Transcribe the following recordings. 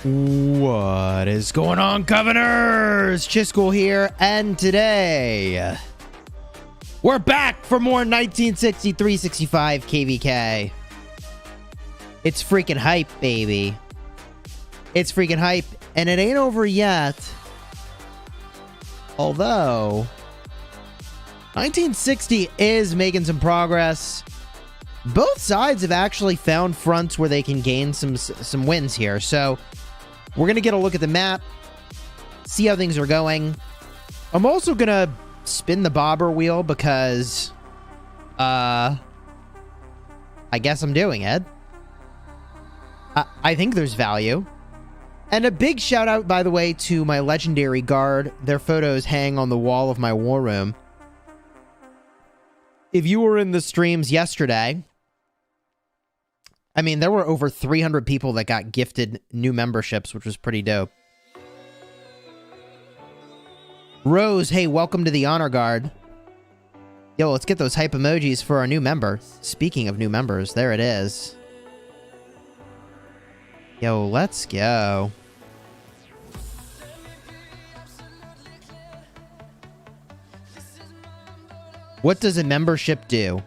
What is going on, Governors? Chisgule here, and today we're back for more 1963-65 KvK. It's freaking hype, baby. It's freaking hype, and it ain't over yet. Although 1960 is making some progress. Both sides have actually found fronts where they can gain some wins here. So we're going to get a look at the map, see how things are going. I'm also going to spin the Babur wheel because I guess I'm doing it. I think there's value. And a big shout out, by the way, to my legendary guard. Their photos hang on the wall of my war room. If you were in the streams yesterday, I mean, there were over 300 people that got gifted new memberships, which was pretty dope. Rose, hey, welcome to the Honor Guard. Yo, let's get those hype emojis for our new member. Speaking of new members, there it is. Yo, let's go. What does a membership do?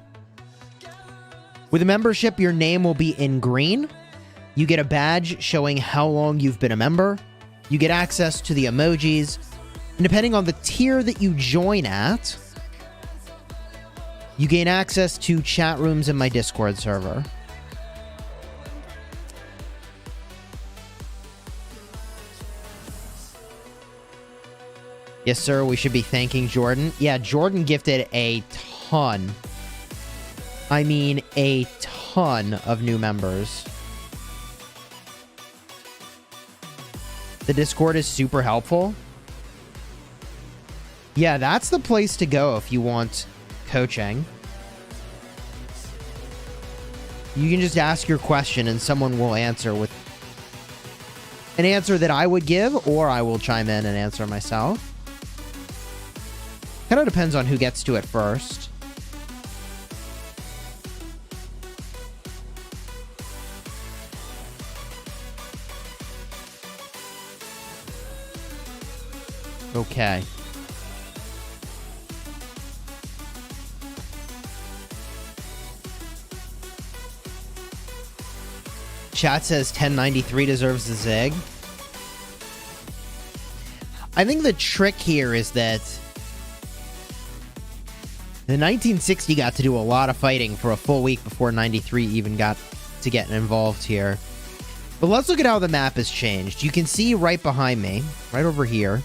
With a membership, your name will be in green. You get a badge showing how long you've been a member. You get access to the emojis. And depending on the tier that you join at, you gain access to chat rooms in my Discord server. Yes, sir, we should be thanking Jordan. Yeah, Jordan gifted a ton. I mean, a ton of new members. The Discord is super helpful. Yeah, that's the place to go if you want coaching. You can just ask your question and someone will answer with an answer that I would give, or I will chime in and answer myself. Kind of depends on who gets to it first. Okay. Chat says 1093 deserves the zig. I think the trick here is that the 1960 got to do a lot of fighting for a full week before 93 even got to get involved here. But let's look at how the map has changed. You can see right behind me, right over here,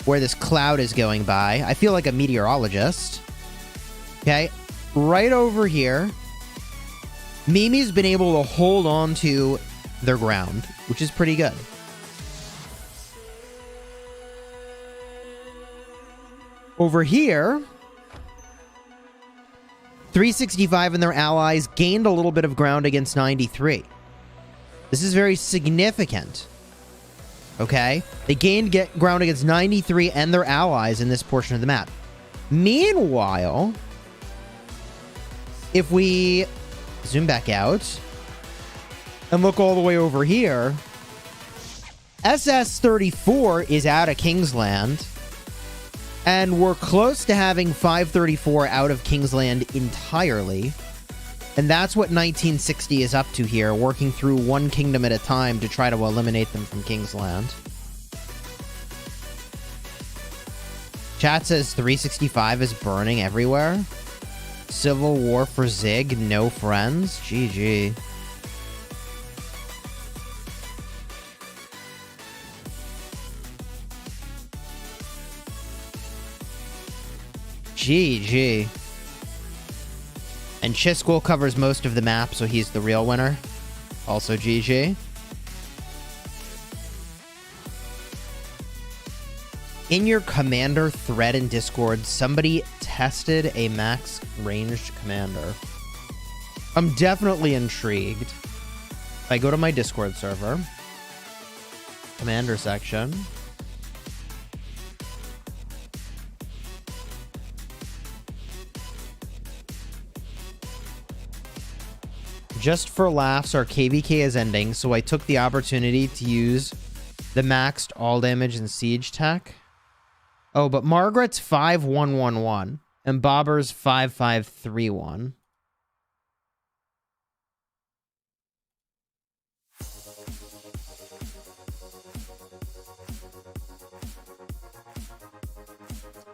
where this cloud is going by. I feel like a meteorologist. Okay, right over here, Mimi's been able to hold on to their ground, which is pretty good. Over here, 365 and their allies gained a little bit of ground against 93. This is very significant. Okay? They gained ground against 93 and their allies in this portion of the map. Meanwhile, if we zoom back out and look all the way over here, SS-34 is out of Kingsland. And we're close to having 534 out of Kingsland entirely. And that's what 1960 is up to here, working through one kingdom at a time to try to eliminate them from Kingsland. Chat says 365 is burning everywhere. Civil War for Zig, no friends. GG. GG. And Chisgule covers most of the map, so he's the real winner. Also GG. In your commander thread in Discord, somebody tested a max ranged commander. I'm definitely intrigued. If I go to my Discord server, commander section, Just for laughs, our KvK is ending, so I took the opportunity to use the maxed all damage and siege tech. Oh, but Margaret's 5111 and Babur's 5531.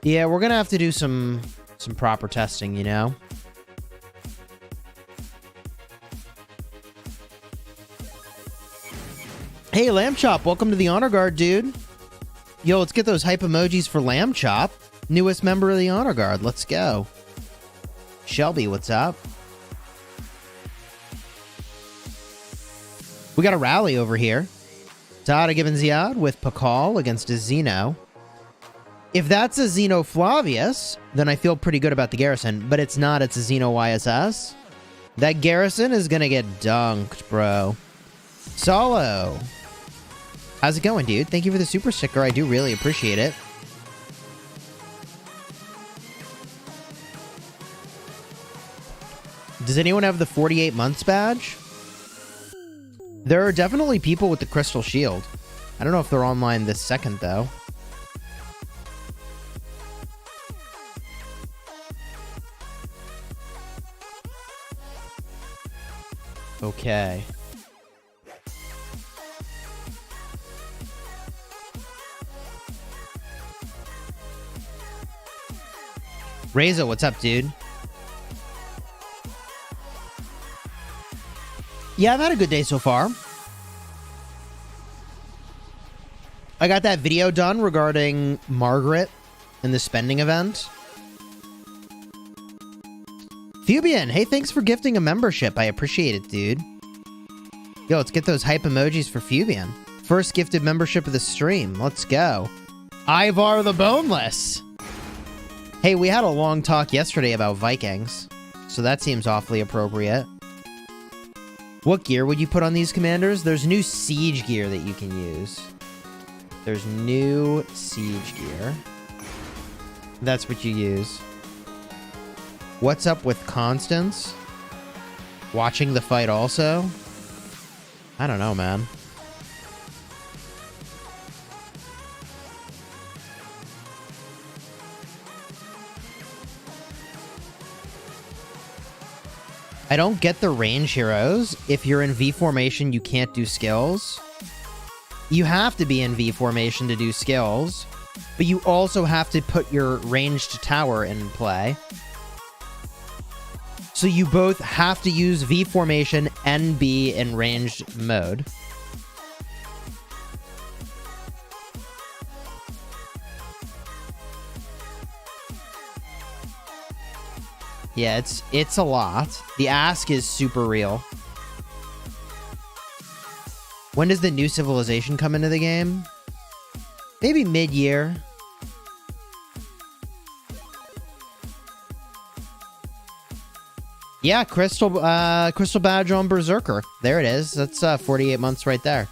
Yeah, we're gonna have to do some proper testing, you know? Hey, Lamb Chop, welcome to the Honor Guard, dude. Yo, let's get those hype emojis for Lamb Chop. Newest member of the Honor Guard. Let's go. Shelby, what's up? We got a rally over here. Tada Gibbons Ziad with Pakal against a Zeno. If that's a Zeno Flavius, then I feel pretty good about the garrison, but it's not, it's a Zeno YSS. That garrison is gonna get dunked, bro. Solo. How's it going, dude? Thank you for the super sticker. I do really appreciate it. Does anyone have the 48 months badge? There are definitely people with the crystal shield. I don't know if they're online this second, though. Okay. Reza, what's up, dude? Yeah, I've had a good day so far. I got that video done regarding Margaret and the spending event. Fubian, hey, thanks for gifting a membership. I appreciate it, dude. Yo, let's get those hype emojis for Fubian. First gifted membership of the stream. Let's go. Ivar the Boneless. Hey, we had a long talk yesterday about Vikings, so that seems awfully appropriate. What gear would you put on these commanders? There's new siege gear that you can use. There's new siege gear. That's what you use. What's up with Constance? Watching the fight also? I don't know, man. I don't get the range heroes. If you're in V formation, you can't do skills. You have to be in V formation to do skills, but you also have to put your ranged tower in play. So you both have to use V formation and be in ranged mode. Yeah, it's a lot. The ask is super real. When does the new civilization come into the game? Maybe mid-year. Yeah, crystal badge on Berserker. There it is. That's 48 months right there.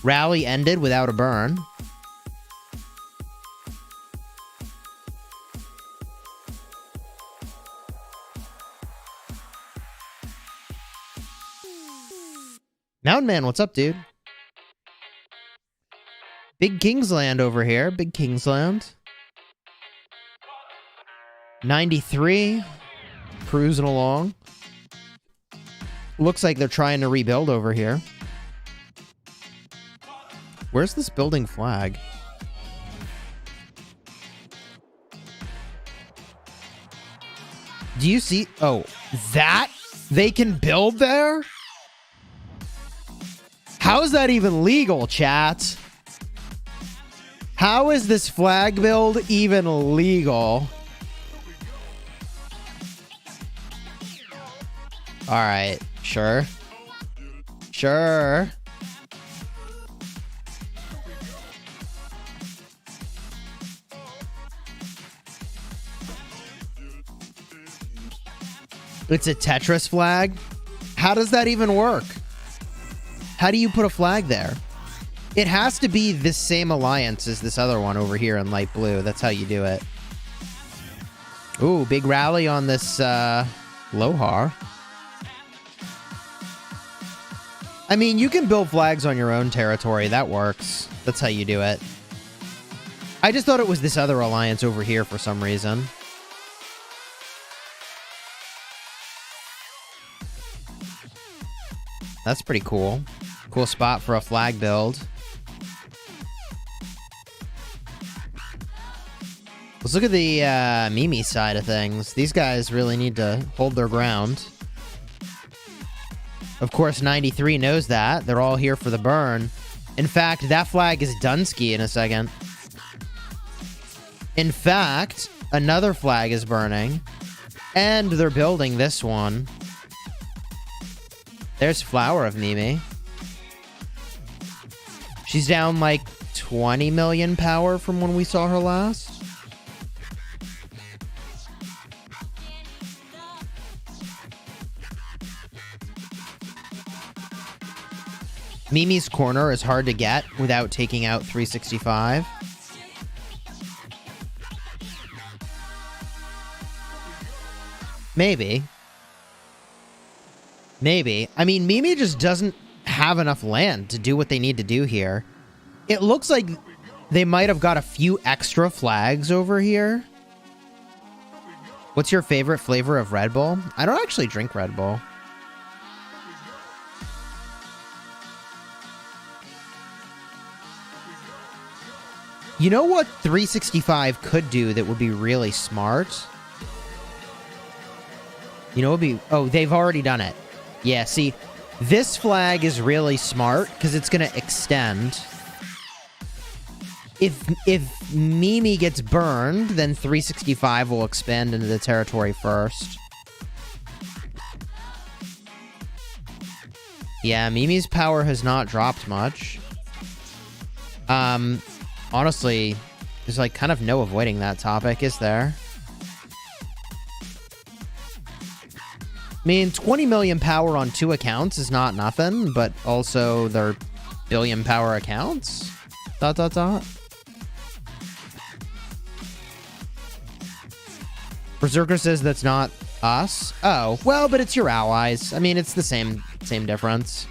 Rally ended without a burn. Mountain Man, what's up, dude? Big Kingsland over here. Big Kingsland. 93. Cruising along. Looks like they're trying to rebuild over here. Where's this building flag? Do you see? Oh, that? They can build there? How is that even legal, chat? How is this flag build even legal? Alright, sure. Sure. It's a Tetris flag? How does that even work? How do you put a flag there? It has to be this same alliance as this other one over here in light blue. That's how you do it. Ooh, big rally on this Lohar. I mean, you can build flags on your own territory. That works. That's how you do it. I just thought it was this other alliance over here for some reason. That's pretty cool. Cool spot for a flag build. Let's look at the Mimi side of things. These guys really need to hold their ground. Of course, 93 knows that. They're all here for the burn. In fact, that flag is Dunsky in a second. In fact, another flag is burning. And they're building this one. There's Flower of Mimi. She's down like 20 million power from when we saw her last. Mimi's corner is hard to get without taking out 365. Maybe. Maybe. I mean, Mimi just doesn't have enough land to do what they need to do here. It looks like they might have got a few extra flags over here. What's your favorite flavor of Red Bull? I don't actually drink Red Bull. You know what 365 could do that would be really smart? You know, it would be... Oh, they've already done it. Yeah, see, this flag is really smart because it's going to extend. If Mimi gets burned, then 365 will expand into the territory first. Yeah, Mimi's power has not dropped much. Honestly, there's like kind of no avoiding that topic, is there? I mean, 20 million power on 2 accounts is not nothing, but also they're billion power accounts. ... Berserker says that's not us. Oh, well, but it's your allies. I mean, it's the same difference.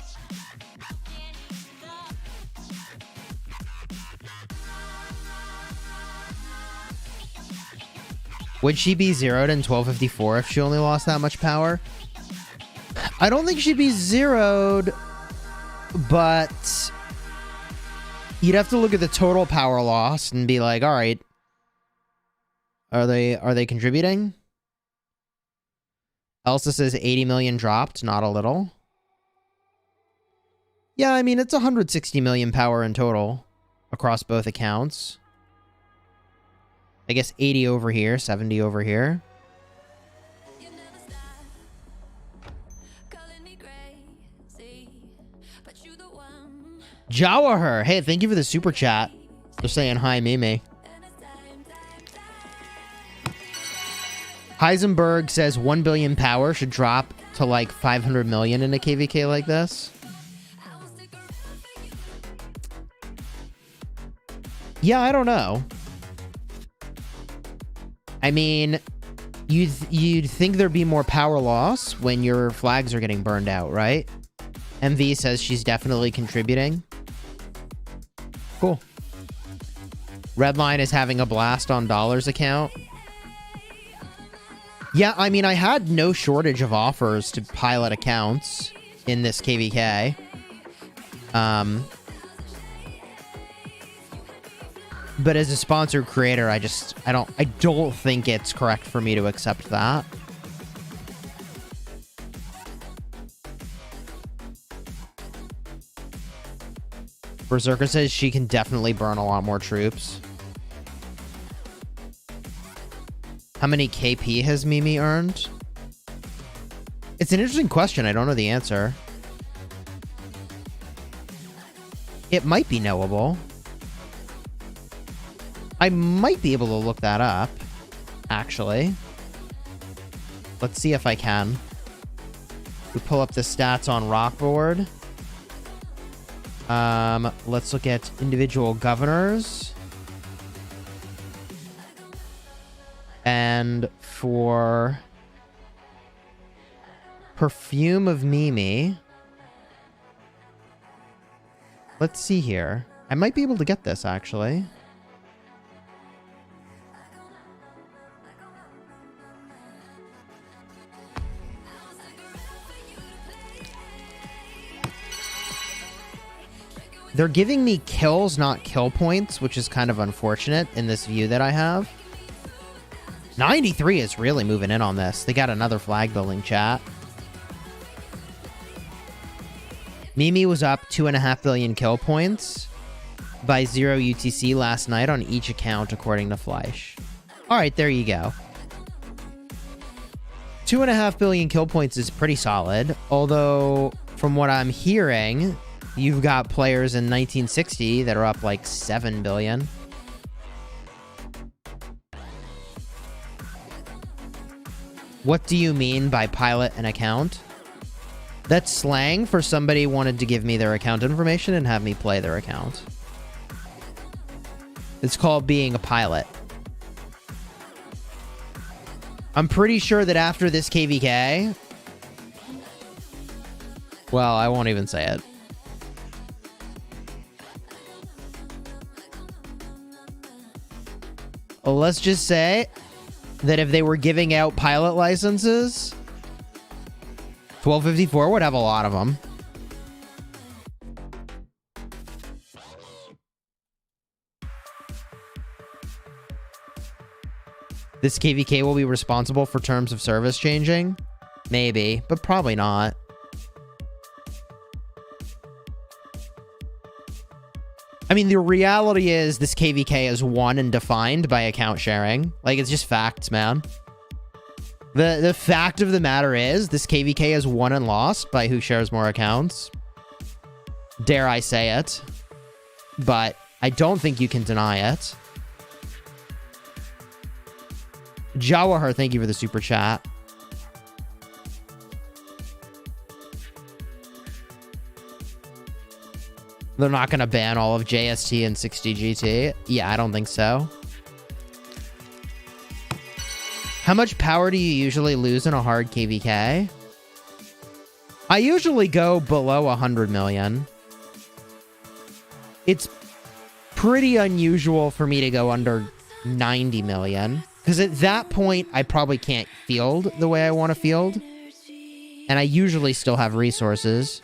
Would she be zeroed in 1254 if she only lost that much power? I don't think she'd be zeroed, but you'd have to look at the total power loss and be like, all right, are they contributing? Elsa says 80 million dropped, not a little. Yeah, I mean, it's 160 million power in total across both accounts. I guess 80 over here, 70 over here. Jawahar, hey, thank you for the super chat. They're saying hi, Mimi. Heisenberg says 1 billion power should drop to like 500 million in a KvK like this. Yeah, I don't know. I mean, you'd think there'd be more power loss when your flags are getting burned out, right? MV says she's definitely contributing. Cool. Redline is having a blast on Dollar's account. Yeah, I mean, I had no shortage of offers to pilot accounts in this KvK. But as a sponsored creator, I don't think it's correct for me to accept that. Berserker says she can definitely burn a lot more troops. How many KP has Mimi earned? It's an interesting question. I don't know the answer. It might be knowable. I might be able to look that up, actually. Let's see if I can. We pull up the stats on Rockboard. Let's look at individual governors. And for Perfume of Mimi, Let's see here. I might be able to get this, actually. They're giving me kills, not kill points, which is kind of unfortunate in this view that I have. 93 is really moving in on this. They got another flag building, chat. Mimi was up 2.5 billion kill points by 0 UTC last night on each account, according to Fleisch. All right, there you go. 2.5 billion kill points is pretty solid, although from what I'm hearing, you've got players in 1960 that are up like 7 billion. What do you mean by pilot an account? That's slang for somebody wanted to give me their account information and have me play their account. It's called being a pilot. I'm pretty sure that after this KvK... Well, I won't even say it. Well, let's just say that if they were giving out pilot licenses, 1254 would have a lot of them. This KvK will be responsible for terms of service changing? Maybe, but probably not. I mean, the reality is this KvK is won and defined by account sharing. Like, it's just facts, man. The fact of the matter is this KvK is won and lost by who shares more accounts. Dare I say it. But I don't think you can deny it. Jawahar, thank you for the super chat. They're not going to ban all of JST and 60GT. Yeah, I don't think so. How much power do you usually lose in a hard KvK? I usually go below 100 million. It's pretty unusual for me to go under 90 million. Because at that point, I probably can't field the way I want to field. And I usually still have resources.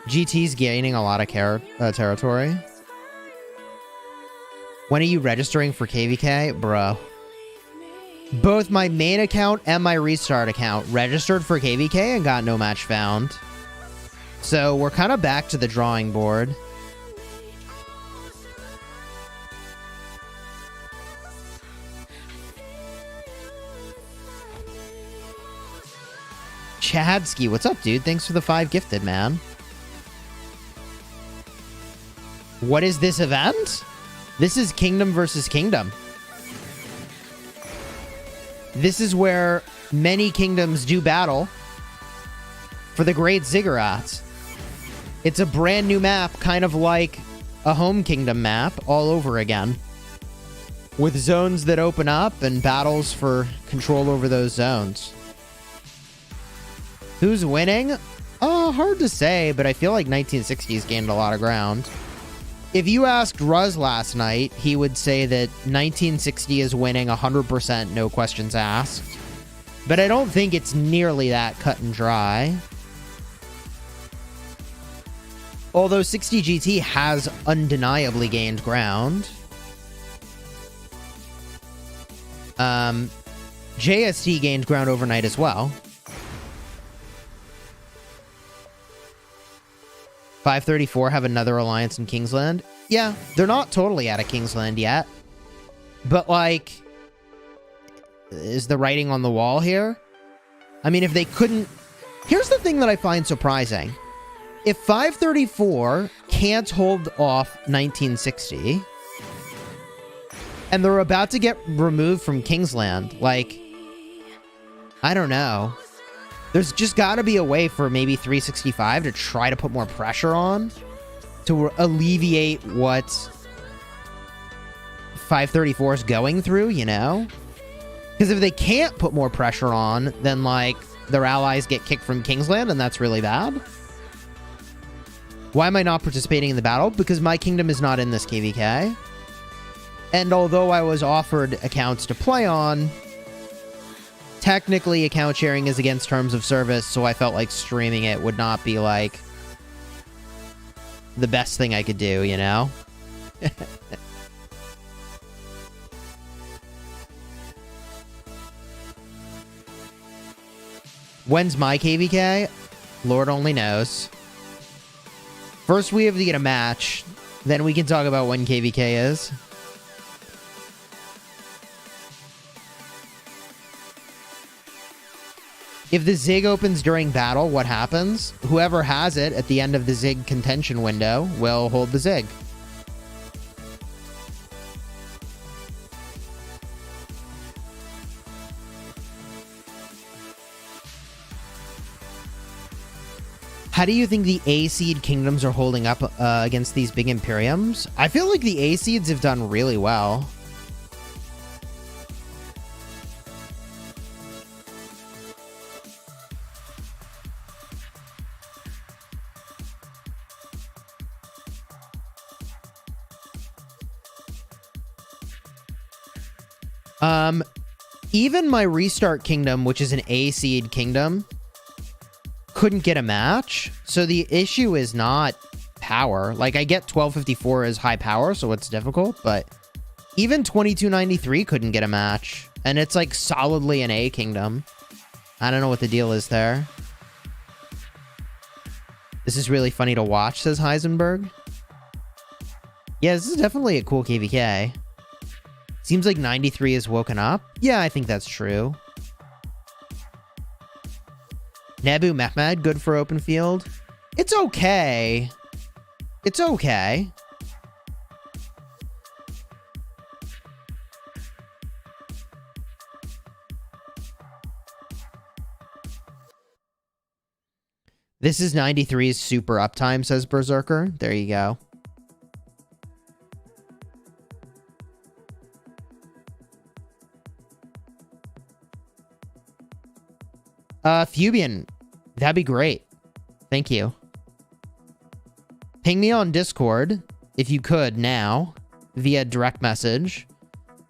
GT's gaining a lot of territory. When are you registering for KvK? Bro. Both my main account and my restart account registered for KvK and got no match found. So we're kind of back to the drawing board. Chadsky, what's up, dude? Thanks for the 5 gifted, man. What is this event? This is Kingdom versus Kingdom. This is where many kingdoms do battle for the Great Ziggurat. It's a brand new map, kind of like a home kingdom map all over again. With zones that open up and battles for control over those zones. Who's winning? Hard to say, but I feel like 1960s gained a lot of ground. If you asked Ruz last night, he would say that 1960 is winning 100%, no questions asked. But I don't think it's nearly that cut and dry. Although 60GT has undeniably gained ground. JST gained ground overnight as well. 534 have another alliance in Kingsland. Yeah, they're not totally out of Kingsland yet. But, like, is the writing on the wall here? I mean, if they couldn't... Here's the thing that I find surprising. If 534 can't hold off 1960, and they're about to get removed from Kingsland, like, I don't know. There's just got to be a way for maybe 365 to try to put more pressure on to alleviate what 534 is going through, you know? Because if they can't put more pressure on, then, like, their allies get kicked from Kingsland, and that's really bad. Why am I not participating in the battle? Because my kingdom is not in this KvK. And although I was offered accounts to play on, technically account sharing is against terms of service, so I felt like streaming it would not be, like, the best thing I could do, you know? When's my KvK? Lord only knows. First, we have to get a match. Then we can talk about when KvK is. If the Zig opens during battle, what happens? Whoever has it at the end of the Zig contention window will hold the Zig. How do you think the A-seed kingdoms are holding up against these big Imperiums? I feel like the A-seeds have done really well. Even my Restart Kingdom, which is an A-seed kingdom, couldn't get a match. So the issue is not power. Like, I get 1254 as high power, so it's difficult, but even 2293 couldn't get a match. And it's, like, solidly an A kingdom. I don't know what the deal is there. This is really funny to watch, says Heisenberg. Yeah, this is definitely a cool KvK. Seems like 93 has woken up. Yeah, I think that's true. Nebu Mehmed, good for open field. It's okay. It's okay. This is 93's super uptime, says Berserker. There you go. Fubian, that'd be great. Thank you. Ping me on Discord, if you could now, via direct message,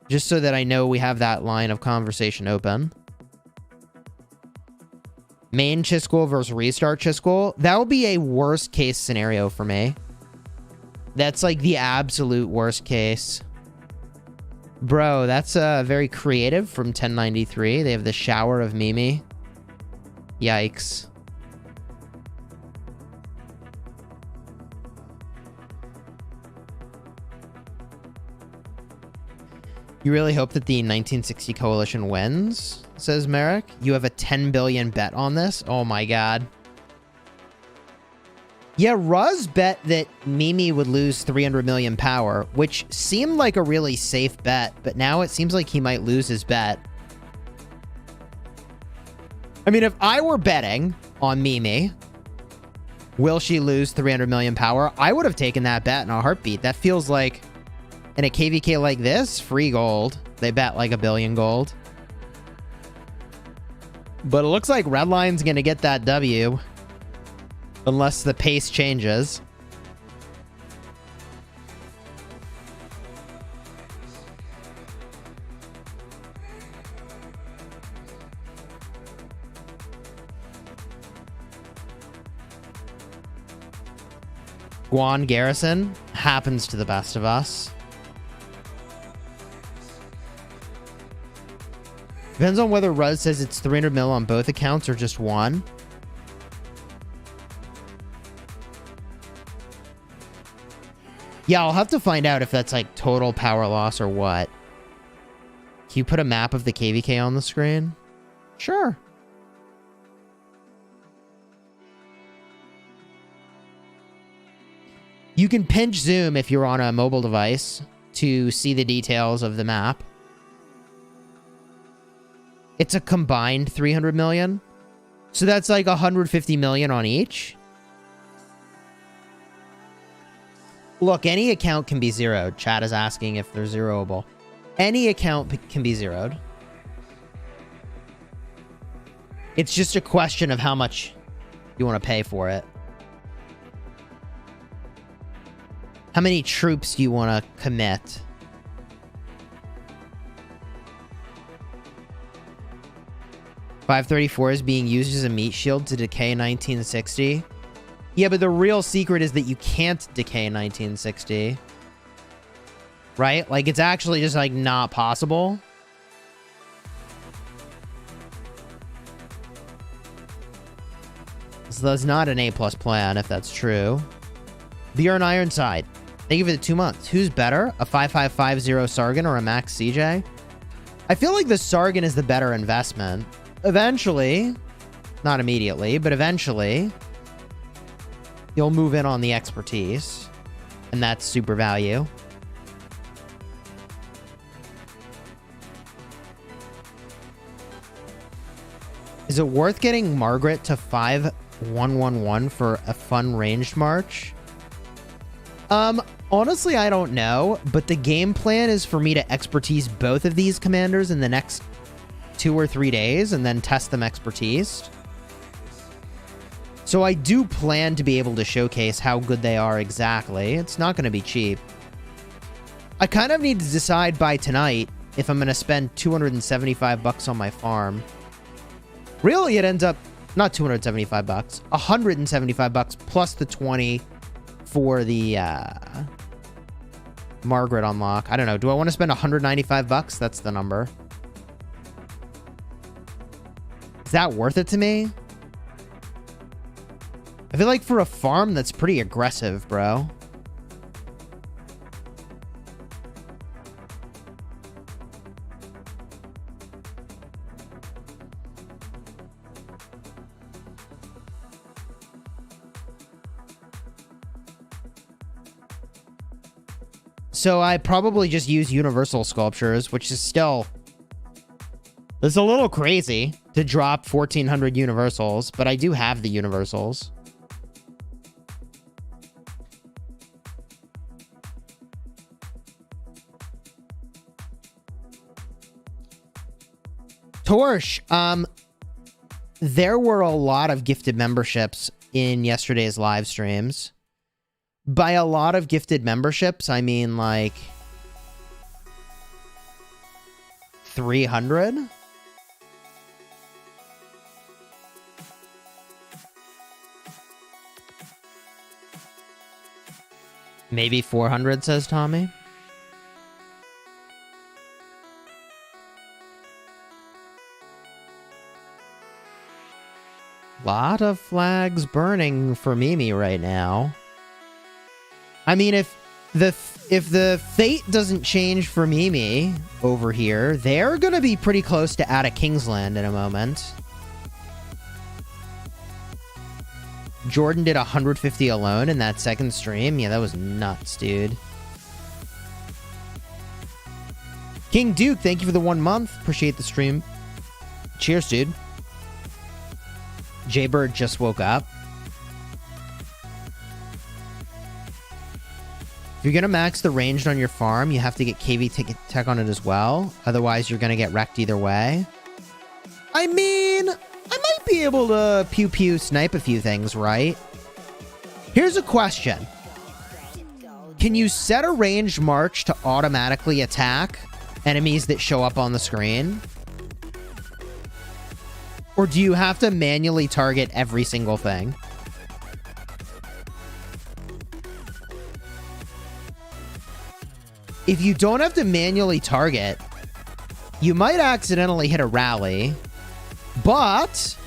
just so that I know we have that line of conversation open. Main Chisgule versus Restart Chisgule. That would be a worst case scenario for me. That's like the absolute worst case. Bro, that's very creative from 1093. They have the shower of Mimi. Yikes. You really hope that the 1960 coalition wins, says Merrick. You have a 10 billion bet on this? Oh my god. Yeah, Ruz bet that Mimi would lose 300 million power, which seemed like a really safe bet, but now it seems like he might lose his bet. I mean, if I were betting on Mimi, will she lose 300 million power? I would have taken that bet in a heartbeat. That feels like, in a KvK like this, free gold. They bet like 1 billion gold. But it looks like Redline's going to get that W. Unless the pace changes. Guan Garrison happens to the best of us. Depends on whether Ruz says it's 300 mil on both accounts or just one. Yeah, I'll have to find out if that's like total power loss or what. Can you put a map of the KvK on the screen? Sure. You can pinch zoom if you're on a mobile device to see the details of the map. It's a combined 300 million. So that's like 150 million on each. Look, any account can be zeroed. Chat is asking if they're zeroable. Any account can be zeroed. It's just a question of how much you want to pay for it. How many troops do you want to commit? .534 is being used as a meat shield to decay 1960. Yeah, but the real secret is that you can't decay 1960. Right? Like, it's actually just, like, not possible. So that's not an A+ plan, if that's true. Beer and Ironside. Thank you for the 2 months. Who's better? A 5550 Sargon or a Max CJ? I feel like the Sargon is the better investment. Eventually, not immediately, but eventually, you'll move in on the expertise. And that's super value. Is it worth getting Margaret to 5111 for a fun ranged march? Honestly, I don't know, but the game plan is for me to expertise both of these commanders in the next 2 or 3 days and then test them expertise. So I do plan to be able to showcase how good they are exactly. It's not going to be cheap. I kind of need to decide by tonight if I'm going to spend 275 bucks on my farm. Really, it ends up not 275 bucks, 175 bucks plus the 20 for the Margaret unlock. I don't know. Do I want to spend 195 bucks? That's the number. Is that worth it to me? I feel like for a farm, that's pretty aggressive, bro. So I probably just use universal sculptures, which is still... It's a little crazy to drop 1,400 universals, but I do have the universals. Torsh, there were a lot of gifted memberships in yesterday's live streams. By a lot of gifted memberships, I mean like 300? Maybe 400, says Tommy. Lot of flags burning for Mimi right now. I mean, if the fate doesn't change for Mimi over here, they're gonna be pretty close to out of Kingsland in a moment. Jordan did 150 alone in that second stream. Yeah, that was nuts, dude. King Duke, thank you for the 1 month. Appreciate the stream. Cheers, dude. Jaybird just woke up. If you're going to max the ranged on your farm, you have to get KV tech on it as well. Otherwise, you're going to get wrecked either way. I mean, I might be able to pew-pew snipe a few things, right? Here's a question. Can you set a ranged march to automatically attack enemies that show up on the screen? Or do you have to manually target every single thing? If you don't have to manually target, you might accidentally hit a rally, but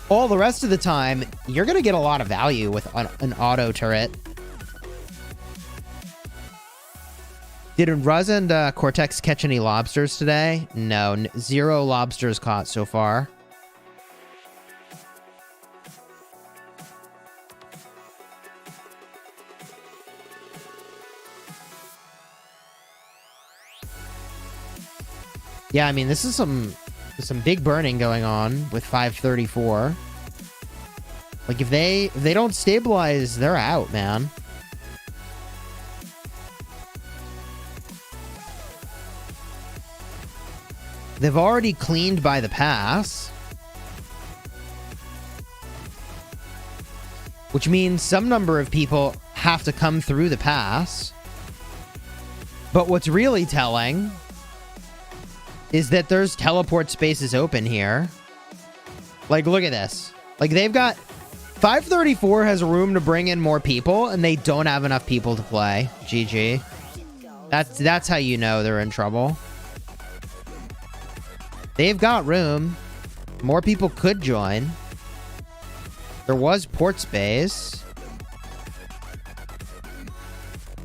all the rest of the time, you're going to get a lot of value with an auto turret. Did Ruz and Cortex catch any lobsters today? No, 0 lobsters caught so far. Yeah, I mean, this is some big burning going on with 534. Like, if they don't stabilize, they're out, man. They've already cleaned by the pass. which means some number of people have to come through the pass. But what's really telling is that there's teleport spaces open here. Like, look at this. Like, they've got... 534 has room to bring in more people, and they don't have enough people to play. GG. That's how you know they're in trouble. They've got room. More people could join. There was port space.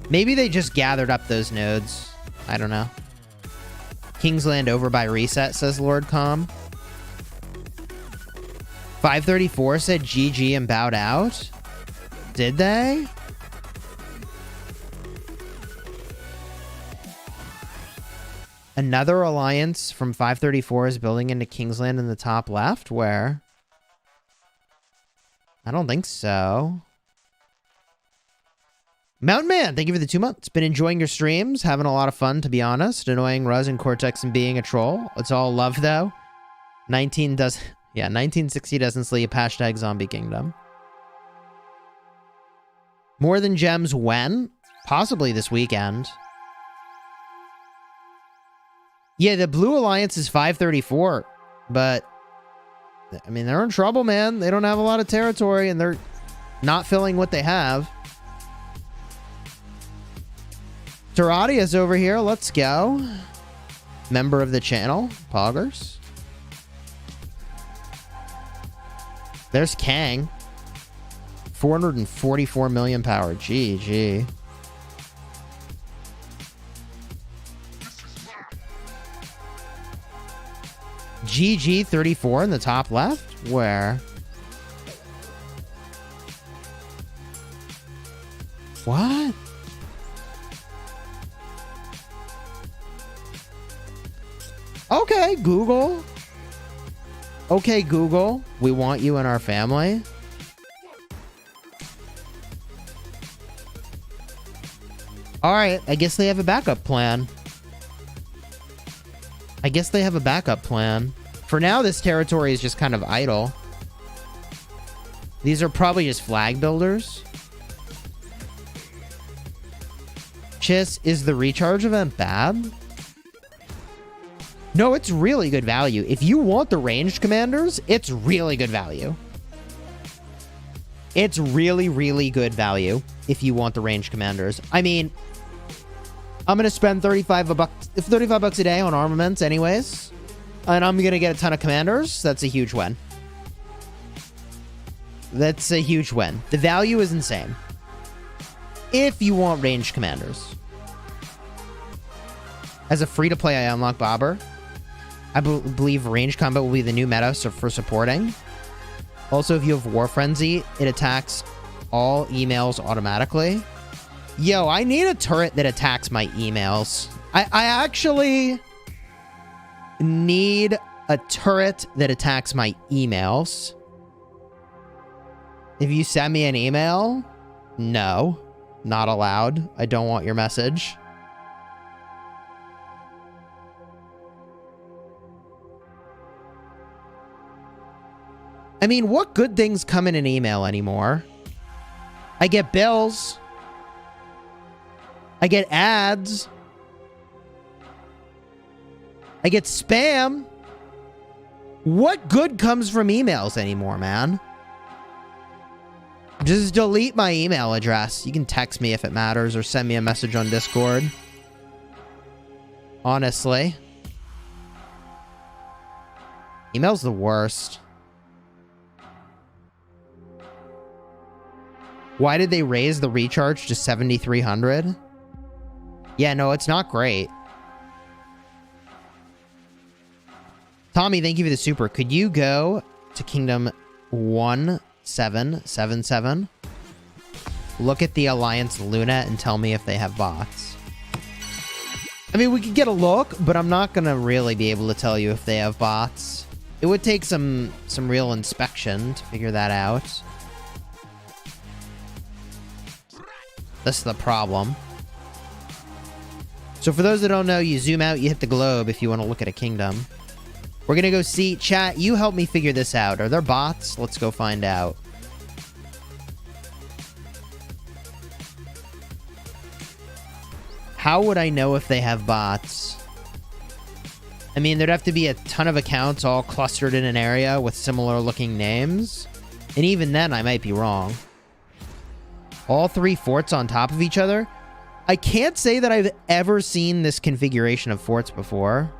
Maybe they just gathered up those nodes. I don't know. Kingsland over by reset, says Lord Com. 534 said GG and bowed out. Did they? Another alliance from 534 is building into Kingsland in the top left. Where? I don't think so. Mountain Man, thank you for the 2 months. Been enjoying your streams. Having a lot of fun, to be honest. Annoying Ruz and Cortex and being a troll. It's all love, though. 1960 doesn't sleep. Hashtag Zombie Kingdom. More than gems when? Possibly this weekend. Yeah, the Blue Alliance is 534. But, I mean, they're in trouble, man. They don't have a lot of territory, and they're not filling what they have. Teradia's over here. Let's go. Member of the channel. Poggers. There's Kang. 444 million power. GG. GG 34 in the top left? Where? What? Okay, Google. Okay, Google. We want you in our family. Alright, I guess they have a backup plan. For now, this territory is just kind of idle. These are probably just flag builders. Chis, is the recharge event bad? No, it's really good value. If you want the ranged commanders, it's really good value. It's really, really good value if you want the ranged commanders. I mean, I'm going to spend 35 bucks a day on armaments anyways. And I'm going to get a ton of commanders. That's a huge win. That's a huge win. The value is insane. If you want ranged commanders. As a free-to-play, I unlock Babur. I believe range combat will be the new meta for supporting. Also, if you have War Frenzy, it attacks all emails automatically. Yo, I need a turret that attacks my emails. I actually need a turret that attacks my emails. If you send me an email, no, not allowed. I don't want your message. I mean, what good things come in an email anymore? I get bills. I get ads. I get spam. What good comes from emails anymore, man? Just delete my email address. You can text me if it matters or send me a message on Discord. Honestly. Email's the worst. Why did they raise the recharge to 7,300? Yeah, no, it's not great. Tommy, thank you for the super. Could you go to Kingdom 1777? Look at the Alliance Luna and tell me if they have bots. I mean, we could get a look, but I'm not going to really be able to tell you if they have bots. It would take some real inspection to figure that out. That's the problem. So for those that don't know, you zoom out, you hit the globe if you want to look at a kingdom. We're going to go see... Chat, you help me figure this out. Are there bots? Let's go find out. How would I know if they have bots? I mean, there'd have to be a ton of accounts all clustered in an area with similar looking names. And even then, I might be wrong. All 3 forts on top of each other? I can't say that I've ever seen this configuration of forts before.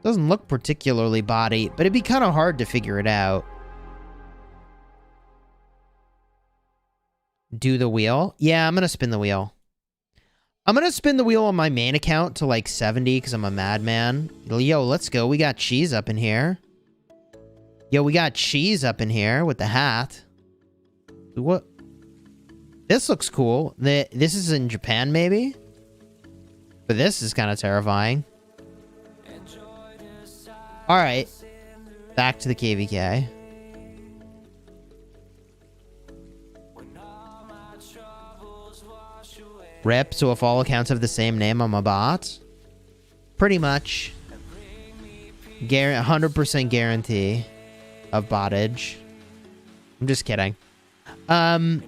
Doesn't look particularly body, but it'd be kind of hard to figure it out. Do the wheel? Yeah, I'm going to spin the wheel. I'm going to spin the wheel on my main account to like 70 because I'm a madman. Yo, let's go. We got cheese up in here. Yo, we got cheese up in here with the hat. What? This looks cool. This is in Japan, maybe? But this is kind of terrifying. Alright. Back to the KvK. Rip, so if all accounts have the same name, I'm a bot? Pretty much. 100% guarantee of bottage. I'm just kidding. I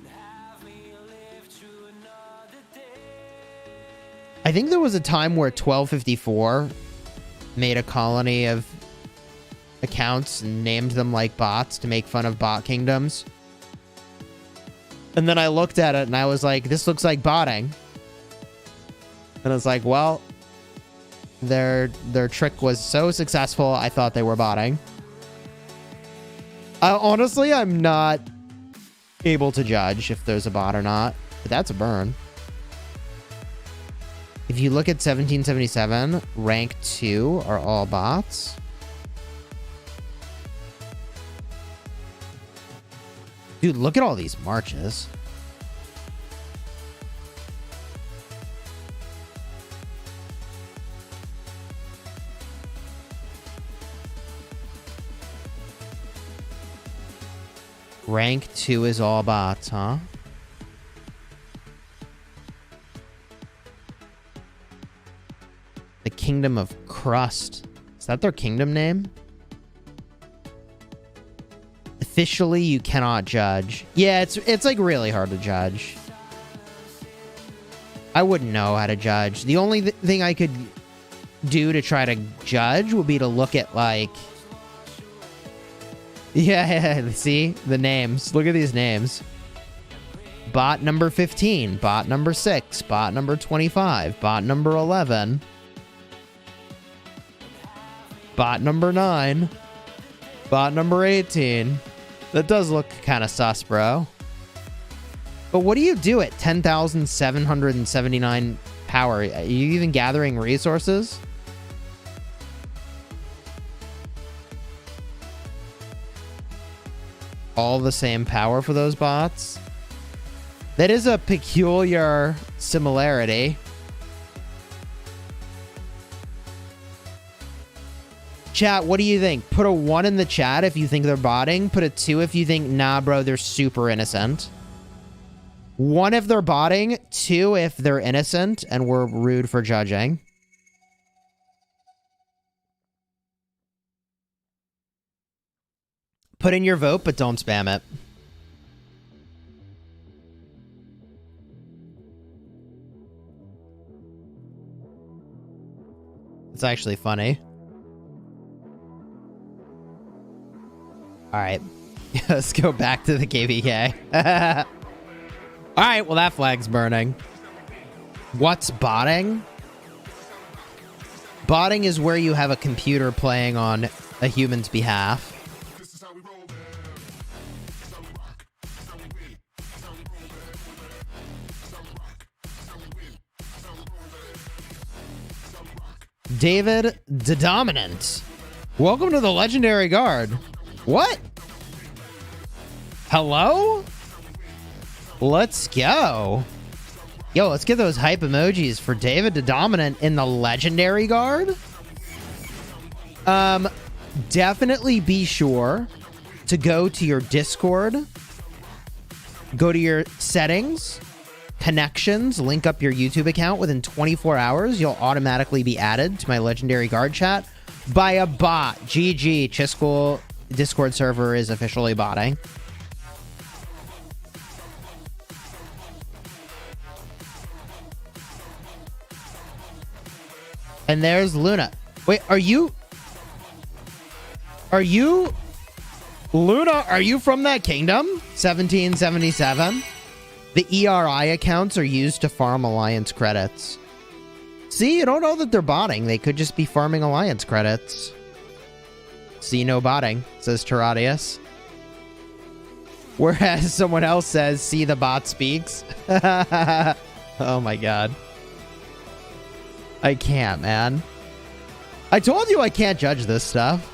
think there was a time where 1254 made a colony of accounts and named them like bots to make fun of bot kingdoms. And then I looked at it and I was like, this looks like botting. And I was like, well, their trick was so successful, I thought they were botting. Honestly, I'm not able to judge if there's a bot or not, but that's a burn. If you look at 1777, rank 2 are all bots. Dude, look at all these marches. Rank 2 is all bots, huh? The Kingdom of Crust. Is that their kingdom name? Officially, you cannot judge. Yeah, it's like really hard to judge. I wouldn't know how to judge. The only thing I could do to try to judge would be to look at like... Yeah, see? The names. Look at these names. Bot number 15. Bot number 6. Bot number 25. Bot number 11. Bot number 9. Bot number 18. That does look kind of sus, bro. But what do you do at 10,779 power? Are you even gathering resources? All the same power for those bots? That is a peculiar similarity. Chat, what do you think? Put a 1 in the chat if you think they're botting. Put a 2 if you think, nah, bro, they're super innocent. 1 if they're botting. 2 if they're innocent and we're rude for judging. Put in your vote, but don't spam it. It's actually funny. All right. Let's go back to the KvK. All right, well, that flag's burning. What's botting? Botting is where you have a computer playing on a human's behalf. David the Dominant. Welcome to the Legendary Guard. What? Hello? Let's go. Yo, let's get those hype emojis for David the Dominant in the Legendary Guard. Definitely be sure to go to your Discord. Go to your settings. Connections, link up your YouTube account. Within 24 hours, you'll automatically be added to my Legendary Guard chat by a bot. GG, Chisgule Discord server is officially botting. And there's Luna. Wait, are you Luna, are you from that kingdom? 1777? The ERI accounts are used to farm alliance credits. See, you don't know that they're botting. They could just be farming alliance credits. See, no botting, says Terradius. Whereas someone else says, see, the bot speaks. Oh my god. I can't, man. I told you I can't judge this stuff.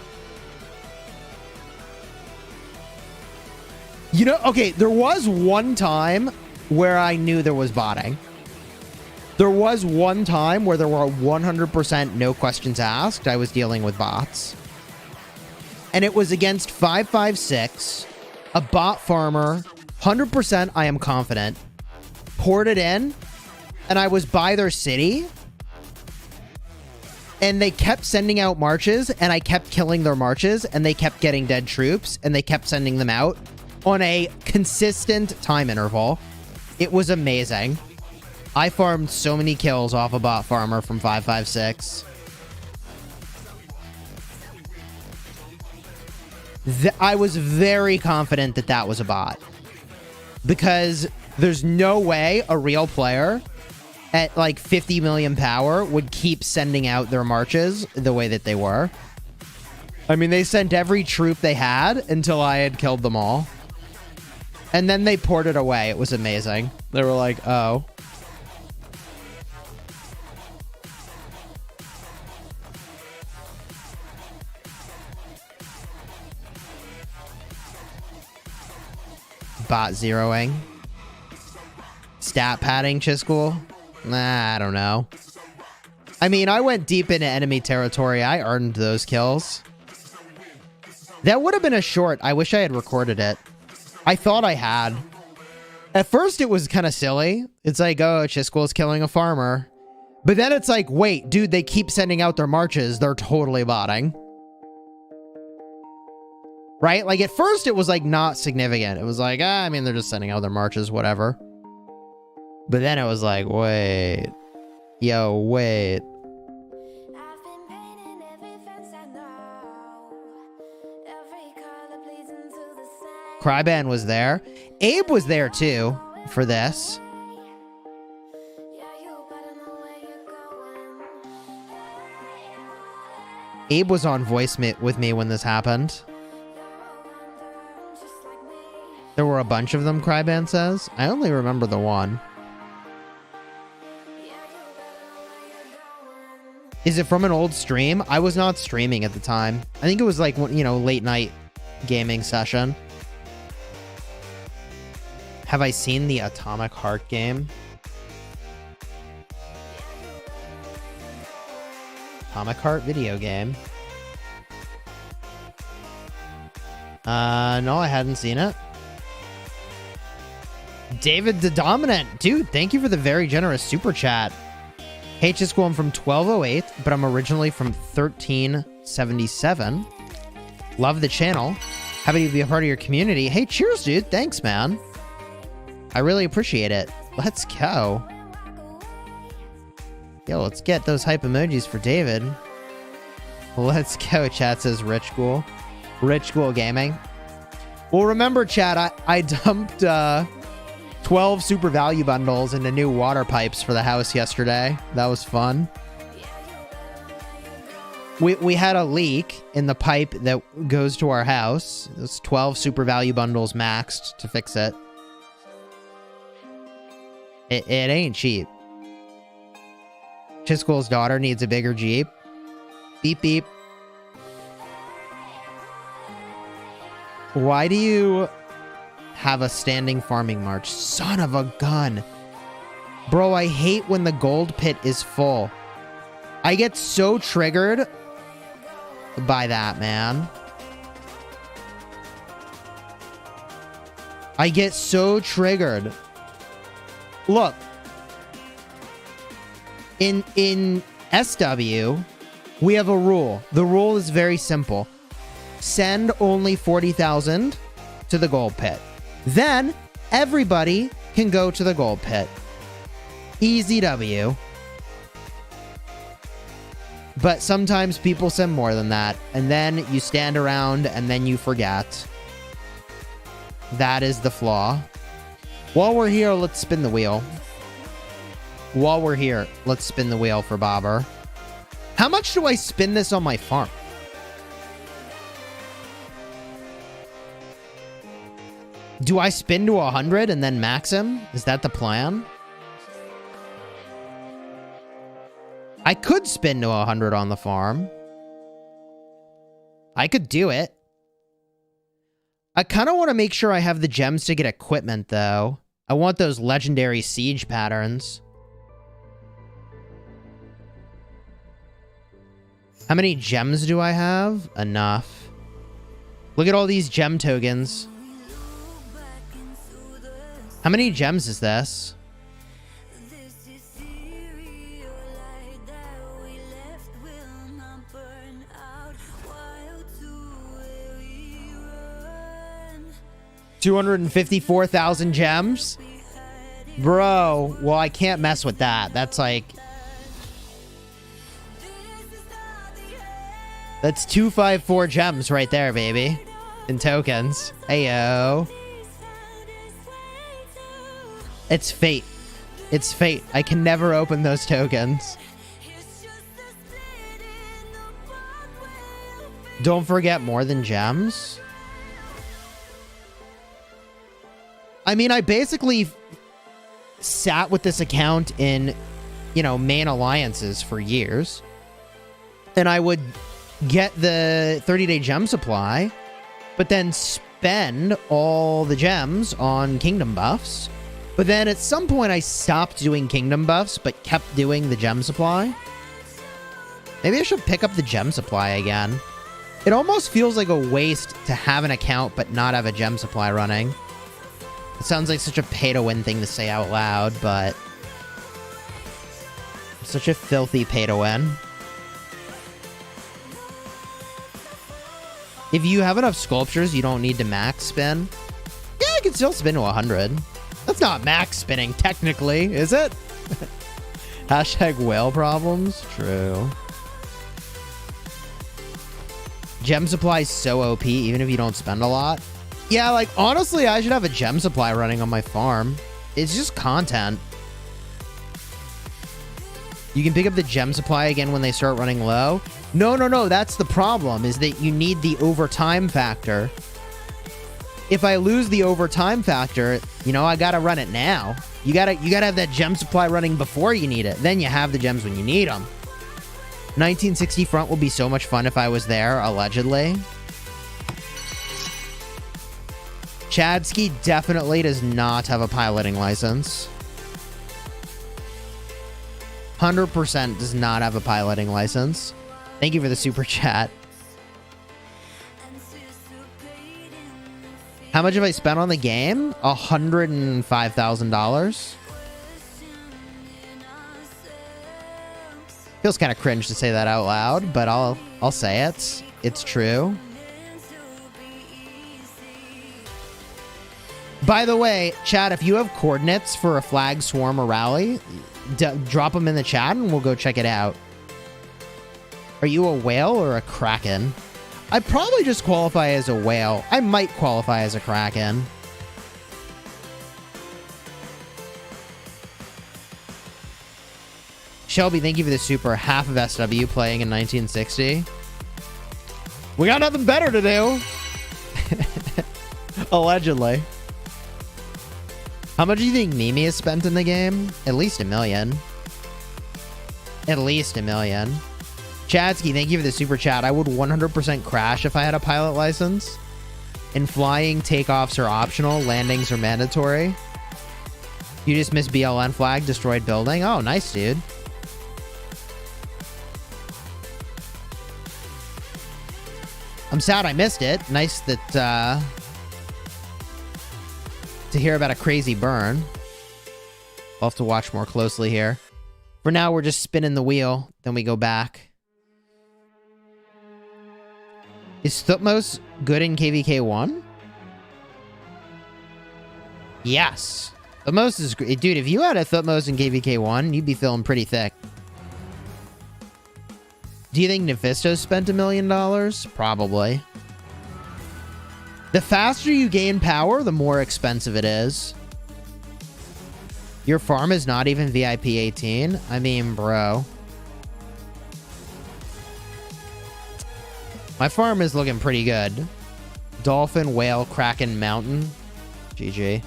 You know, okay, there was one time where I knew there was botting. There was one time where there were 100% no questions asked. I was dealing with bots. And it was against 556, a bot farmer, 100% I am confident, poured it in, and I was by their city, and they kept sending out marches, and I kept killing their marches, and they kept getting dead troops, and they kept sending them out on a consistent time interval. It was amazing. I farmed so many kills off a bot farmer from 556. I was very confident that that was a bot. Because there's no way a real player at like 50 million power would keep sending out their marches the way that they were. I mean, they sent every troop they had until I had killed them all. And then they poured it away. It was amazing. They were like, oh. Bot zeroing. Stat padding, Chisgule? Nah, I don't know. I mean, I went deep into enemy territory. I earned those kills. That would have been a short. I wish I had recorded it. I thought I had. At first, it was kind of silly. It's like, oh, Chisgule's killing a farmer. But then it's like, wait, dude, they keep sending out their marches. They're totally botting. Right? Like, at first, it was, like, not significant. It was like, I mean, they're just sending out their marches, whatever. But then it was like, wait. Yo, wait. Cryban was there. Abe was there, too, for this. Abe was on voice with me when this happened. There were a bunch of them, Cryban says. I only remember the one. Is it from an old stream? I was not streaming at the time. I think it was like, you know, late night gaming session. Have I seen the Atomic Heart game? Atomic Heart video game. No, I hadn't seen it. David the Dominant. Dude, thank you for the very generous super chat. Hey, Chisgule, I'm from 1208, but I'm originally from 1377. Love the channel. Happy to be a part of your community. Hey, cheers, dude. Thanks, man. I really appreciate it. Let's go. Yo, let's get those hype emojis for David. Let's go, chat, says Rich Ghoul. Rich Ghoul Gaming. Well, remember, chat, I dumped 12 super value bundles into new water pipes for the house yesterday. That was fun. We had a leak in the pipe that goes to our house. There's 12 super value bundles maxed to fix it. It ain't cheap. Chisgule's daughter needs a bigger Jeep. Beep, beep. Why do you have a standing farming march? Son of a gun. Bro, I hate when the gold pit is full. I get so triggered by that, man. I get so triggered. Look, in SW, we have a rule. The rule is very simple. send only 40,000 to the gold pit. Then everybody can go to the gold pit. Easy W. But sometimes people send more than that, and then you stand around and then you forget. That is the flaw. While we're here, let's spin the wheel. While we're here, let's spin the wheel for Babur. How much do I spin this on my farm? Do I spin to 100 and then max him? Is that the plan? I could spin to 100 on the farm. I could do it. I kind of want to make sure I have the gems to get equipment, though. I want those legendary siege patterns. How many gems do I have? Enough. Look at all these gem tokens. How many gems is this? $254,000 gems? Bro, well, I can't mess with that. That's like... That's 254 gems right there, baby. In tokens. Ayo. It's fate. It's fate. I can never open those tokens. Don't forget more than gems. I mean, I basically sat with this account in, you know, main alliances for years. And I would get the 30-day gem supply, but then spend all the gems on kingdom buffs. But then at some point I stopped doing kingdom buffs, but kept doing the gem supply. Maybe I should pick up the gem supply again. It almost feels like a waste to have an account, but not have a gem supply running. It sounds like such a pay-to-win thing to say out loud, but... Such a filthy pay-to-win. If you have enough sculptures, you don't need to max spin. Yeah, I can still spin to 100. That's not max spinning, technically, is it? Hashtag whale problems? True. Gem supply is so OP, even if you don't spend a lot. Yeah, like, honestly, I should have a gem supply running on my farm. It's just content. You can pick up the gem supply again when they start running low. No, that's the problem, is that you need the overtime factor. If I lose the overtime factor, you know, I gotta run it now. You gotta have that gem supply running before you need it. Then you have the gems when you need them. 1960 front will be so much fun if I was there, allegedly. Chadsky definitely does not have a piloting license. 100% does not have a piloting license. Thank you for the super chat. How much have I spent on the game? $105,000. Feels kind of cringe to say that out loud, but I'll say it. It's true. By the way, chat, if you have coordinates for a flag, swarm, or rally, drop them in the chat and we'll go check it out. Are you a whale or a kraken? I'd probably just qualify as a whale. I might qualify as a kraken. Shelby, thank you for the super. Half of SW playing in 1960. We got nothing better to do. Allegedly. How much do you think Mimi has spent in the game? At least $1 million. At least $1 million. Chadsky, thank you for the super chat. I would 100% crash if I had a pilot license. In flying, takeoffs are optional. Landings are mandatory. You just missed BLN flag, destroyed building. Oh, nice, dude. I'm sad I missed it. Nice that, to hear about a crazy burn. I'll have to watch more closely here. For now, we're just spinning the wheel. Then we go back. Is Thutmose good in KvK1? Yes. Thutmose is great. Dude, if you had a Thutmose in KvK1, you'd be feeling pretty thick. Do you think Nephisto spent $1 million? Probably. The faster you gain power, the more expensive it is. Your farm is not even VIP 18? I mean, bro. My farm is looking pretty good. Dolphin, Whale, Kraken, Mountain. GG.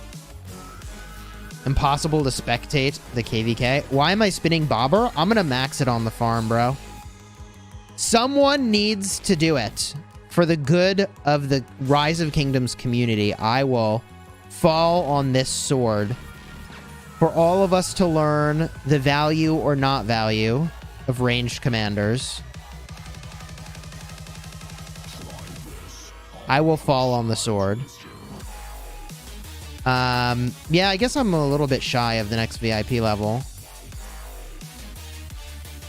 Impossible to spectate the KvK. Why am I spinning Babur? I'm gonna max it on the farm, bro. Someone needs to do it. For the good of the Rise of Kingdoms community, I will fall on this sword. For all of us to learn the value or not value of ranged commanders. I will fall on the sword. Yeah, I guess I'm a little bit shy of the next VIP level.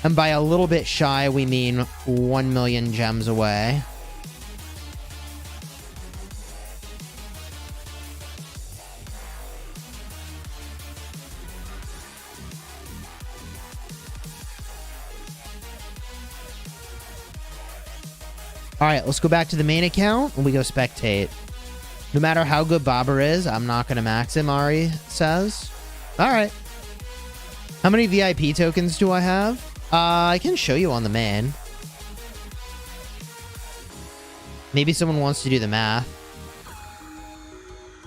And by a little bit shy, we mean 1 million gems away. All right, let's go back to the main account and we go spectate. No matter how good Babur is, I'm not going to max him, Ari says. All right. How many VIP tokens do I have? I can show you on the main. Maybe someone wants to do the math.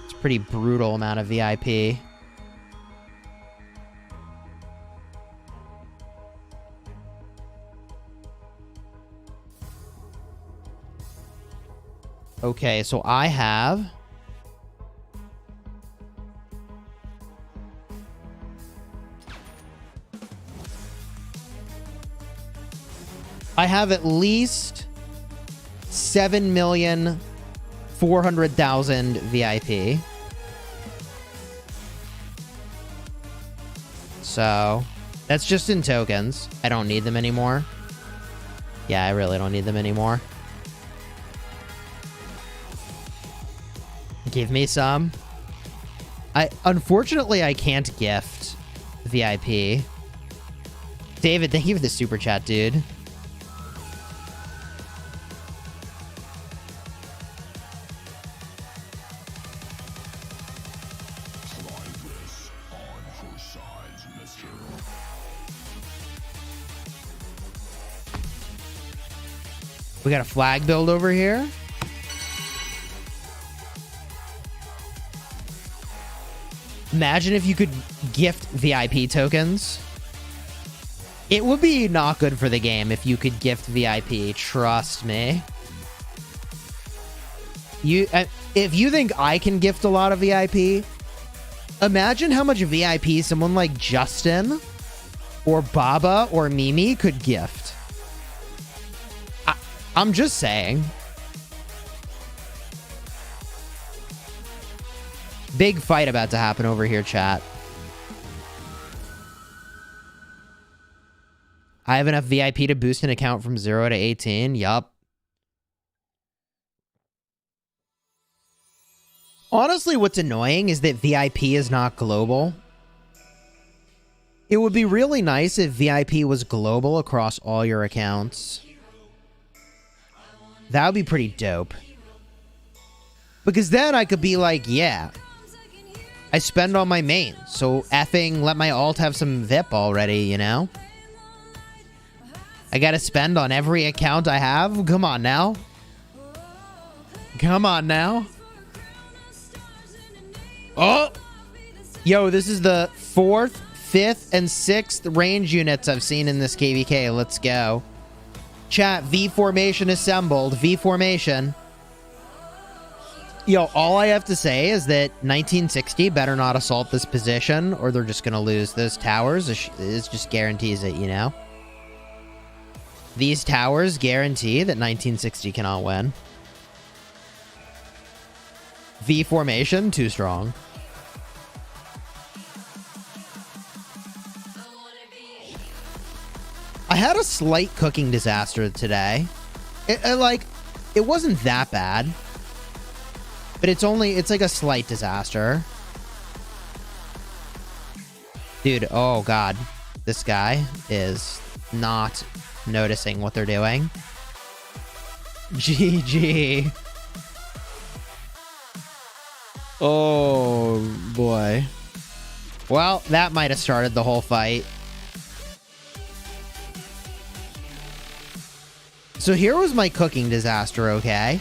It's a pretty brutal amount of VIP. Okay, so I have... at least 7,400,000 VIP. So, that's just in tokens. I don't need them anymore. Yeah, I really don't need them anymore. Give me some. Unfortunately, I can't gift VIP. David, thank you for the super chat, dude. We got a flag build over here. Imagine if you could gift VIP tokens. It would be not good for the game if you could gift VIP. Trust me. If you think I can gift a lot of VIP, imagine how much VIP someone like Justin or Baba or Mimi could gift. I'm just saying. Big fight about to happen over here, chat. I have enough VIP to boost an account from 0 to 18. Yup. Honestly, what's annoying is that VIP is not global. It would be really nice if VIP was global across all your accounts. That would be pretty dope. Because then I could be like, yeah, I spend on my main, so effing let my alt have some VIP already, you know? I gotta spend on every account I have? Come on now. Come on now. Oh! Yo, this is the 4th, 5th, and 6th range units I've seen in this KvK. Let's go. Chat, V formation assembled. V formation. Yo, all I have to say is that 1960 better not assault this position or they're just going to lose. Those towers is just guarantees it, you know? These towers guarantee that 1960 cannot win. V formation, too strong. I had a slight cooking disaster today. It wasn't that bad. But it's like a slight disaster. Dude, oh god. This guy is not noticing what they're doing. GG. Oh, boy. Well, that might have started the whole fight. So here was my cooking disaster, okay?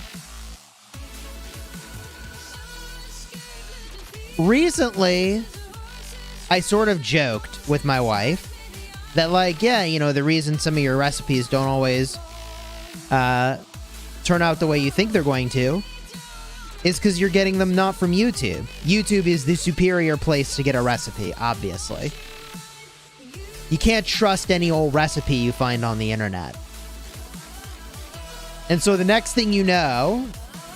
Recently, I sort of joked with my wife that, like, yeah, you know, the reason some of your recipes don't always turn out the way you think they're going to is because you're getting them not from YouTube. YouTube is the superior place to get a recipe, obviously. You can't trust any old recipe you find on the internet. And so the next thing you know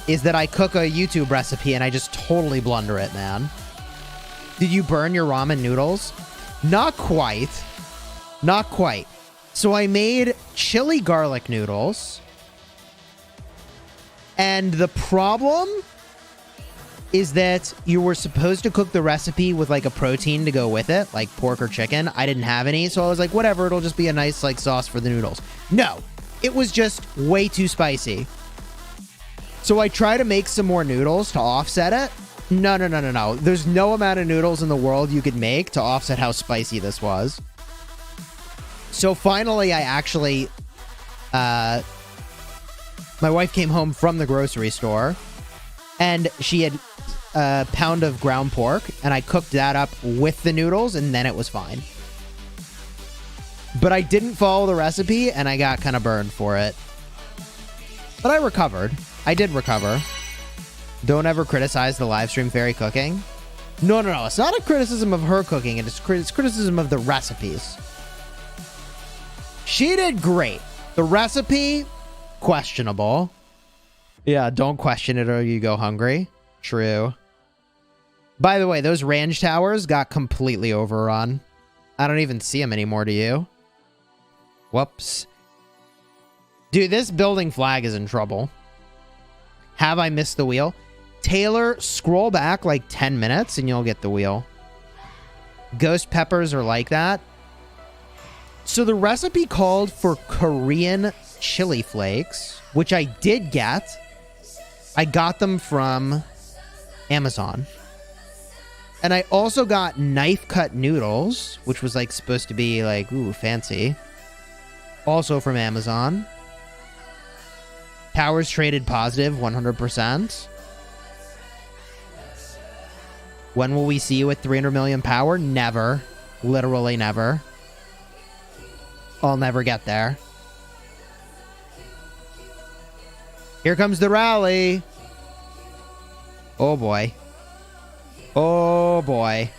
is that I cook a YouTube recipe and I just totally blunder it, man. Did you burn your ramen noodles? Not quite. Not quite. So I made chili garlic noodles. And the problem is that you were supposed to cook the recipe with like a protein to go with it, like pork or chicken. I didn't have any, so I was like, whatever, it'll just be a nice like sauce for the noodles. No, it was just way too spicy. So I try to make some more noodles to offset it. No. There's no amount of noodles in the world you could make to offset how spicy this was. So finally, I actually, my wife came home from the grocery store and she had a pound of ground pork and I cooked that up with the noodles and then it was fine. But I didn't follow the recipe and I got kind of burned for it. But I recovered. I did recover. Don't ever criticize the live stream fairy cooking. No. It's not a criticism of her cooking. It's criticism of the recipes. She did great. The recipe, questionable. Yeah, don't question it or you go hungry. True. By the way, those range towers got completely overrun. I don't even see them anymore, do you? Whoops. Dude, this building flag is in trouble. Have I missed the wheel? Taylor, scroll back like 10 minutes and you'll get the wheel. Ghost peppers are like that. So the recipe called for Korean chili flakes, which I did get. I got them from Amazon. And I also got knife cut noodles, which was like supposed to be like, ooh, fancy. Also from Amazon. Towers traded positive, 100%. When will we see you at 300 million power? Never. Literally never. I'll never get there. Here comes the rally. Oh boy. Oh boy.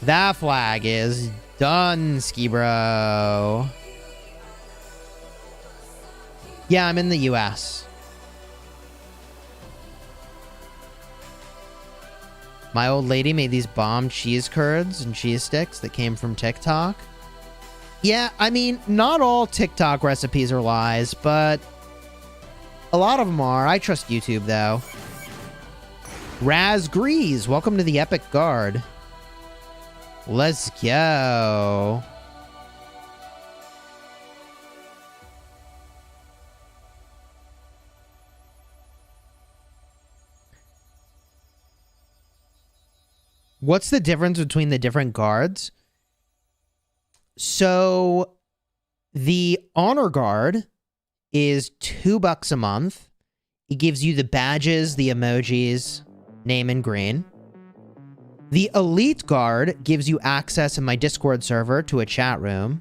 That flag is done, ski bro. Yeah, I'm in the US. My old lady made these bomb cheese curds and cheese sticks that came from TikTok. Yeah, I mean, not all TikTok recipes are lies, but a lot of them are. I trust YouTube, though. Raz Grease, welcome to the Epic Guard. Let's go. What's the difference between the different guards? So the Honor Guard is $2 a month. It gives you the badges, the emojis, name in green. The Elite Guard gives you access in my Discord server to a chat room.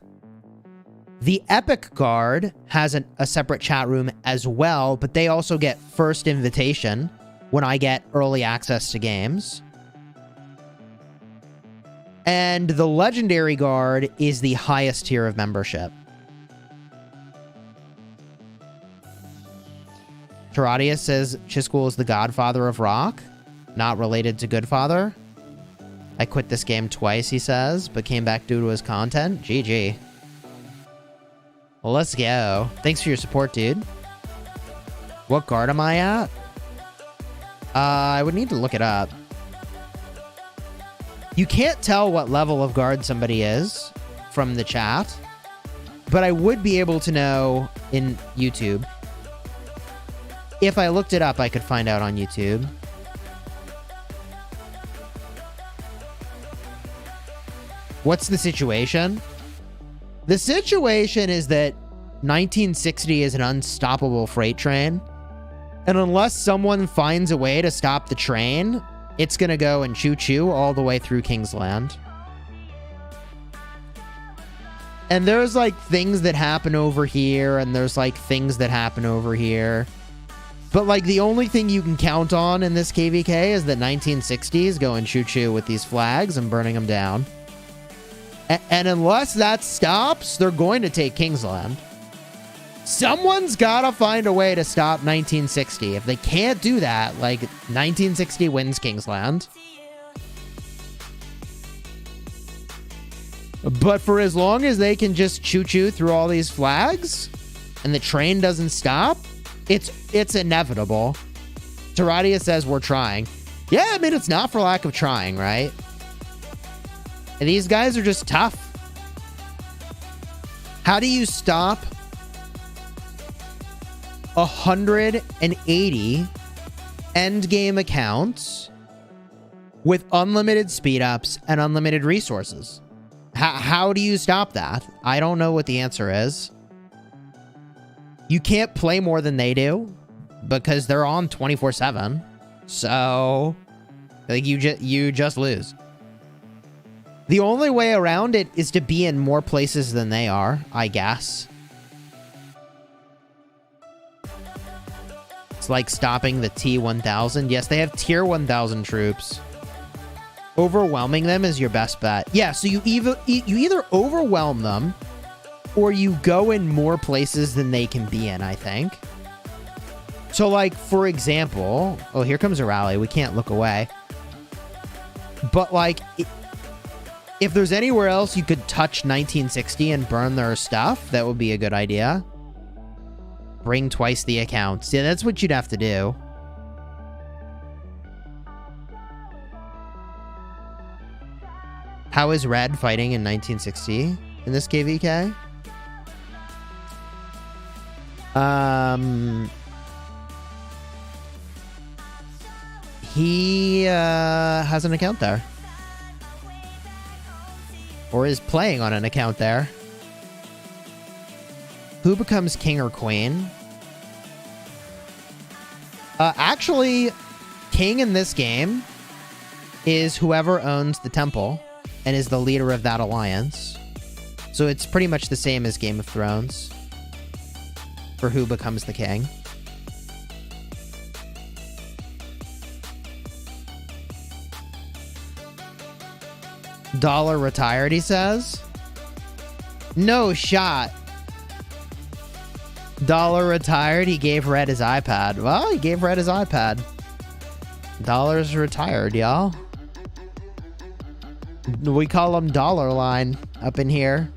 The Epic Guard has a separate chat room as well, but they also get first invitation when I get early access to games. And the Legendary Guard is the highest tier of membership. Teradius says Chisgule is the godfather of rock, not related to Goodfather. I quit this game twice, he says, but came back due to his content. GG. Well, let's go. Thanks for your support, dude. What guard am I at? I would need to look it up. You can't tell what level of guard somebody is from the chat, but I would be able to know in YouTube. If I looked it up, I could find out on YouTube. What's the situation? The situation is that 1960 is an unstoppable freight train. And unless someone finds a way to stop the train, it's going to go and choo-choo all the way through Kingsland. And there's like things that happen over here, and there's like things that happen over here. But like the only thing you can count on in this KvK is that 1960s going choo-choo with these flags and burning them down. And unless that stops, they're going to take Kingsland. Someone's got to find a way to stop 1960. If they can't do that, like 1960 wins Kingsland. But for as long as they can just choo-choo through all these flags and the train doesn't stop, it's inevitable. Taradia says we're trying. Yeah, I mean, it's not for lack of trying, right? And these guys are just tough. How do you stop 180 endgame accounts with unlimited speed ups and unlimited resources? How do you stop that? I don't know what the answer is. You can't play more than they do because they're on 24/7. So, like, you just lose. The only way around it is to be in more places than they are, I guess. It's like stopping the T-1000. Yes, they have tier 1000 troops. Overwhelming them is your best bet. Yeah, so you either overwhelm them or you go in more places than they can be in, I think. So, like, for example... Oh, here comes a rally. We can't look away. But, like... If there's anywhere else you could touch 1960 and burn their stuff, that would be a good idea. Bring twice the accounts. Yeah, that's what you'd have to do. How is Red fighting in 1960 in this KvK? He has an account there. Or is playing on an account there. Who becomes king or queen? Actually, king in this game is whoever owns the temple and is the leader of that alliance. So it's pretty much the same as Game of Thrones for who becomes the king. Dollar retired, he says. No shot. Dollar retired. He gave Red his iPad. Well, he gave Red his iPad. Dollar's retired, y'all. We call him Dollar Line up in here.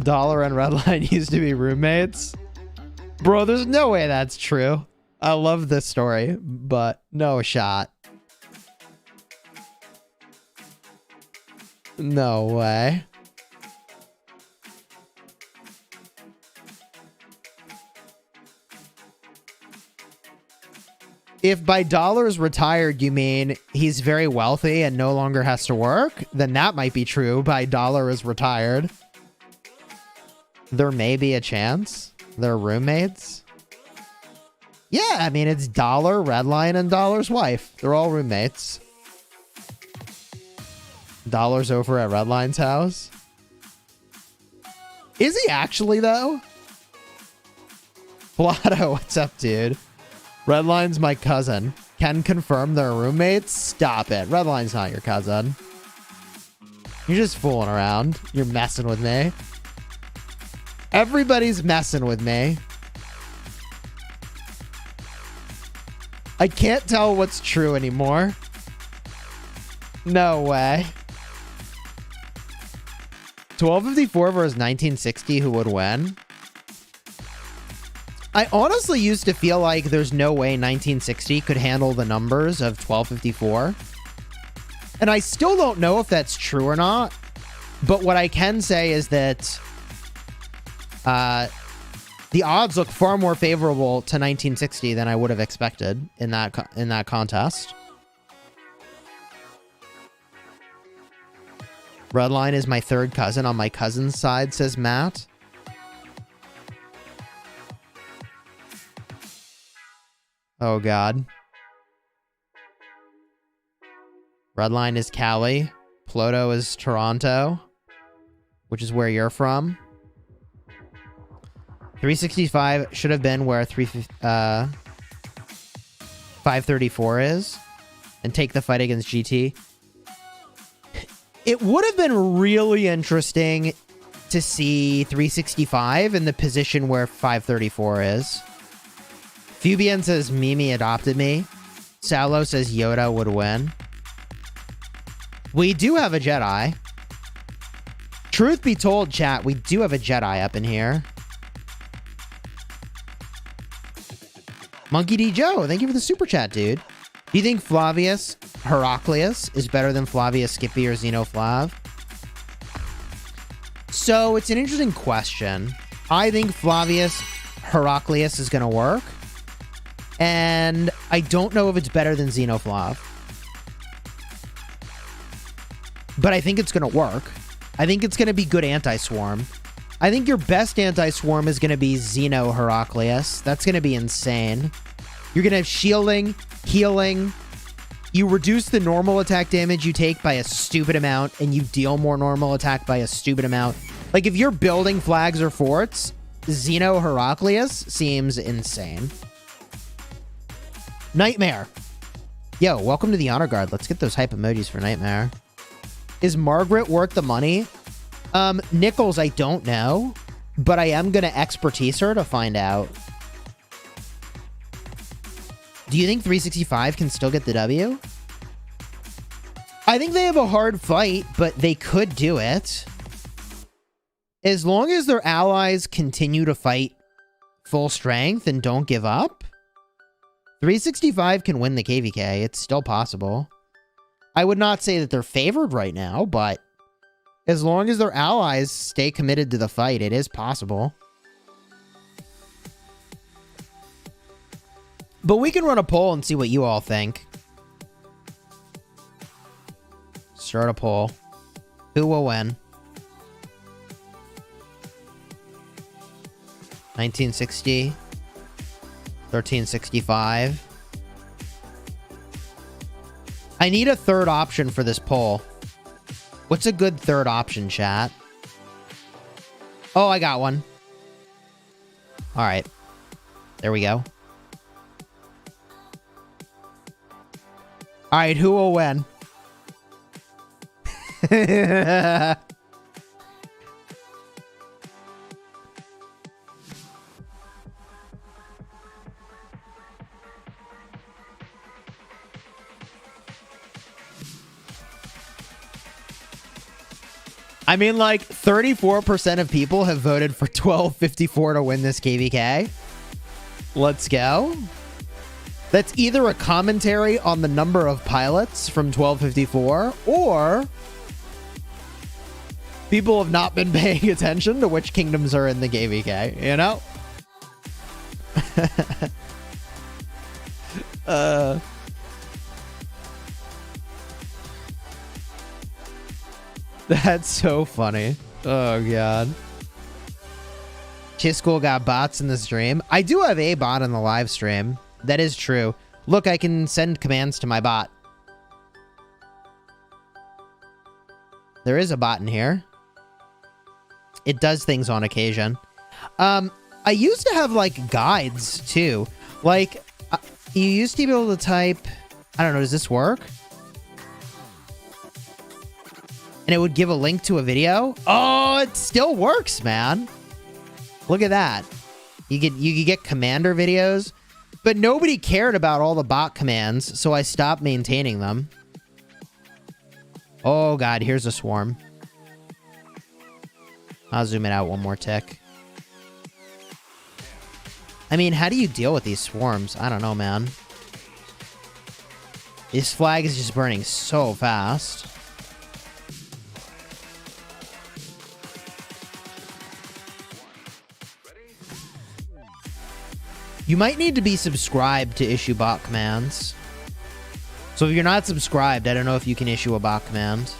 Dollar and Redline used to be roommates. Bro, there's no way that's true. I love this story, but no shot. No way. If by Dollar's retired you mean he's very wealthy and no longer has to work, then that might be true. By Dollar is retired. There may be a chance. They're roommates. Yeah, I mean, it's Dollar, Redline, and Dollar's wife. They're all roommates. Dollar's over at Redline's house. Is he actually, though? Blotto, what's up, dude? Redline's my cousin. Can confirm they're roommates? Stop it. Redline's not your cousin. You're just fooling around. You're messing with me. Everybody's messing with me. I can't tell what's true anymore. No way. 1254 versus 1960, who would win? I honestly used to feel like there's no way 1960 could handle the numbers of 1254. And I still don't know if that's true or not. But what I can say is that the odds look far more favorable to 1960 than I would have expected in that contest. Redline is my third cousin on my cousin's side, says Matt. Oh, God. Redline is Cali. Pluto is Toronto, which is where you're from. 365 should have been where 534 is. And take the fight against GT. It would have been really interesting to see 365 in the position where 534 is. Fubian says Mimi adopted me. Salo says Yoda would win. We do have a Jedi. Truth be told, chat, we do have a Jedi up in here. Monkey D. Joe, thank you for the super chat, dude. Do you think Flavius Heraclius is better than Flavius Skippy or Xenoflav? So, it's an interesting question. I think Flavius Heraclius is going to work. And I don't know if it's better than Xenoflav. But I think it's going to work. I think it's going to be good anti-swarm. I think your best anti-swarm is going to be Xeno Heraclius. That's going to be insane. You're going to have shielding, healing. You reduce the normal attack damage you take by a stupid amount, and you deal more normal attack by a stupid amount. Like, if you're building flags or forts, Xeno Heraclius seems insane. Nightmare. Yo, welcome to the Honor Guard. Let's get those hype emojis for Nightmare. Is Margaret worth the money? Nichols, I don't know, but I am going to expertise her to find out. Do you think 365 can still get the W? I think they have a hard fight, but they could do it. As long as their allies continue to fight full strength and don't give up, 365 can win the KvK. It's still possible. I would not say that they're favored right now, but as long as their allies stay committed to the fight, it is possible. But we can run a poll and see what you all think. Start a poll. Who will win? 1960. 1365. I need a third option for this poll. What's a good third option, chat? Oh, I got one. All right. There we go. All right, who will win? I mean, like, 34% of people have voted for 1254 to win this KvK. Let's go. That's either a commentary on the number of pilots from 1254, or people have not been paying attention to which kingdoms are in the KvK, you know? That's so funny. Oh, God. Chisgule got bots in the stream. I do have a bot in the live stream. That is true. Look, I can send commands to my bot. There is a bot in here. It does things on occasion. I used to have, like, guides, too. Like, you used to be able to type... I don't know, does this work? And it would give a link to a video. Oh, it still works, man. Look at that. You get commander videos, but nobody cared about all the bot commands, so I stopped maintaining them. Oh, God, here's a swarm. I'll zoom it out one more tick. I mean, how do you deal with these swarms? I don't know, man. This flag is just burning so fast. You might need to be subscribed to issue bot commands. So if you're not subscribed, I don't know if you can issue a bot command.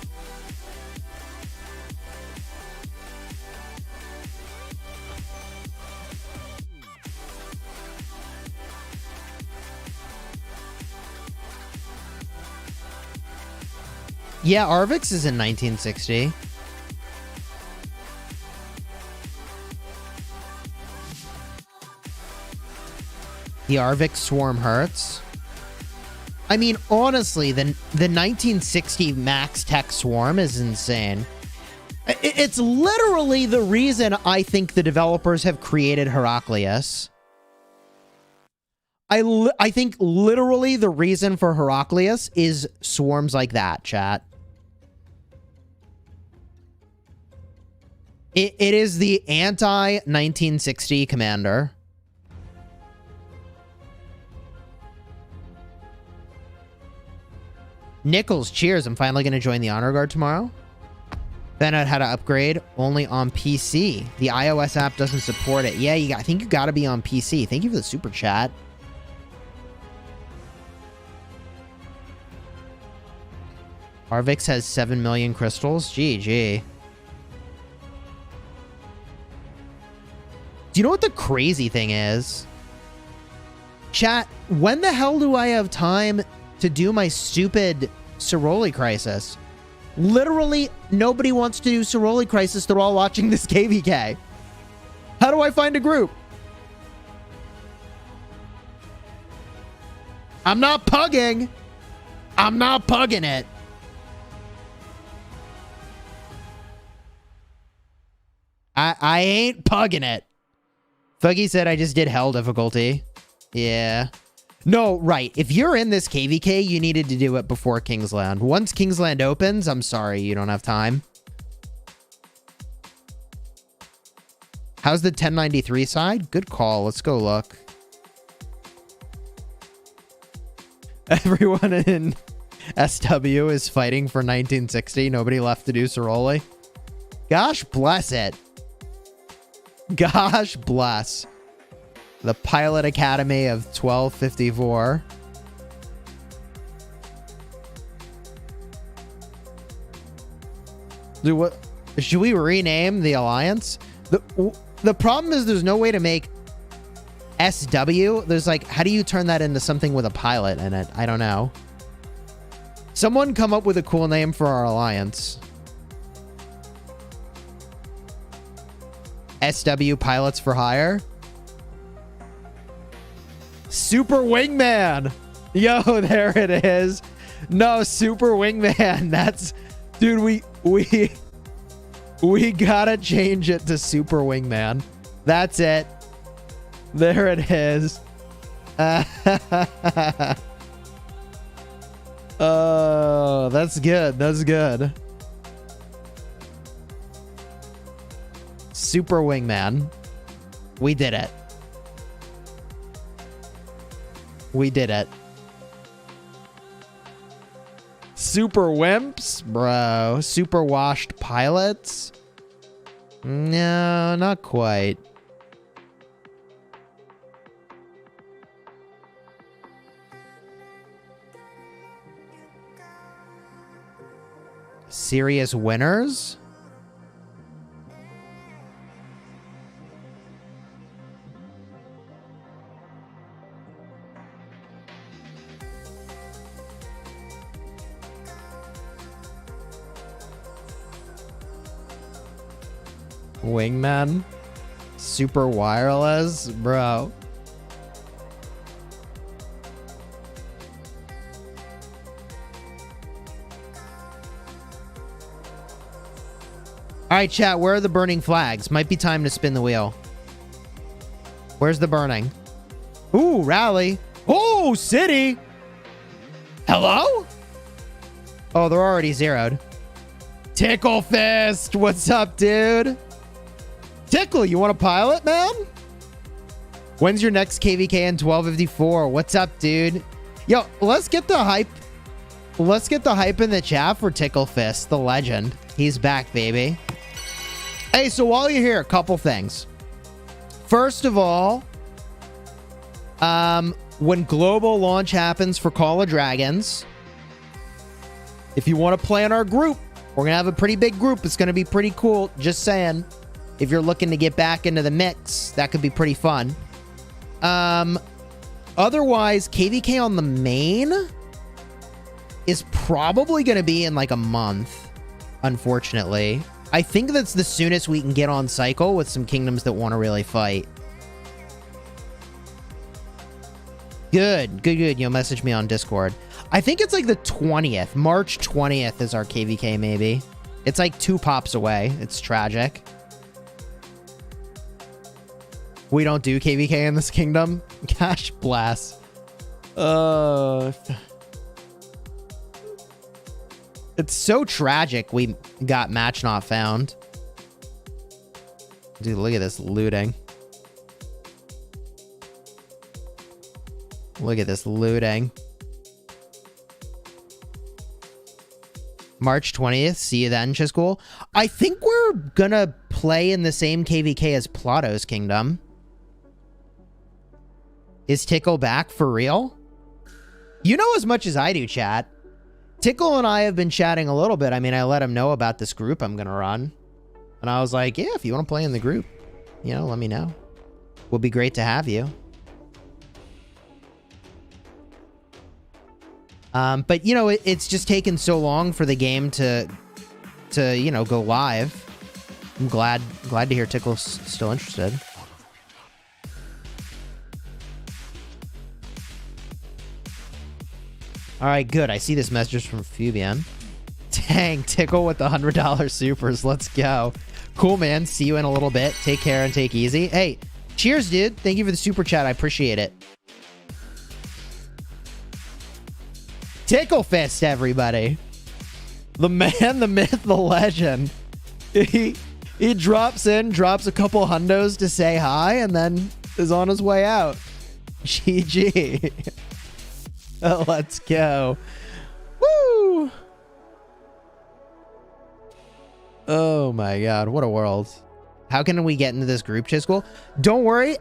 Yeah, Arvix is in 1960. The Arvix swarm hurts. I mean, honestly, the 1960 max tech swarm is insane. It's literally the reason I think the developers have created Heraclius. I think literally the reason for Heraclius is swarms like that, chat. It is the anti-1960 commander. Nichols, cheers. I'm finally going to join the Honor Guard tomorrow. Found out how to upgrade only on PC. The iOS app doesn't support it. Yeah, I think you got to be on PC. Thank you for the super chat. Arvix has 7 million crystals. GG. Do you know what the crazy thing is? Chat, when the hell do I have time to do my stupid Ceroli crisis? Literally, nobody wants to do Ceroli crisis. They're all watching this KvK. How do I find a group? I'm not pugging. I'm not pugging it. I ain't pugging it. Fuggy said I just did hell difficulty. Yeah. No, right. If you're in this KvK, you needed to do it before Kingsland. Once Kingsland opens, I'm sorry, you don't have time. How's the 1093 side? Good call. Let's go look. Everyone in SW is fighting for 1960. Nobody left to do Ceroli. Gosh bless it. Gosh bless. The Pilot Academy of 1254. Dude, what? Should we rename the Alliance? The problem is there's no way to make SW. There's like, how do you turn that into something with a pilot in it? I don't know. Someone come up with a cool name for our Alliance. SW Pilots for Hire. Super Wingman. Yo, there it is. No, Super Wingman. That's, dude, we gotta change it to Super Wingman. That's it. There it is. Oh, that's good. That's good. Super Wingman. We did it. We did it. Super Wimps? Bro. Super Washed Pilots? No, not quite. Serious Winners? Wingman? Super Wireless? Bro. Alright, chat, where are the burning flags? Might be time to spin the wheel. Where's the burning? Ooh, rally. Oh, city! Hello? Oh, they're already zeroed. Tickle Fist! What's up, dude? Tickle, you want a pilot, man? When's your next KvK in 1254? What's up, dude? Yo, let's get the hype. Let's get the hype in the chat for Tickle Fist, the legend. He's back, baby. Hey, so while you're here, a couple things. First of all, when global launch happens for Call of Dragons, if you want to play in our group, we're going to have a pretty big group. It's going to be pretty cool. Just saying. If you're looking to get back into the mix, that could be pretty fun. Otherwise, KvK on the main is probably going to be in like a month, unfortunately. I think that's the soonest we can get on cycle with some kingdoms that want to really fight. Good. You'll message me on Discord. I think it's like the 20th. March 20th is our KvK, maybe. It's like 2 pops away. It's tragic. We don't do KvK in this kingdom. Gosh bless. It's so tragic we got match not found. Dude, look at this looting. Look at this looting. March 20th. See you then, Chisgule. I think we're gonna play in the same KvK as Plato's Kingdom. Is Tickle back for real? You know as much as I do, chat. Tickle and I have been chatting a little bit. I mean, I let him know about this group I'm gonna run. And I was like, yeah, if you want to play in the group, you know, let me know. Would be great to have you. But, you know, it's just taken so long for the game to you know, go live. I'm glad to hear Tickle's still interested. All right, good. I see this message from Fubian. Dang, Tickle with the $100 supers. Let's go. Cool, man. See you in a little bit. Take care and take easy. Hey, cheers, dude. Thank you for the super chat. I appreciate it. Tickle Fist, everybody. The man, the myth, the legend. He drops in, drops a couple hundos to say hi, and then is on his way out. GG. Let's go. Woo! Oh my god, what a world. How can we get into this group, Chisgule? Don't worry,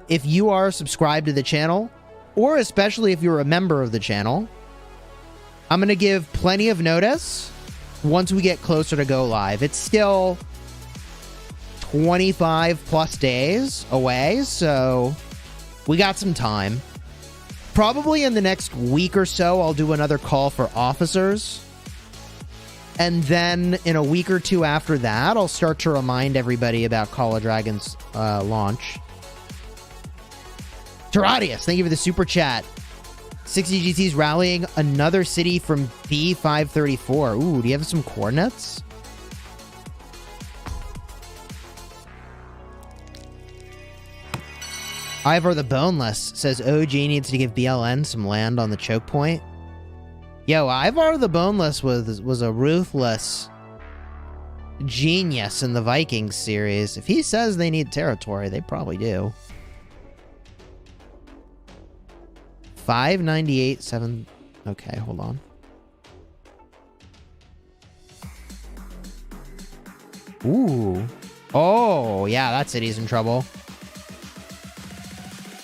if you are subscribed to the channel, or especially if you're a member of the channel, I'm going to give plenty of notice once we get closer to go live. It's still 25 plus days away, so we got some time. Probably in the next week or so, I'll do another call for officers. And then in a week or two after that, I'll start to remind everybody about Call of Dragons launch. Teradius, thank you for the super chat. 60 GT's rallying another city from B534. Ooh, do you have some coordinates? Ivor the Boneless says OG needs to give BLN some land on the choke point. Yo, Ivor the Boneless was a ruthless genius in the Vikings series. If he says they need territory, they probably do. 598, 7. Okay, hold on. Ooh. Oh, yeah, that city's in trouble.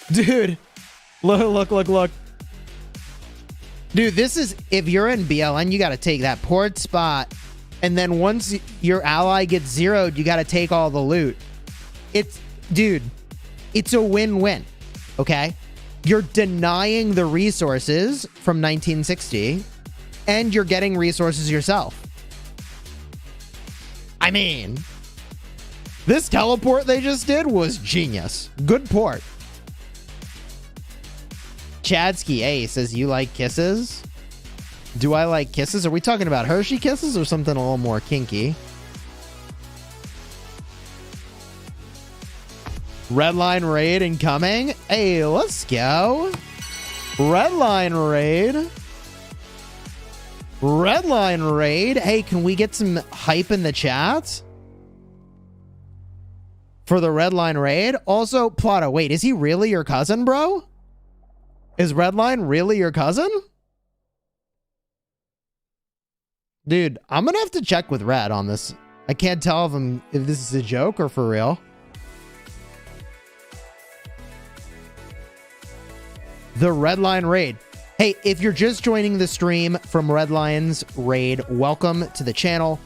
Dude, look. Dude, this is, if you're in BLN, you got to take that port spot. And then once your ally gets zeroed, you got to take all the loot. Dude, it's a win-win. Okay? You're denying the resources from 1960, and you're getting resources yourself. I mean, this teleport they just did was genius. Good port. Chadsky A says, you like kisses? Do I like kisses? Are we talking about Hershey kisses or something a little more kinky? Redline raid incoming. Hey, let's go. Redline raid. Redline raid. Hey, can we get some hype in the chat? for the Redline raid. Also, Plata, wait, is he really your cousin, bro? Is Redline really your cousin? Dude, I'm gonna have to check with Red on this. I can't tell if this is a joke or for real. The Redline raid. Hey, if you're just joining the stream from Redline's raid, welcome to the channel.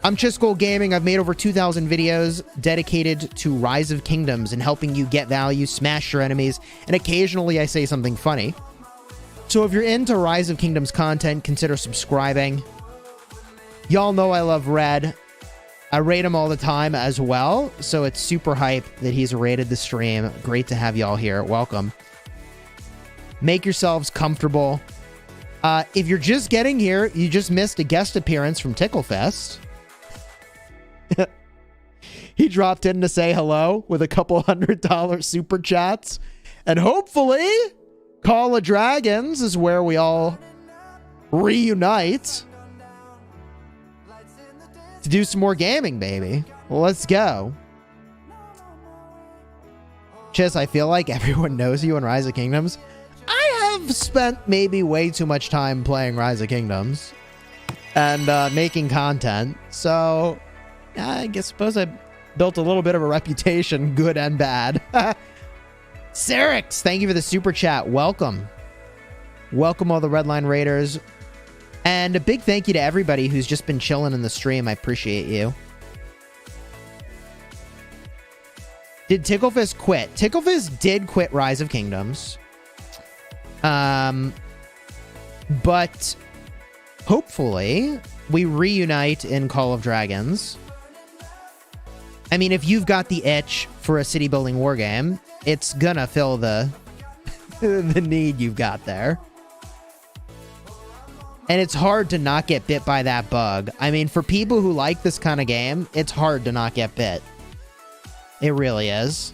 I'm Chisgule Gaming. I've made over 2,000 videos dedicated to Rise of Kingdoms and helping you get value, smash your enemies, and occasionally I say something funny. So if you're into Rise of Kingdoms content, consider subscribing. Y'all know I love Red. I rate him all the time as well, so it's super hype that he's rated the stream. Great to have y'all here. Welcome. Make yourselves comfortable. If you're just getting here, you just missed a guest appearance from Ticklefest. He dropped in to say hello with a couple $100 super chats. And hopefully, Call of Dragons is where we all reunite to do some more gaming, baby. Well, let's go. Chis, I feel like everyone knows you in Rise of Kingdoms. I have spent maybe way too much time playing Rise of Kingdoms and making content. So, I suppose I built a little bit of a reputation, good and bad. Serix, thank you for the super chat. Welcome. Welcome all the Redline Raiders. And a big thank you to everybody who's just been chilling in the stream. I appreciate you. Did Ticklefist quit? Ticklefist did quit Rise of Kingdoms. But hopefully we reunite in Call of Dragons. I mean, if you've got the itch for a city building war game, it's gonna fill the the need you've got there. And it's hard to not get bit by that bug. I mean, for people who like this kind of game, it's hard to not get bit. It really is.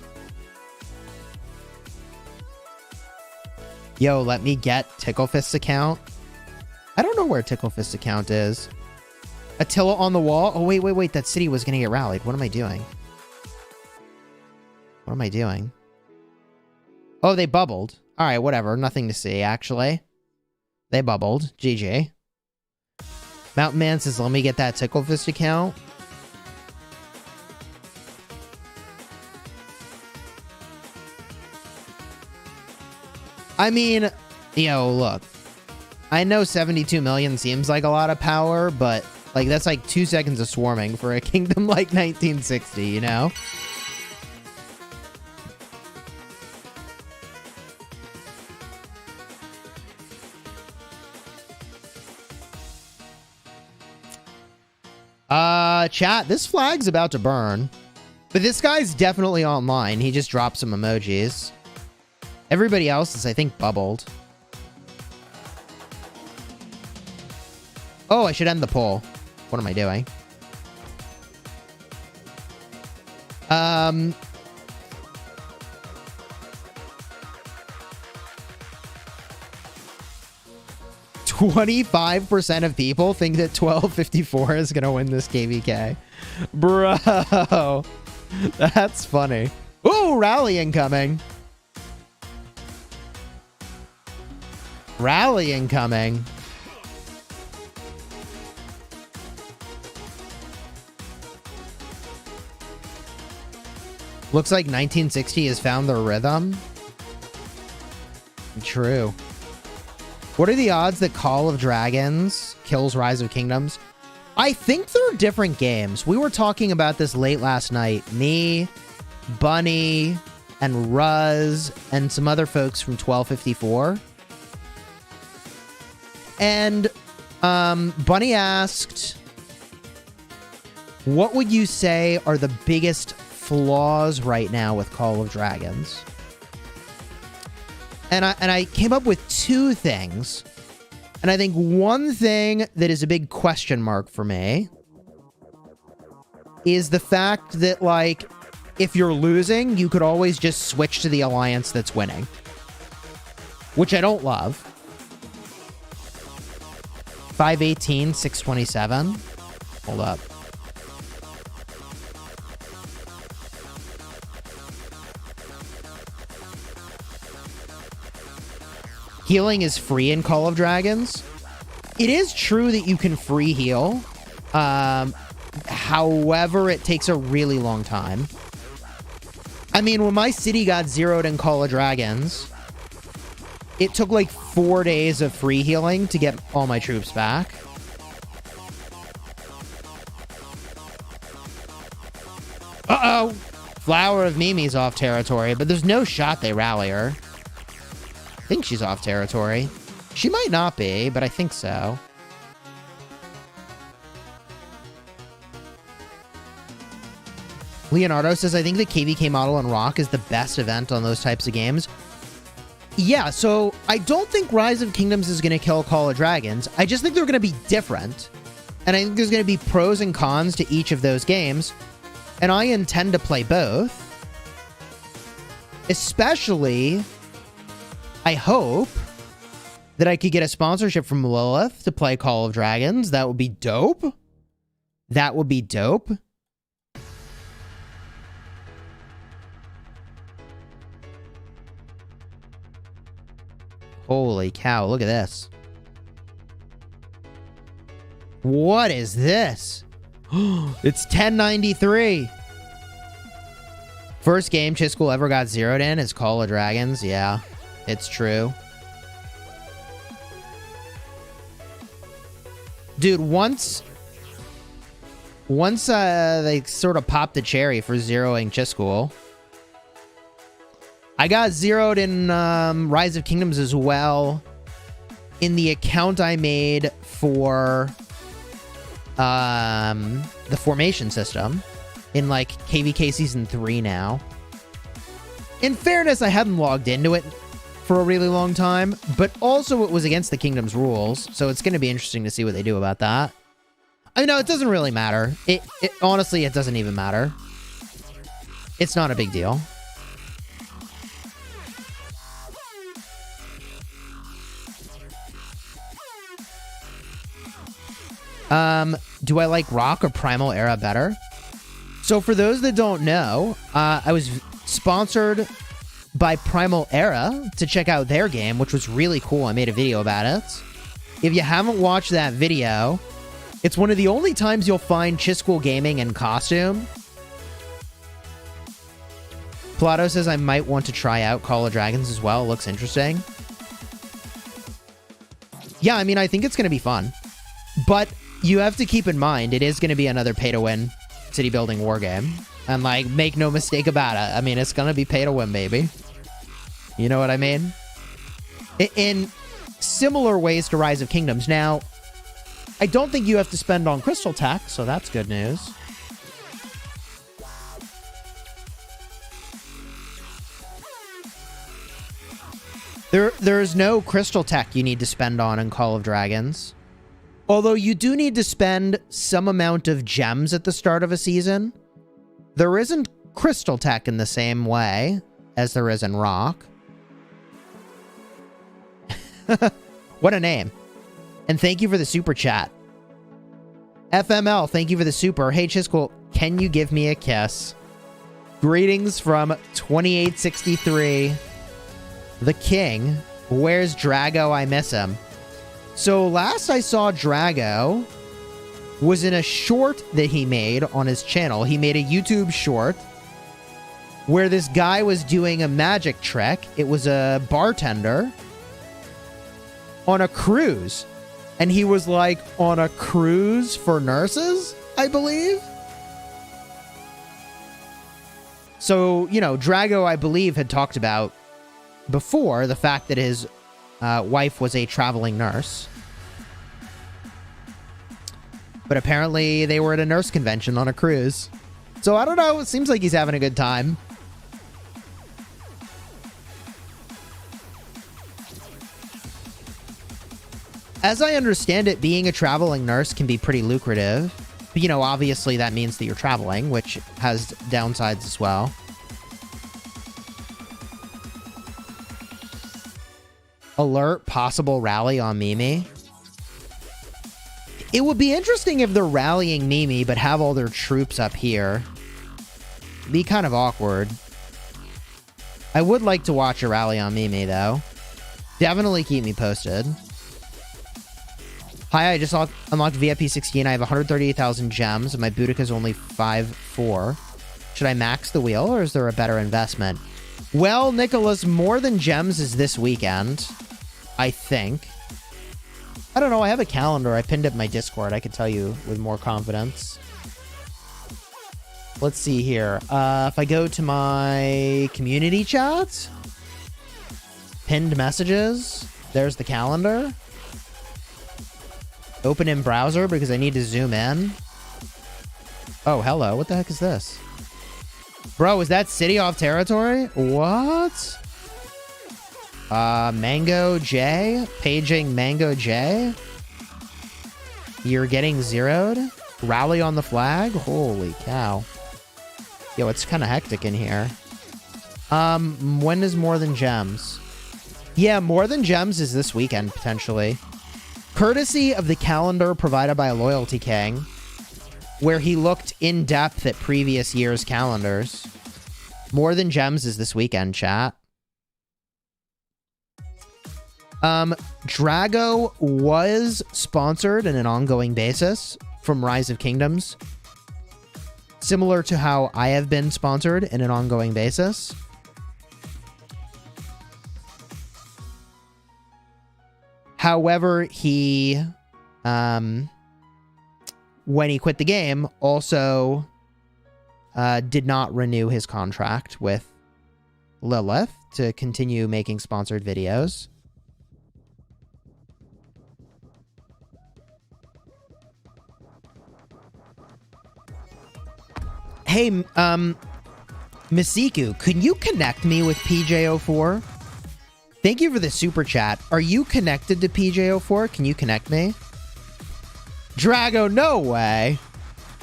Yo, let me get Ticklefist's account. I don't know where Ticklefist's account is. Attila on the wall. Oh, wait. That city was going to get rallied. What am I doing? What am I doing? Oh, they bubbled. All right, whatever. Nothing to see, actually. They bubbled. GG. Mountain Man says, let me get that Ticklefist account. I mean, yo, look. I know 72 million seems like a lot of power, but like that's like 2 seconds of swarming for a kingdom like 1960, you know? Chat, this flag's about to burn. But this guy's definitely online. He just dropped some emojis. Everybody else is, I think, bubbled. Oh, I should end the poll. What am I doing? 25% of people think that 1254 is going to win this KvK. Bro. That's funny. Ooh, rally incoming. Rally incoming. Looks like 1960 has found their rhythm. True. What are the odds that Call of Dragons kills Rise of Kingdoms? I think they're different games. We were talking about this late last night. Me, Bunny, and Ruz, and some other folks from 1254. And Bunny asked, what would you say are the biggest flaws right now with Call of Dragons? And I came up with two things. And I think one thing that is a big question mark for me is the fact that, like, if you're losing, you could always just switch to the alliance that's winning. Which I don't love. 518, 627. Hold up. healing is free in Call of Dragons. It is true that you can free heal. However, it takes a really long time. I mean, when my city got zeroed in Call of Dragons, it took like 4 days of free healing to get all my troops back. Uh-oh! Flower of Mimi's off territory, but there's no shot they rally her. I think she's off territory. She might not be, but I think so. Leonardo says, I think the KvK model on Rock is the best event on those types of games. Yeah, so I don't think Rise of Kingdoms is going to kill Call of Dragons. I just think they're going to be different. And I think there's going to be pros and cons to each of those games. And I intend to play both. Especially, I hope that I could get a sponsorship from Lilith to play Call of Dragons. That would be dope. That would be dope. Holy cow, look at this. What is this? It's 1093. First game Chisgule ever got zeroed in is Call of Dragons. Yeah, it's true. Dude, once they sort of popped the cherry for zeroing Chisgule, I got zeroed in Rise of Kingdoms as well in the account I made for the formation system in like KvK Season 3 now. In fairness, I hadn't logged into it for a really long time, but also it was against the Kingdom's rules, so it's going to be interesting to see what they do about that. I know it doesn't really matter. Honestly, it doesn't even matter. It's not a big deal. Do I like Rock or Primal Era better? So for those that don't know, I was sponsored by Primal Era to check out their game, which was really cool. I made a video about it. If you haven't watched that video, it's one of the only times you'll find Chisgule gaming in costume. Plato says I might want to try out Call of Dragons as well. It looks interesting. Yeah, I mean, I think it's going to be fun. But you have to keep in mind, it is going to be another pay-to-win city-building war game. And, like, make no mistake about it. I mean, it's going to be pay-to-win, baby. You know what I mean? In similar ways to Rise of Kingdoms. Now, I don't think you have to spend on Crystal Tech, so that's good news. There's no Crystal Tech you need to spend on in Call of Dragons. Although you do need to spend some amount of gems at the start of a season. There isn't Crystal Tech in the same way as there is in Rock. What a name. And thank you for the super chat. FML, thank you for the super. Hey, Chisgule, can you give me a kiss? Greetings from 2863. The King. Where's Drago? I miss him. So last I saw Drago was in a short that he made on his channel. He made a YouTube short where this guy was doing a magic trick. It was a bartender on a cruise. And he was like on a cruise for nurses, I believe. So, you know, Drago, I believe, had talked about before the fact that his wife was a traveling nurse. But apparently they were at a nurse convention on a cruise. So I don't know. It seems like he's having a good time. As I understand it, being a traveling nurse can be pretty lucrative. But, you know, obviously that means that you're traveling, which has downsides as well. Alert, possible rally on Mimi. It would be interesting if they're rallying Mimi, but have all their troops up here. It'd be kind of awkward. I would like to watch a rally on Mimi, though. Definitely keep me posted. Hi, I just unlocked VIP 16. I have 138,000 gems, and my Boudica is only 5.4. Should I max the wheel, or is there a better investment? Well, Nicholas, more than gems is this weekend, I think. I don't know. I have a calendar. I pinned it in my Discord. I could tell you with more confidence. Let's see here. If I go to my community chat, pinned messages, there's the calendar. Open in browser because I need to zoom in. Oh, hello. What the heck is this? Bro, is that city off territory? What? Mango J? Paging Mango J? You're getting zeroed? Rally on the flag? Holy cow. Yo, it's kind of hectic in here. When is More Than Gems? Yeah, More Than Gems is this weekend, potentially. Courtesy of the calendar provided by Loyalty King, where he looked in depth at previous year's calendars. More Than Gems is this weekend, chat. Drago was sponsored on an ongoing basis from Rise of Kingdoms, similar to how I have been sponsored in an ongoing basis. However, he, when he quit the game, also did not renew his contract with Lilith to continue making sponsored videos. Hey, Masiku, can you connect me with PJ04? Thank you for the super chat. Are you connected to PJ04? Can you connect me? Drago, no way.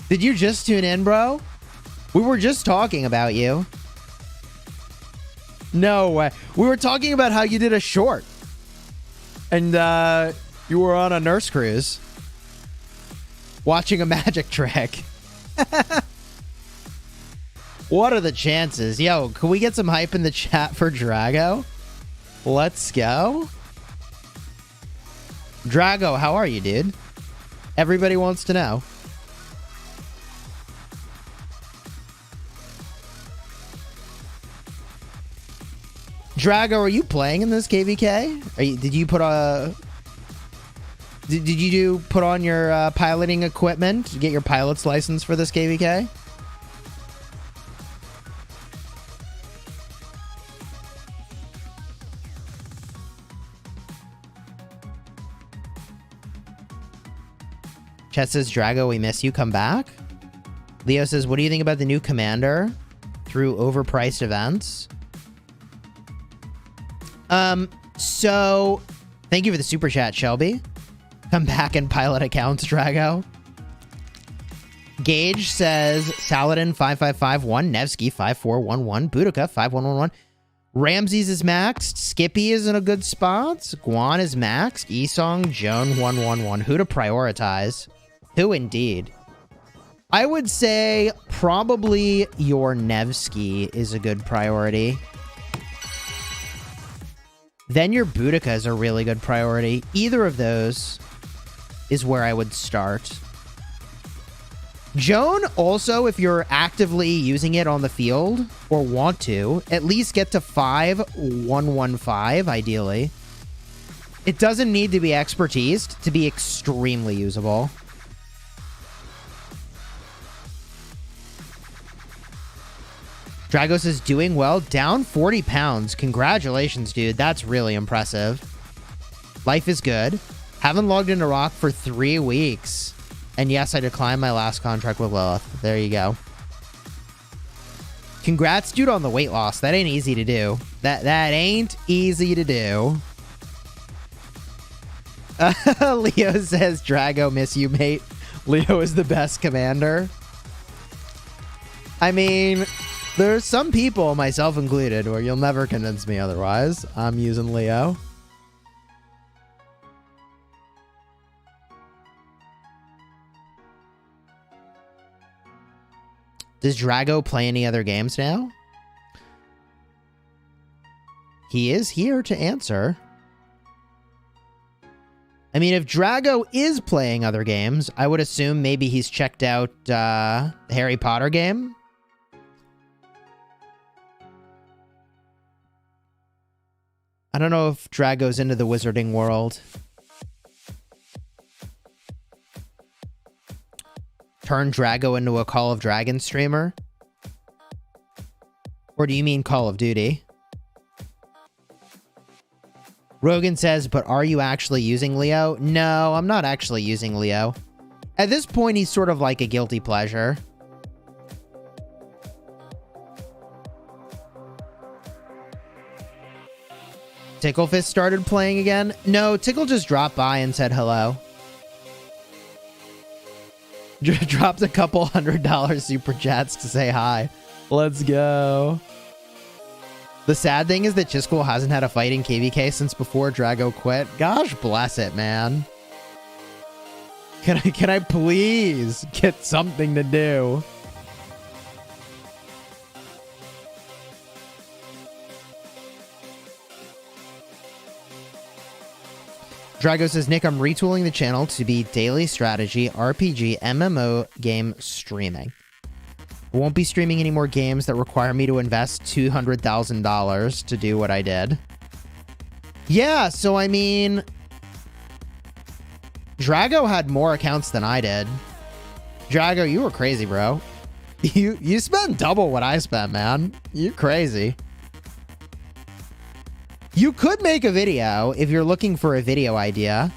Did you just tune in, bro? We were just talking about you. No way. We were talking about how you did a short. And you were on a nurse cruise. Watching a magic trick. What are the chances? Yo, can we get some hype in the chat for Drago? Let's go. Drago, how are you, dude? Everybody wants to know. Drago, are you playing in this KvK? Did you put on your piloting equipment to get your pilot's license for this KvK? Chet says, Drago, we miss you. Come back. Leo says, what do you think about the new commander through overpriced events? So thank you for the super chat, Shelby. Come back and pilot accounts, Drago. Gage says, Saladin 5551, Nevsky 5411, Boudica 5111. Ramses is maxed. Skippy is in a good spot. Guan is maxed. Esong, Joan 111. Who to prioritize? Who indeed? I would say probably your Nevsky is a good priority. Then your Boudica is a really good priority. Either of those is where I would start. Joan, also, if you're actively using it on the field or want to, at least get to 5115, ideally. It doesn't need to be expertised to be extremely usable. Dragos is doing well. Down 40 pounds. Congratulations, dude. That's really impressive. Life is good. Haven't logged into Rock for 3 weeks. And yes, I declined my last contract with Lilith. There you go. Congrats, dude, on the weight loss. That ain't easy to do. That ain't easy to do. Leo says, Drago, miss you, mate. Leo is the best commander. I mean, there's some people, myself included, where you'll never convince me otherwise. I'm using Leo. Does Drago play any other games now? He is here to answer. I mean, if Drago is playing other games, I would assume maybe he's checked out the Harry Potter game. I don't know if Drago's into the wizarding world. Turn Drago into a Call of Dragons streamer? Or do you mean Call of Duty? Rogan says, but are you actually using Leo? No, I'm not actually using Leo. At this point, he's sort of like a guilty pleasure. Ticklefist started playing again? No, Tickle just dropped by and said hello. Dropped a couple $100 super chats to say hi. Let's go. The sad thing is that Chisgule hasn't had a fight in KvK since before Drago quit. Gosh bless it, man. Can I please get something to do? Drago says, Nick, I'm retooling the channel to be daily strategy, RPG, MMO game streaming. I won't be streaming any more games that require me to invest $200,000 to do what I did. Yeah, so I mean, Drago had more accounts than I did. Drago, you were crazy, bro. You spent double what I spent, man. You crazy. You could make a video if you're looking for a video idea.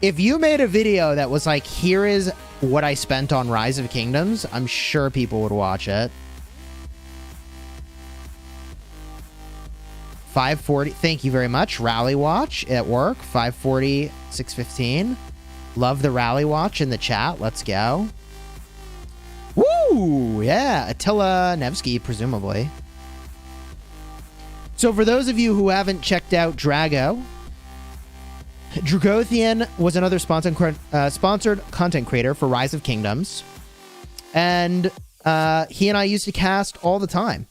If you made a video that was like, here is what I spent on Rise of Kingdoms, I'm sure people would watch it. 540. Thank you very much. Rally Watch at work. 540, 615. Love the Rally Watch in the chat. Let's go. Woo! Yeah. Attila Nevsky, presumably. So for those of you who haven't checked out Drago, Dragothian was another sponsored content creator for Rise of Kingdoms. And he and I used to cast all the time.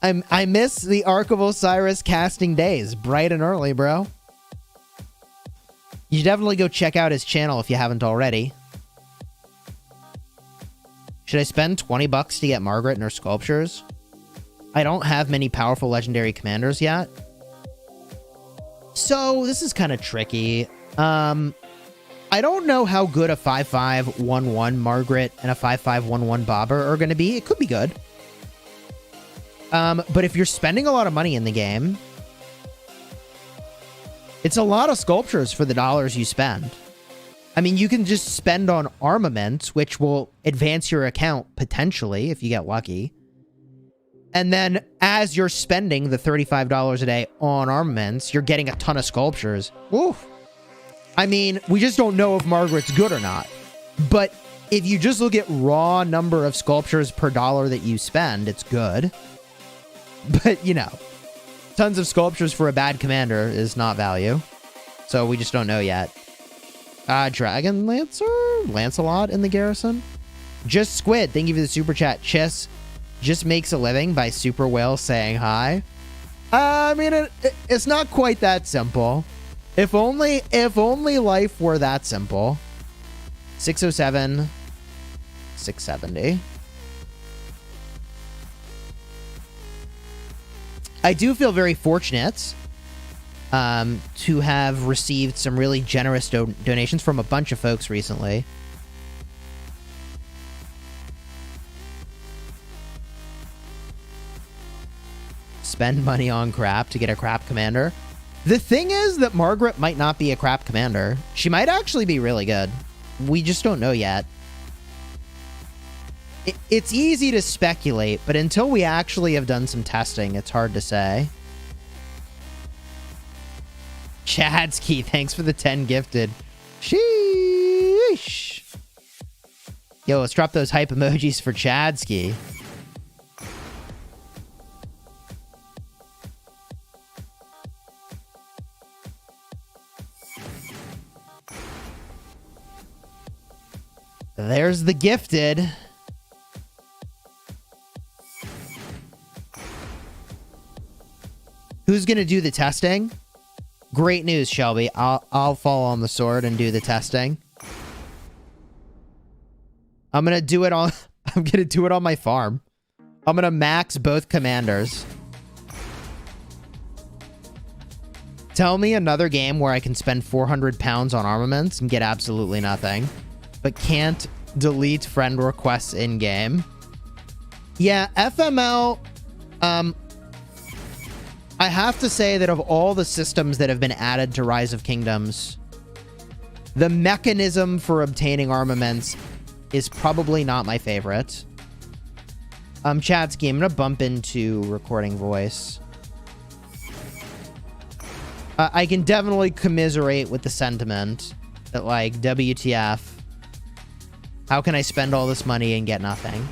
I miss the Ark of Osiris casting days. Bright and early, bro. You should definitely go check out his channel if you haven't already. Should I spend 20 bucks to get Margaret and her sculptures? I don't have many powerful legendary commanders yet. So this is kind of tricky. I don't know how good a 5-5-1-1 Margaret and a 5-5-1-1 Babur are going to be. It could be good. But if you're spending a lot of money in the game, it's a lot of sculptures for the dollars you spend. I mean, you can just spend on Armaments, which will advance your account potentially if you get lucky. And then as you're spending the $35 a day on Armaments, you're getting a ton of sculptures. Oof. I mean, we just don't know if Margaret's good or not. But if you just look at raw number of sculptures per dollar that you spend, it's good. But, you know, tons of sculptures for a bad commander is not value. So we just don't know yet. Dragon Lancer? Lancelot in the garrison? Just Squid, thank you for the super chat. Chess just makes a living by Super Whale saying hi. I mean, it's not quite that simple. If only life were that simple. 607, 670. I do feel very fortunate to have received some really generous donations from a bunch of folks recently. Spend money on crap to get a crap commander. The thing is that Margaret might not be a crap commander. She might actually be really good. We just don't know yet. It's easy to speculate, but until we actually have done some testing, it's hard to say. Chadsky, thanks for the 10 gifted. Sheesh. Yo, let's drop those hype emojis for Chadsky. There's the gifted. Who's going to do the testing? Great news, Shelby. I'll fall on the sword and do the testing. I'm going to do it on I'm going to do it on my farm. I'm going to max both commanders. Tell me another game where I can spend 400 pounds on armaments and get absolutely nothing, but can't delete friend requests in game. Yeah, FML, I have to say that of all the systems that have been added to Rise of Kingdoms, the mechanism for obtaining armaments is probably not my favorite. Chatsky, I'm gonna bump into recording voice. I can definitely commiserate with the sentiment that, like, WTF, how can I spend all this money and get nothing?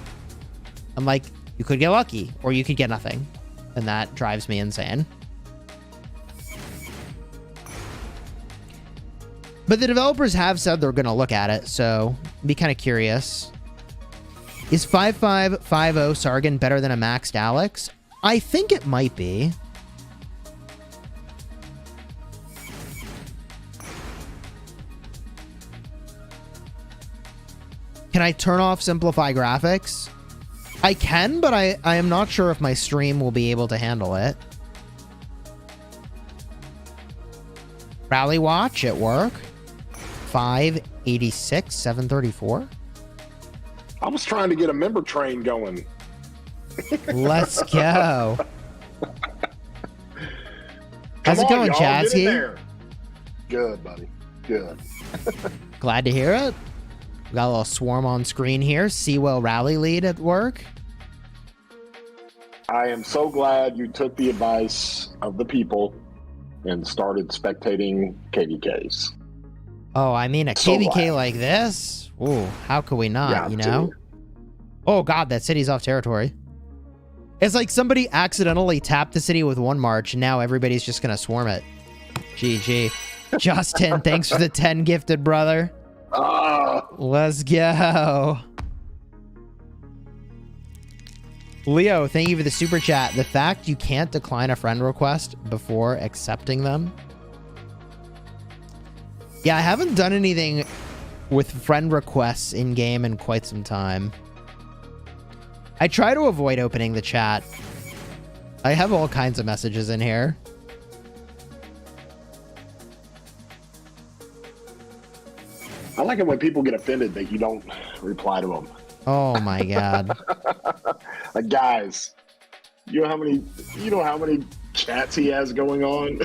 I'm like, you could get lucky, or you could get nothing. And that drives me insane. But the developers have said they're going to look at it, so be kind of curious. Is 5550 Sargon better than a maxed Alex? I think it might be. Can I turn off simplify graphics? I can, but I am not sure if my stream will be able to handle it. Rally watch at work. 586, 734. I was trying to get a member train going. Let's go. How's it going, Chatsky? Good, buddy. Good. Glad to hear it. We got a little swarm on screen here. Seawell rally lead at work. I am so glad you took the advice of the people and started spectating KvKs. Oh, I mean, a So KvK glad. like this? Ooh, how could we not, Yeah, you know? dude. Oh, God, that city's off territory. It's like somebody accidentally tapped the city with one march, and now everybody's just going to swarm it. GG. Justin, thanks for the 10 gifted, brother. Let's go. Leo, thank you for the super chat. The fact you can't decline a friend request before accepting them. Yeah, I haven't done anything with friend requests in game in quite some time. I try to avoid opening the chat. I have all kinds of messages in here. I like it when people get offended that you don't reply to them. Oh my God. Like, guys, you know how many chats he has going on?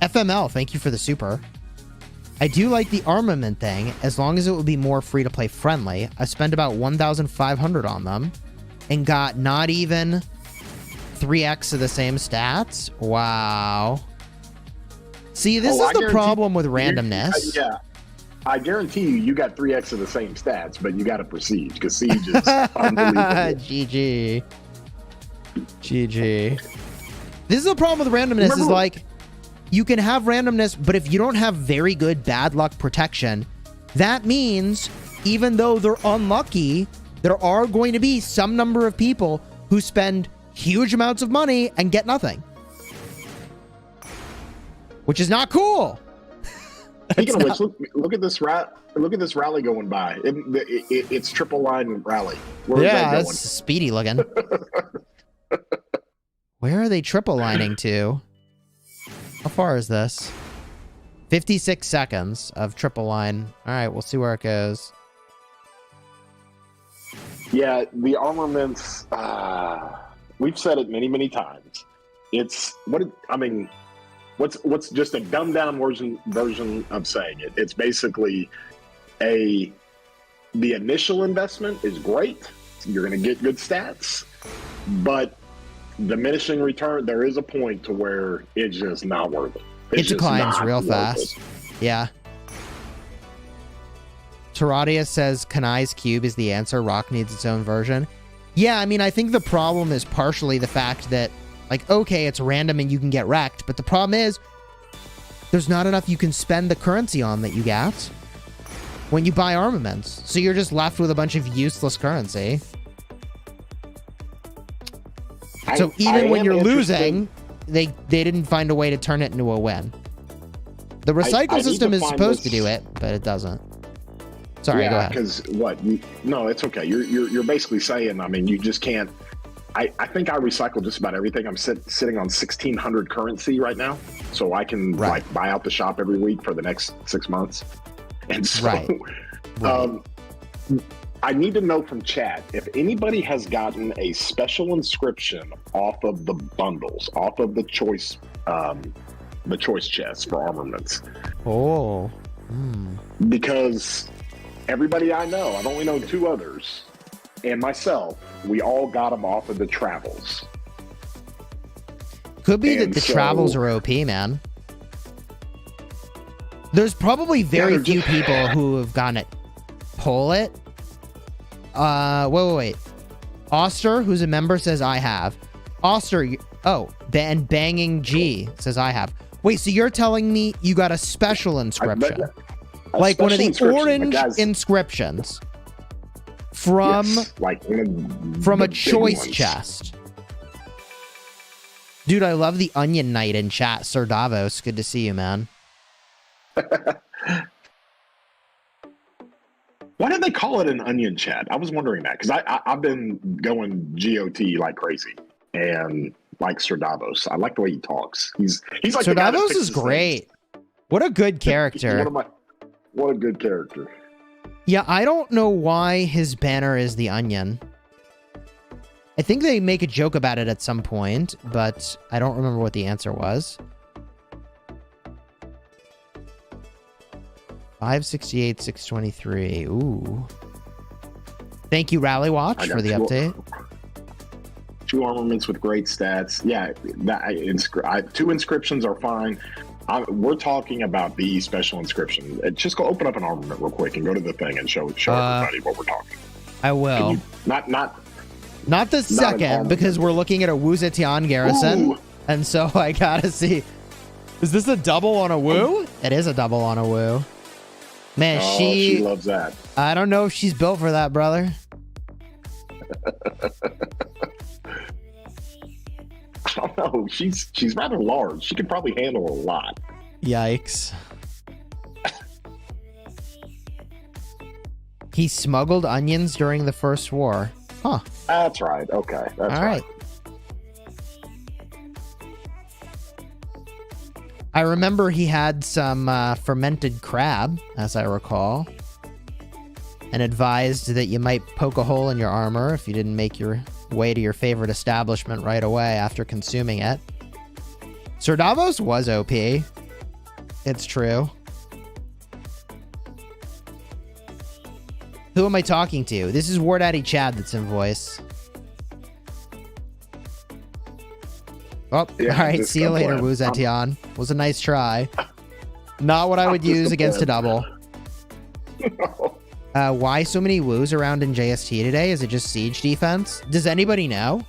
FML, thank you for the super. I do like the armament thing, as long as it would be more free-to-play friendly. I spent about 1,500 on them and got not even 3x of the same stats. Wow. See, this is the problem with randomness. Yeah. I guarantee you got 3x of the same stats, but you got to proceed because Siege is unbelievable. GG. GG. This is the problem with randomness. Is like, you can have randomness, but if you don't have very good bad luck protection, that means even though they're unlucky, there are going to be some number of people who spend huge amounts of money and get nothing. Which is not cool. Speaking of which, look at this rally going by. It's triple line rally. Where is that going? That's speedy looking. Where are they triple lining to? How far is this? 56 seconds of triple line. All right, we'll see where it goes. Yeah, the armaments. We've said it many, many times. What's just a dumbed down version of saying it? It's basically the initial investment is great. You're going to get good stats, but diminishing return, there is a point to where it's just not worth it. It declines real fast. Yeah. Taradia says Kanai's cube is the answer. Rock needs its own version. Yeah, I mean, I think the problem is partially the fact that, like, okay, it's random and you can get wrecked, but the problem is there's not enough you can spend the currency on that you get when you buy armaments. So you're just left with a bunch of useless currency. So even when am you're interested- losing, they didn't find a way to turn it into a win. The recycle I need system to is find supposed to this- do it, but it doesn't. Sorry, go Yeah, ahead. because no, it's okay. You're basically saying, I mean, you just can't. I think I recycle just about everything. I'm sitting on 1,600 currency right now, so I can Right. like buy out the shop every week for the next 6 months. And so, Right. I need to know from chat if anybody has gotten a special inscription off of the bundles, off of the choice chests for armaments. Oh. Because everybody I know, I've only known 2 others, and myself, we all got them off of the travels. Could be that And the so- travels are OP, man. There's probably very they're few just- people who have gotten it. Pull it. Wait. Oster, who's a member, says I have. Oster, and Banging G says I have. Wait, so you're telling me you got a special inscription? Like one of the orange inscriptions from Yes, like from a the big choice ones. chest. Dude, I love the Onion Knight in chat. Sir Davos, good to see you, man. Why did they call it an onion chat? I was wondering that because I've been going GOT like crazy and like Sir Davos. I like the way he talks. He's like Sir the guy that Davos fixes is great. What a good things. character. What a good character. Yeah, I don't know why his banner is the onion. I think they make a joke about it at some point, but I don't remember what the answer was. 568, 623. Ooh. Thank you, Rally Watch, I got for the 2 update. 2 armaments with great stats. Yeah, 2 inscriptions are fine. We're talking about the special inscription. Just go open up an armament real quick and go to the thing and show everybody what we're talking. I will. Not the second, armament. because we're looking at a Wu Zetian garrison, Ooh. and so I gotta see. Is this a double on a Wu? It is a double on a Wu. Man, she loves that. I don't know if she's built for that, brother. I don't know. She's rather large. She could probably handle a lot. Yikes. He smuggled onions during the First War. Huh. That's right. Okay. That's All right. I remember he had some fermented crab, as I recall, and advised that you might poke a hole in your armor if you didn't make your way to your favorite establishment right away after consuming it. Sir Davos was OP. It's true. Who am I talking to? This is War Daddy Chad that's in voice. Oh, Yeah, all right. just See you go later, for it. Wu Zetian. Was a nice try. Not what I would use against a double. Why so many Woos around in JST today? Is it just siege defense? Does anybody know?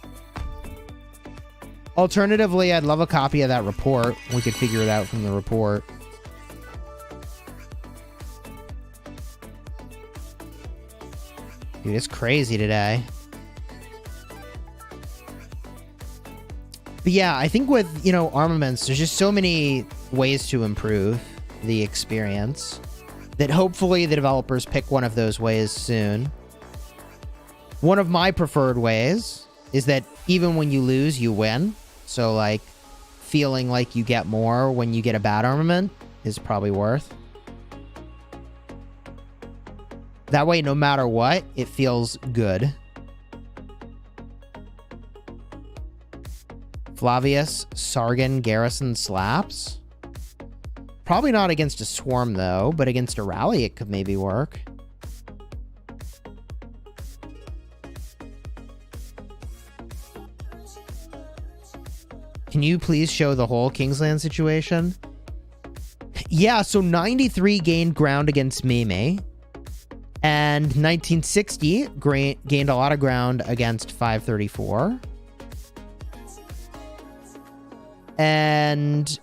Alternatively, I'd love a copy of that report. We could figure it out from the report. Dude, it's crazy today. But yeah, I think with, armaments, there's just so many ways to improve the experience that hopefully the developers pick one of those ways soon. One of my preferred ways is that even when you lose, you win. So, like, feeling like you get more when you get a bad armament is probably worth. That way, no matter what, it feels good. Flavius, Sargon, Garrison slaps. Probably not against a swarm, though, but against a rally, it could maybe work. Can you please show the whole Kingsland situation? Yeah, so 93 gained ground against Mimi. And 1960 gained a lot of ground against 534. And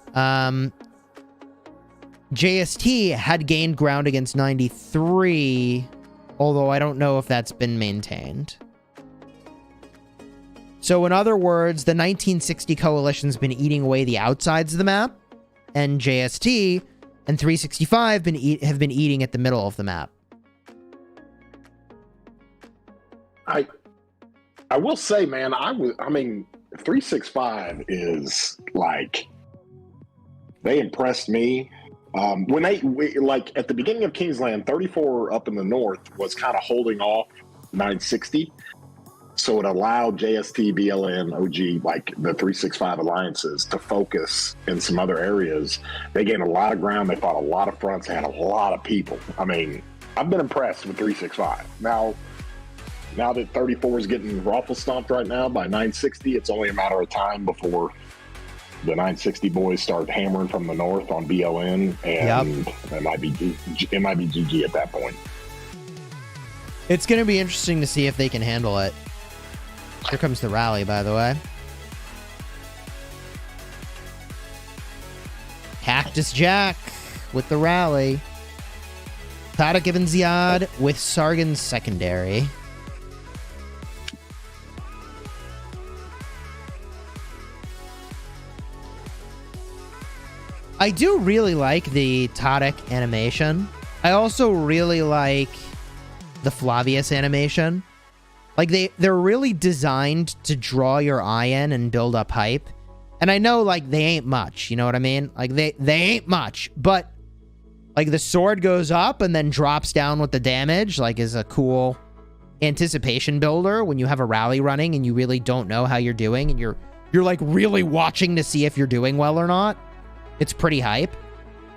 JST had gained ground against 93, although I don't know if that's been maintained. So in other words, the 1960 coalition's been eating away the outsides of the map, and JST and 365 have been eating at the middle of the map. I will say, man, I mean, 365 is like, they impressed me. When like at the beginning of Kingsland, 34 up in the north was kind of holding off 960. So it allowed JST, BLN, OG, like the 365 alliances to focus in some other areas. They gained a lot of ground. They fought a lot of fronts. They had a lot of people. I mean, I've been impressed with 365. Now that 34 is getting raffle stomped right now by 960, it's only a matter of time before the 960 boys start hammering from the north on BLN, and it might be GG at that point. It's going to be interesting to see if they can handle it. Here comes the rally, by the way. Cactus Jack with the rally. Tariq Ibn Ziyad with Sargon's secondary. I do really like the Tariq animation. I also really like the Flavius animation. Like, they're really designed to draw your eye in and build up hype. And I know, like, they ain't much, you know what I mean? Like, they ain't much, but, like, the sword goes up and then drops down with the damage, like, is a cool anticipation builder when you have a rally running and you really don't know how you're doing, and you're like, really watching to see if you're doing well or not. It's pretty hype.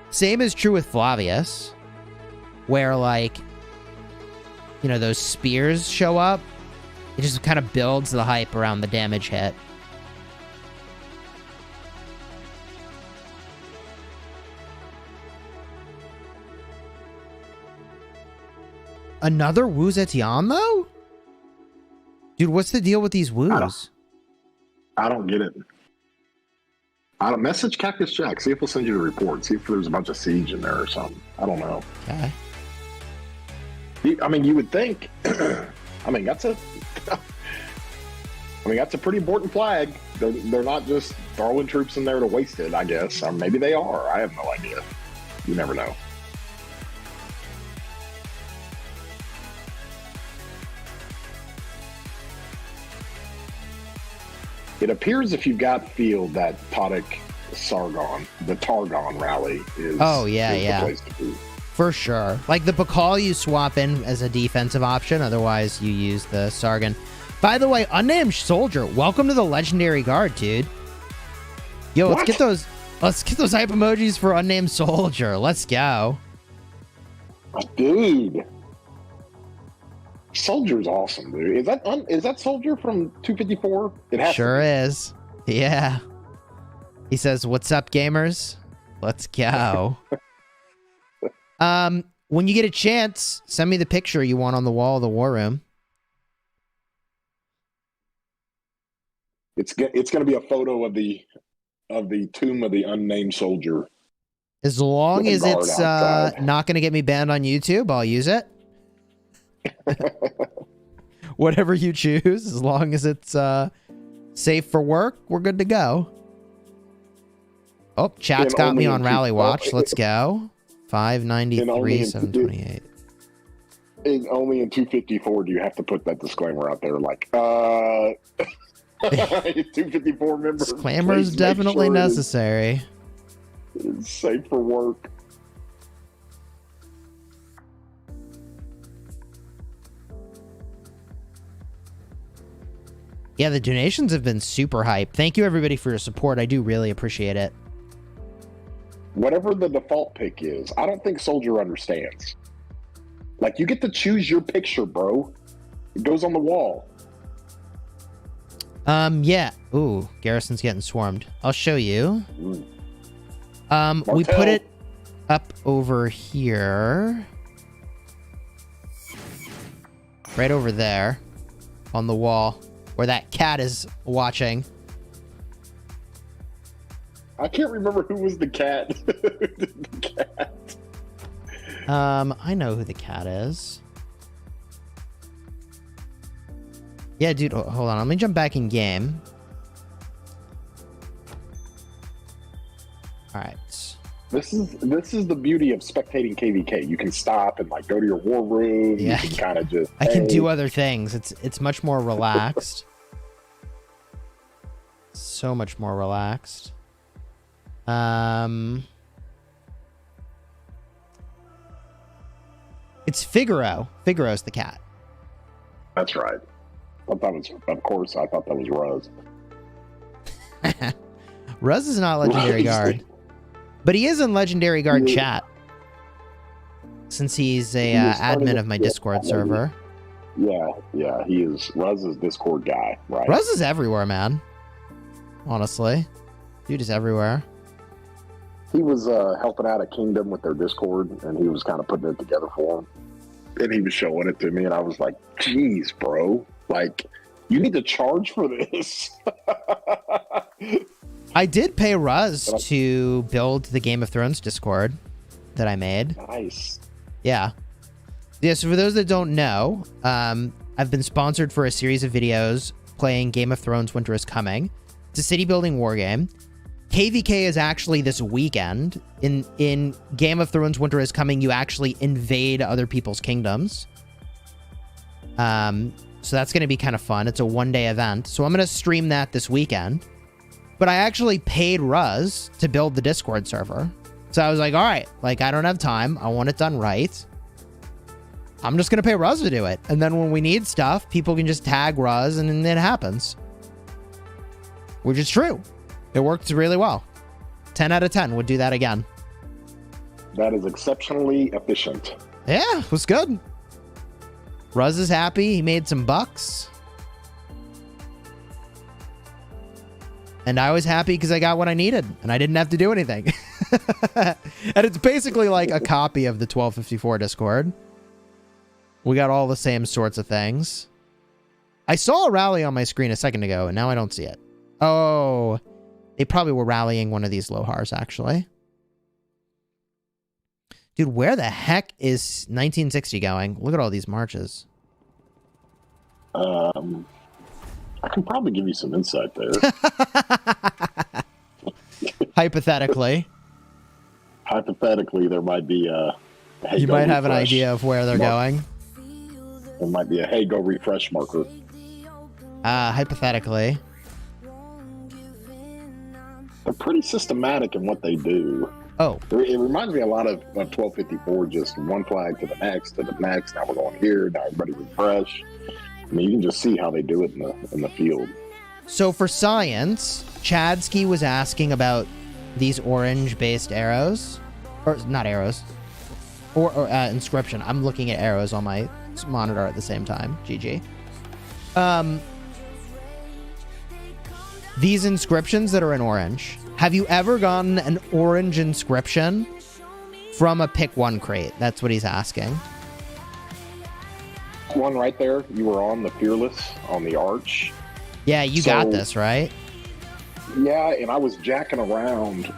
Same is true with Flavius, where, like, you know, those spears show up. It just kind of builds the hype around the damage hit. Another Wu Zetian, though? Dude, what's the deal with these Wus? I don't get it. I don't message Cactus Jack. See if we'll send you a report. See if there's a bunch of siege in there or something. I don't know. Okay. I mean, you would think. I mean, that's a pretty important flag. They're not just throwing troops in there to waste it, I guess. Or maybe they are. I have no idea. You never know. It appears if you've got field that Tadic Sargon, the Targon rally is, the place to be. For sure. Like the Bakal you swap in as a defensive option, otherwise you use the Sargon. By the way, Unnamed Soldier, welcome to the Legendary Guard, dude. Yo, let's get those hype emojis for Unnamed Soldier. Let's go. Dude. Soldier's awesome, dude. Is that Soldier from 254? It has sure is. Yeah. He says, "What's up, gamers? Let's go." When you get a chance, send me the picture you want on the wall of the war room. It's going to be a photo of the tomb of the unnamed soldier. As long as it's not going to get me banned on YouTube, I'll use it. Whatever you choose, as long as it's safe for work, we're good to go. Oh, chat's got me on Rally Watch. Let's go. 593, 728. And only in 254 do you have to put that disclaimer out there, like, 254 members. Disclaimer is definitely necessary. It's safe for work. Yeah, the donations have been super hype. Thank you, everybody, for your support. I do really appreciate it. Whatever the default pick is, I don't think Soldier understands. Like, you get to choose your picture, bro. It goes on the wall. Yeah. Ooh, Garrison's getting swarmed. I'll show you. Martel. We put it up over here. Right over there. On the wall. Where that cat is watching. I can't remember who was the cat. The cat. I know who the cat is. Yeah, dude, hold on. Let me jump back in game. All right. This is the beauty of spectating KvK. You can stop and like go to your war room. Yeah. You can kind of just. I can do other things. It's much more relaxed. So much more relaxed. It's Figaro. Figaro's the cat. That's right. I thought that was, of course, I thought that was Ruz. Ruz is not Legendary Guard. But he is in Legendary Guard chat. Since he's a admin of my Discord server. Yeah, he is. Ruz is Discord guy, right? Ruz is everywhere, man. Honestly. Dude is everywhere. He was helping out at Kingdom with their Discord, and he was kind of putting it together for them. And he was showing it to me, and I was like, geez, bro. Like, you need to charge for this. I did pay Ruz to build the Game of Thrones Discord that I made. Nice. Yeah. Yeah, so for those that don't know, I've been sponsored for a series of videos playing Game of Thrones Winter is Coming. It's a city building war game. KvK is actually this weekend. In Game of Thrones Winter is Coming, you actually invade other people's kingdoms. So that's going to be kind of fun. It's a one-day event. So I'm going to stream that this weekend. But I actually paid Ruz to build the Discord server. So I was like, all right, like, I don't have time. I want it done right. I'm just going to pay Ruz to do it. And then when we need stuff, people can just tag Ruz and it happens. Which is true. It worked really well. 10 out of 10 would do that again. That is exceptionally efficient. Yeah, it was good. Ruz is happy. He made some bucks. And I was happy because I got what I needed. And I didn't have to do anything. And it's basically like a copy of the 1254 Discord. We got all the same sorts of things. I saw a rally on my screen a second ago, and now I don't see it. Oh, they probably were rallying one of these Lohars, actually. Dude, where the heck is 1960 going? Look at all these marches. I can probably give you some insight there. Hypothetically. Hypothetically, there might be a... Hey, you might have an idea of where they're going. There might be a hey, go refresh marker. Hypothetically. They're pretty systematic in what they do. Oh. It reminds me a lot of 1254, just one flag to the next, now we're going here, now everybody refresh. I mean, you can just see how they do it in the field. So for science, Chadsky was asking about these orange-based arrows. Or, not arrows. Or inscription. I'm looking at arrows on my monitor at the same time. GG. These inscriptions that are in orange. Have you ever gotten an orange inscription from a pick one crate? That's what he's asking. One right there, you were on the Fearless, on the Arch. Yeah, you got this, right? Yeah, and I was jacking around,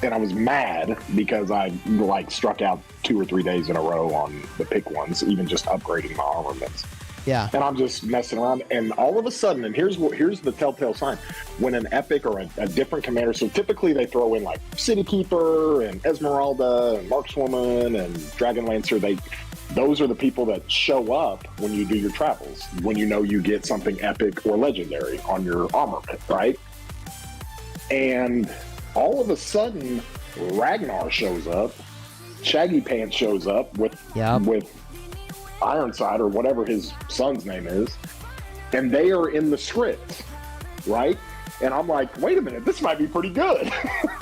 and I was mad because I, like, struck out 2 or 3 days in a row on the pick ones, even just upgrading my armaments. Yeah. And I'm just messing around, and all of a sudden, and here's the telltale sign, when an epic or a different commander, so typically they throw in like City Keeper and Esmeralda and Markswoman and Dragon Lancer, those are the people that show up when you do your travels, when you know you get something epic or legendary on your armament, right? And all of a sudden, Ragnar shows up, Shaggy Pants shows up with Ironside or whatever his son's name is, and they are in the script, right? And I'm like, wait a minute, this might be pretty good.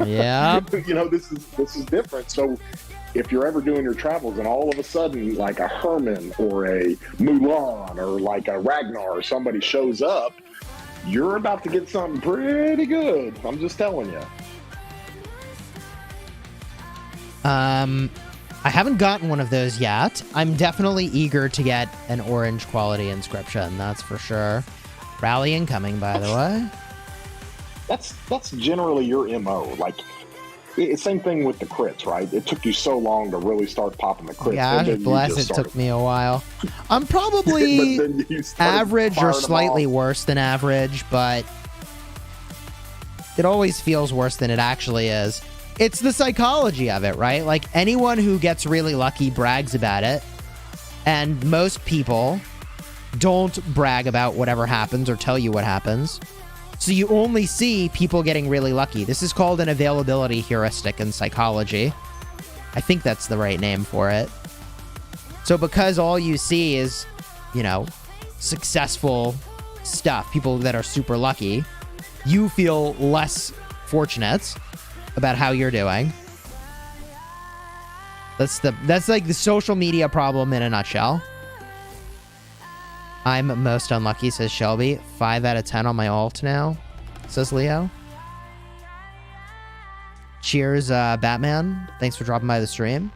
Yeah. You know, this is different. So if you're ever doing your travels and all of a sudden like a Herman or a Mulan or like a Ragnar or somebody shows up, you're about to get something pretty good. I'm just telling you. I haven't gotten one of those yet. I'm definitely eager to get an orange quality inscription, that's for sure. Rally incoming, by the way. That's generally your MO. Like, Same thing with the crits, right? It took you so long to really start popping the crits. Gosh, bless, it took me a while. I'm probably average or slightly worse than average, but it always feels worse than it actually is. It's the psychology of it, right? Like, anyone who gets really lucky brags about it, and most people don't brag about whatever happens or tell you what happens. So you only see people getting really lucky. This is called an availability heuristic in psychology. I think that's the right name for it. So because all you see is, you know, successful stuff, people that are super lucky, you feel less fortunate about how you're doing. That's like the social media problem in a nutshell. I'm most unlucky, says Shelby. 5 out of 10 on my alt now, says Leo. Cheers, Batman. Thanks for dropping by the stream.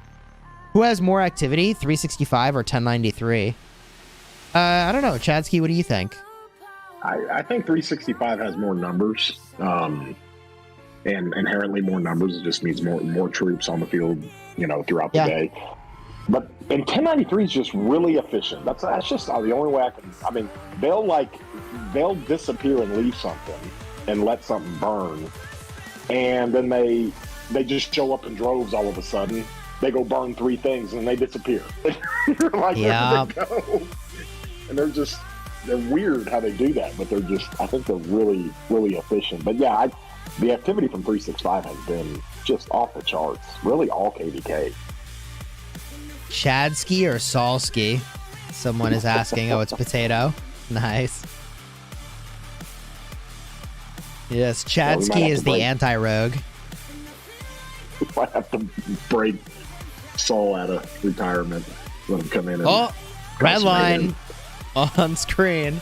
Who has more activity, 365 or 1093? I don't know. Chadsky, what do you think? I think 365 has more numbers, and inherently more numbers. It just means more troops on the field, you know, throughout the day. But and 1093 is just really efficient. That's just the only way I can. I mean, they'll disappear and leave something and let something burn, and then they just show up in droves all of a sudden. They go burn 3 things and they disappear. You're like, where did they go? And they're weird how they do that, but I think they're really, really efficient. But yeah, the activity from 365 has been just off the charts. Really, all KvK. Chadsky or Salsky? Someone is asking. Oh, it's potato. Nice. Yes, Chadsky is the anti-rogue. We might have to break Saul out of retirement. Let him come in. Oh, red line on screen.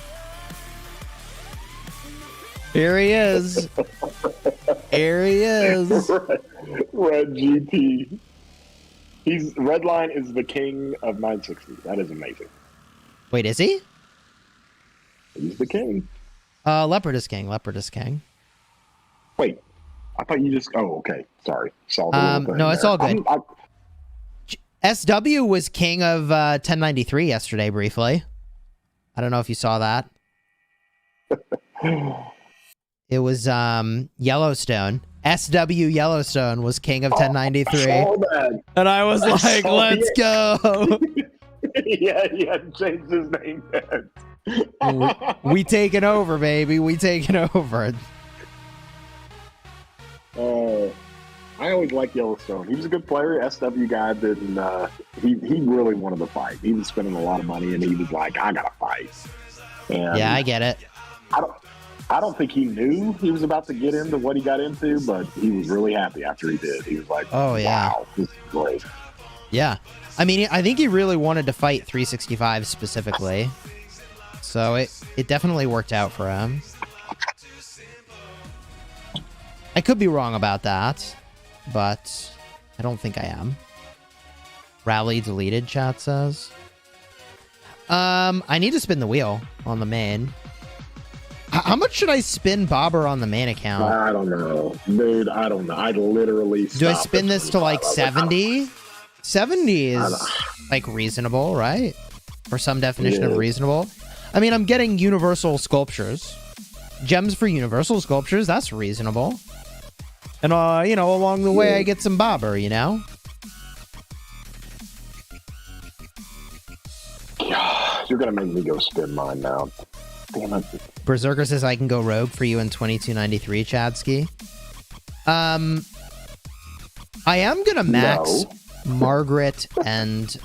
Here he is. Here he is. Red GT. Redline is the king of 960. That is amazing. Wait, is he? He's the king. Leopard is king. Leopard is king. Wait, I thought you just. Oh, okay. Sorry. No, it's all good. SW was king of 1093 yesterday, briefly. I don't know if you saw that. It was Yellowstone. SW Yellowstone was king of 1093. And I was like, let's go. Yeah, changed his name. we taking over, baby. We taking over. I always liked Yellowstone. He was a good player. SW guy didn't. He really wanted to fight. He was spending a lot of money, and he was like, I gotta fight. And yeah, I get it. I don't think he knew he was about to get into what he got into, but he was really happy after he did. He was like, oh, yeah. Wow, this is great. Yeah. I mean, I think he really wanted to fight 365 specifically. So it definitely worked out for him. I could be wrong about that, but I don't think I am. Rally deleted, chat says. I need to spin the wheel on the main. How much should I spin Babur on the main account? I don't know. Dude, I don't know. I literally do I spin this to like 70? 70 is like reasonable, right? For some definition of reasonable. I mean, I'm getting universal sculptures. Gems for universal sculptures, that's reasonable. And, you know, along the way, I get some Babur, you know? You're going to make me go spin mine now. Damn it. Berserker says I can go rogue for you in 2293, Chadsky. I am going to max Margaret and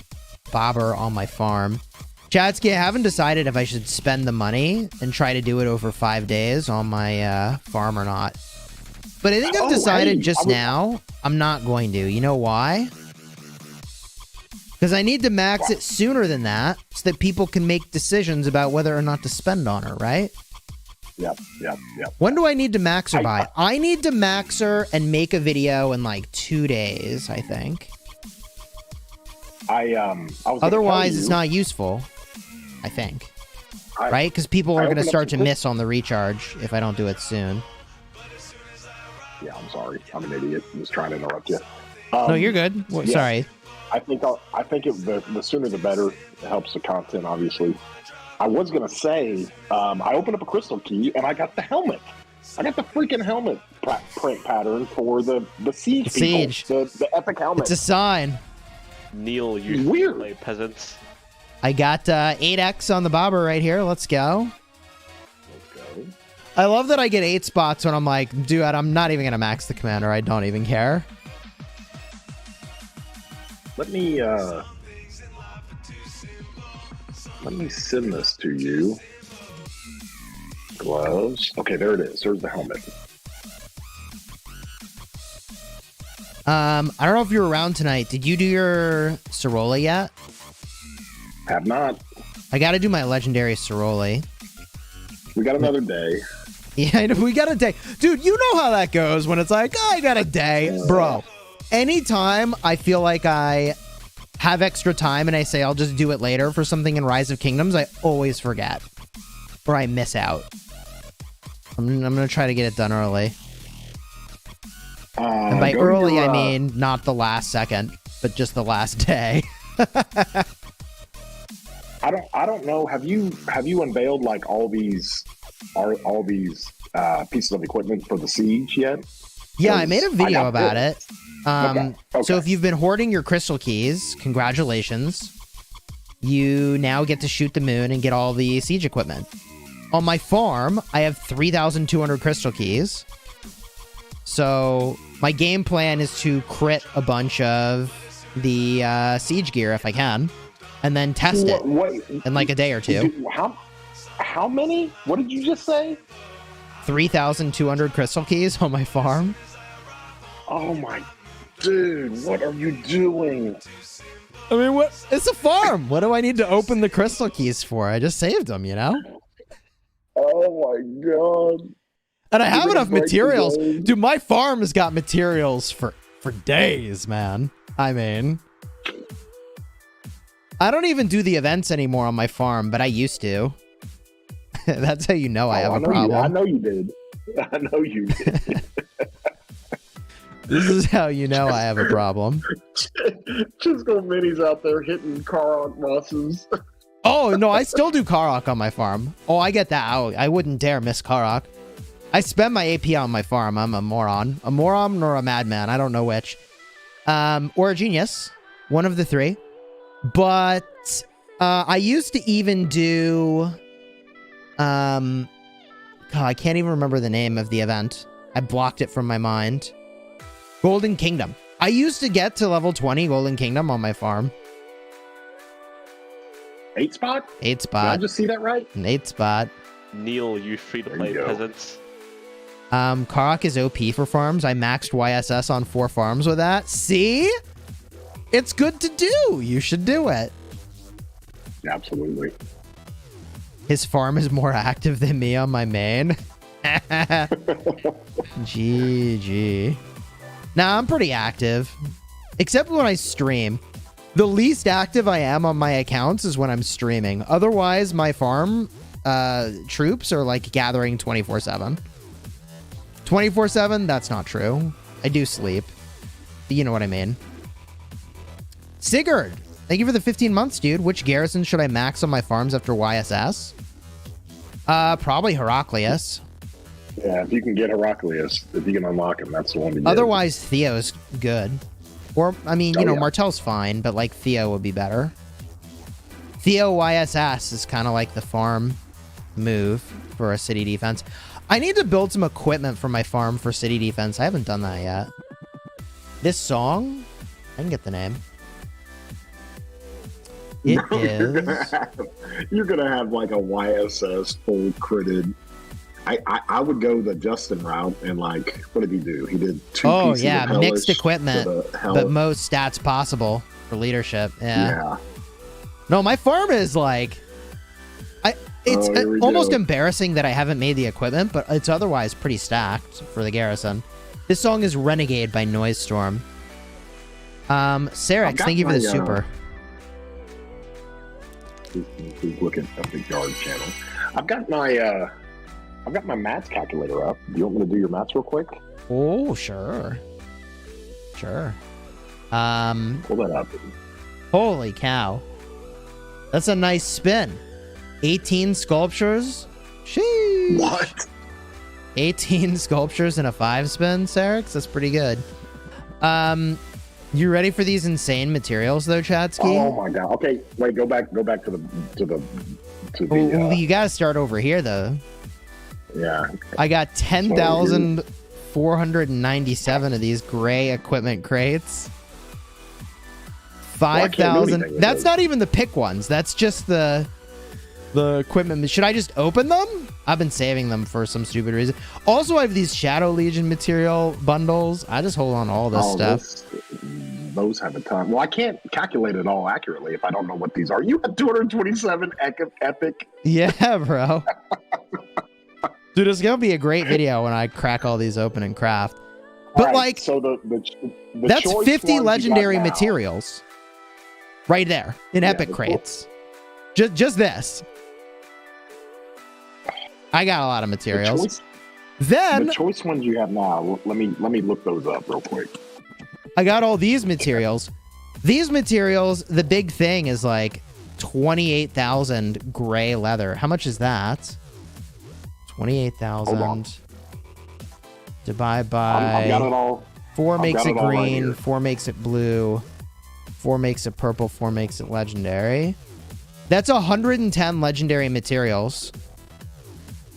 Babur on my farm. Chadsky, I haven't decided if I should spend the money and try to do it over 5 days on my farm or not. But I think I've decided now I'm not going to. You know why? Because I need to max it sooner than that so that people can make decisions about whether or not to spend on her, right? Yep. When do I need to max her by? I need to max her and make a video in like 2 days, I think. Otherwise, it's not useful, I think. Right? Because people are going to start to miss on the recharge if I don't do it soon. Yeah, I'm sorry. I'm an idiot. I'm just trying to interrupt you. No, you're good. Well, yeah. Sorry. I think the sooner the better. It helps the content, obviously. I was gonna say, I opened up a crystal key and I got the helmet. I got the freaking helmet print pattern for the siege people. The epic helmet. It's a sign. Neil, you weird play peasants. I got 8x on the Babur right here. Let's go. I love that I get 8 spots when I'm like, dude, I'm not even gonna max the commander. I don't even care. Let me send this to you. Gloves. Okay, there it is. There's the helmet. I don't know if you're around tonight. Did you do your Ceroli yet? Have not. I got to do my legendary Ceroli. We got another day. Yeah, we got a day. Dude, you know how that goes when it's like, oh, I got a day. Bro, anytime I feel like I have extra time and I say I'll just do it later for something in Rise of Kingdoms, I always forget. Or I miss out. I'm going to try to get it done early. And by early, I mean not the last second, but just the last day. I don't know. Have you unveiled like all these pieces of equipment for the siege yet? Yeah, I made a video about it. Okay. So if you've been hoarding your crystal keys, congratulations. You now get to shoot the moon and get all the siege equipment. On my farm, I have 3,200 crystal keys. So my game plan is to crit a bunch of the siege gear if I can, and then test it in like a day or two. How many? What did you just say? 3,200 crystal keys on my farm. Oh my, dude, what are you doing? I mean, what? It's a farm. What do I need to open the crystal keys for? I just saved them, you know? Oh my god. And I have enough materials. Dude, my farm has got materials for days, man. I mean, I don't even do the events anymore on my farm, but I used to. That's how you know I have a problem. I know you did. I know you did. This is how you know I have a problem. Chisgule minis out there hitting Karok bosses. Oh, no, I still do Karok on my farm. Oh, I get that. I wouldn't dare miss Karok. I spend my AP on my farm. I'm a moron. A moron or a madman. I don't know which. Or a genius. One of the three. But I used to even do... God, I can't even remember the name of the event. I blocked it from my mind. Golden Kingdom. I used to get to level 20 Golden Kingdom on my farm. 8 spot? 8 spot. Did I just see that right? An 8 spot. Neil, you free-to-play peasants. Karok is OP for farms. I maxed YSS on 4 farms with that. See? It's good to do. You should do it. Absolutely. His farm is more active than me on my main. GG. Nah, I'm pretty active. Except when I stream. The least active I am on my accounts is when I'm streaming. Otherwise, my farm troops are like gathering 24/7. 24/7? That's not true. I do sleep. You know what I mean. Sigurd, thank you for the 15 months, dude. Which garrison should I max on my farms after YSS? Probably Heraclius. Yeah, if you can get Heraclius, if you can unlock him, that's the one to get. Otherwise, Theo's good. Or, I mean, you know, Martel's fine, but, like, Theo would be better. Theo YSS is kind of like the farm move for a city defense. I need to build some equipment for my farm for city defense. I haven't done that yet. This song? I can get the name. It is... You're going to have, like, a YSS full critted. I would go the Justin route and, like, what did he do? He did 2 pieces of hellish mixed equipment, but most stats possible for leadership. Yeah. No, my farm is like... It's almost embarrassing that I haven't made the equipment, but it's otherwise pretty stacked for the garrison. This song is Renegade by Noise Storm. Sarek, thank you for the super. Who's looking at the yard channel? I've got my maths calculator up. Do you want me to do your maths real quick? Oh, sure. Sure. Pull that up. Holy cow. That's a nice spin. 18 sculptures. Sheesh. What? 18 sculptures and a 5 spin, Sarix? That's pretty good. You ready for these insane materials though, Chatsky? Oh my god. Okay, wait, go back to the Well, you gotta start over here though. Yeah. I got 10,497 of these gray equipment crates. 5,000. That's not even the pick ones. That's just the equipment. Should I just open them? I've been saving them for some stupid reason. Also, I have these Shadow Legion material bundles. I just hold on to all this stuff. Those have a ton. Well, I can't calculate it all accurately if I don't know what these are. You have 227 epic. Yeah, bro. Dude, it's gonna be a great video when I crack all these open and craft. But right, like, so the that's 50 legendary materials right there in epic crates. Just this. I got a lot of materials. Then the choice ones you have now. Let me look those up real quick. I got all these materials. These materials, the big thing is like 28,000 gray leather. How much is that? 28,000 divided by I've got it all. 4 makes it green, right 4 makes it blue, 4 makes it purple, 4 makes it legendary. That's 110 legendary materials.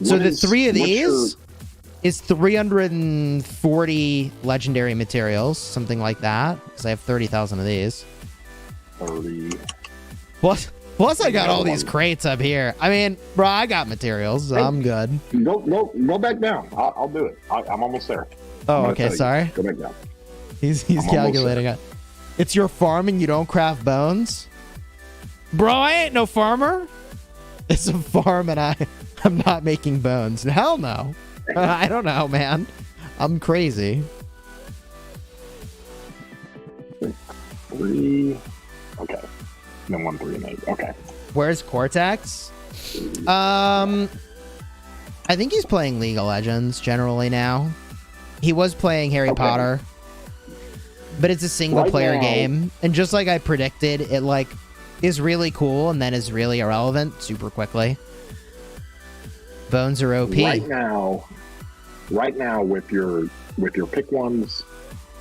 So the 3 of these is 340 legendary materials, something like that, because I have 30,000 of these. 30. Plus I got all these crates up here. I mean, bro, I got materials. So I'm good. Go back down. I'll do it. I'm almost there. Oh, okay. Sorry. Go back down. He's calculating it. It's your farm and you don't craft bones? Bro, I ain't no farmer. It's a farm and I'm not making bones. Hell no. I don't know, man. I'm crazy. 3. Okay. Then 1, 3, and 8. Okay. Where's Cortex? I think he's playing League of Legends generally now. He was playing Harry Potter. But it's a single player game. And just like I predicted, it like is really cool and then is really irrelevant super quickly. Bones are OP. Right now with your pick ones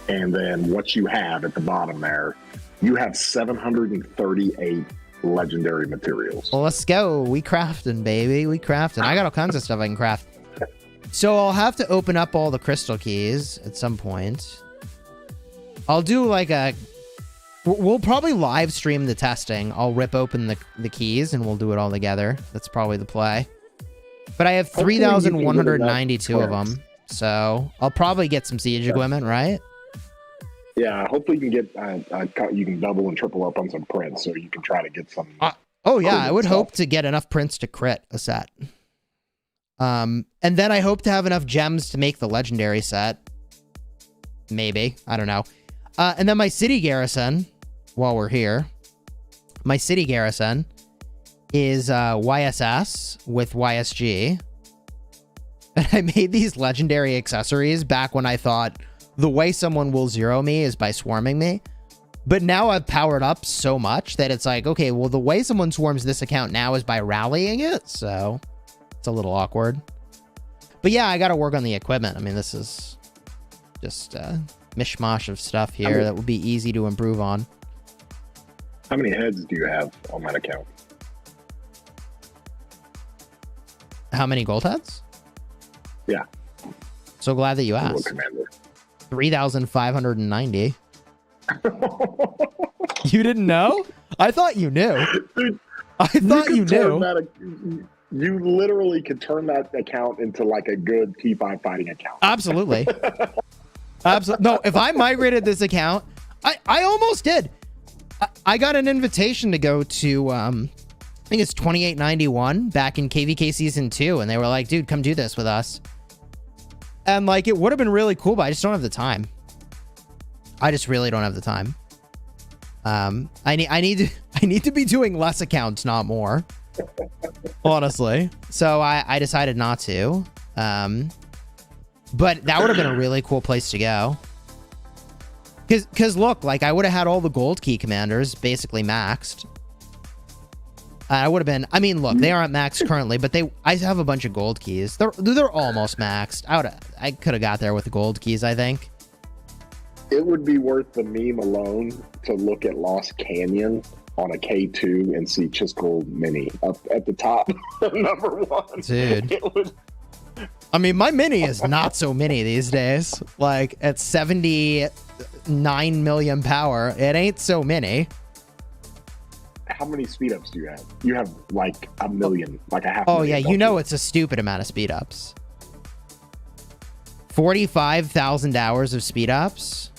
and then what you have at the bottom there, you have 738 legendary materials. Well, let's go. We crafting, baby. We crafting. I got all kinds of stuff I can craft. So I'll have to open up all the crystal keys at some point. I'll do like we'll probably live stream the testing. I'll rip open the keys and we'll do it all together. That's probably the play. But I have 3,192 of them. So I'll probably get some siege equipment, right? Yeah, hopefully you can get you can double and triple up on some prints, so you can try to get some. Oh yeah, I would hope to get enough prints to crit a set. And then I hope to have enough gems to make the legendary set. Maybe, I don't know. And then my city garrison, while we're here, my city garrison is YSS with YSG. And I made these legendary accessories back when I thought the way someone will zero me is by swarming me. But now I've powered up so much that it's like, okay, well, the way someone swarms this account now is by rallying it. So it's a little awkward. But yeah, I got to work on the equipment. I mean, this is just a mishmash of stuff here that would be easy to improve on. How many heads do you have on that account? How many gold heads? Yeah. So glad that you asked. 3,590. You didn't know? I thought you knew. Dude, I thought you knew. You literally could turn that account into like a good T5 fighting account. Absolutely. Absolutely. No, if I migrated this account, I almost did. I got an invitation to go to, I think it's 2891 back in KvK Season 2. And they were like, dude, come do this with us. And like, it would have been really cool, but I just don't have the time. I just really don't have the time. I need to be doing less accounts, not more. Honestly. So I decided not to. But that would have been a really cool place to go. Because look, like, I would have had all the gold key commanders basically maxed. I would have been... I mean, look, they aren't maxed currently, but I have a bunch of gold keys. They're almost maxed. I could have got there with the gold keys, I think. It would be worth the meme alone to look at Lost Canyon on a K2 and see Chisgule Mini up at the top, number one. Dude. It would... I mean, my Mini is not so mini these days. Like, at 79 million power, it ain't so mini. How many speed ups do you have? You have like a million, like a half. Oh, million, yeah, you know it's a stupid amount of speed ups. 45,000 hours of speed ups.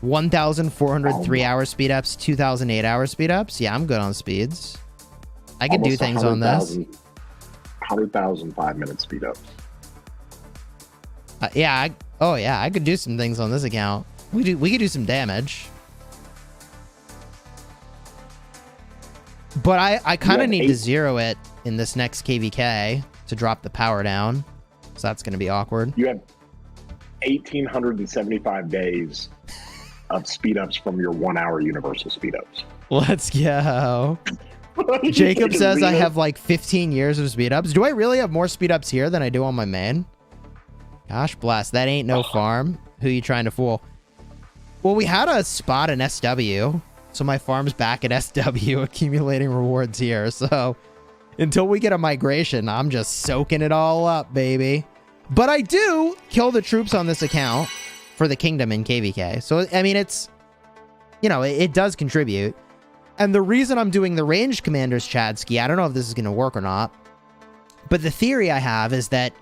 1,403 hour speed ups. 2,008 hour speed ups. Yeah, I'm good on speeds. I could do things on this. 100,000 5-minute speed ups. Yeah. I could do some things on this account. We could do some damage. But I kind of need to zero it in this next KvK to drop the power down. So that's going to be awkward. You have 1,875 days of speed ups from your 1 hour universal speed ups. Let's go. Jacob says I have like 15 years of speed ups. Do I really have more speed ups here than I do on my main? Gosh bless. That ain't no farm. Who you trying to fool? Well, we had a spot in SW. So my farm's back at SW accumulating rewards here. So until we get a migration, I'm just soaking it all up, baby. But I do kill the troops on this account for the kingdom in KvK. So, I mean, it's, you know, it does contribute. And the reason I'm doing the ranged commanders, Chadsky, I don't know if this is going to work or not. But the theory I have is that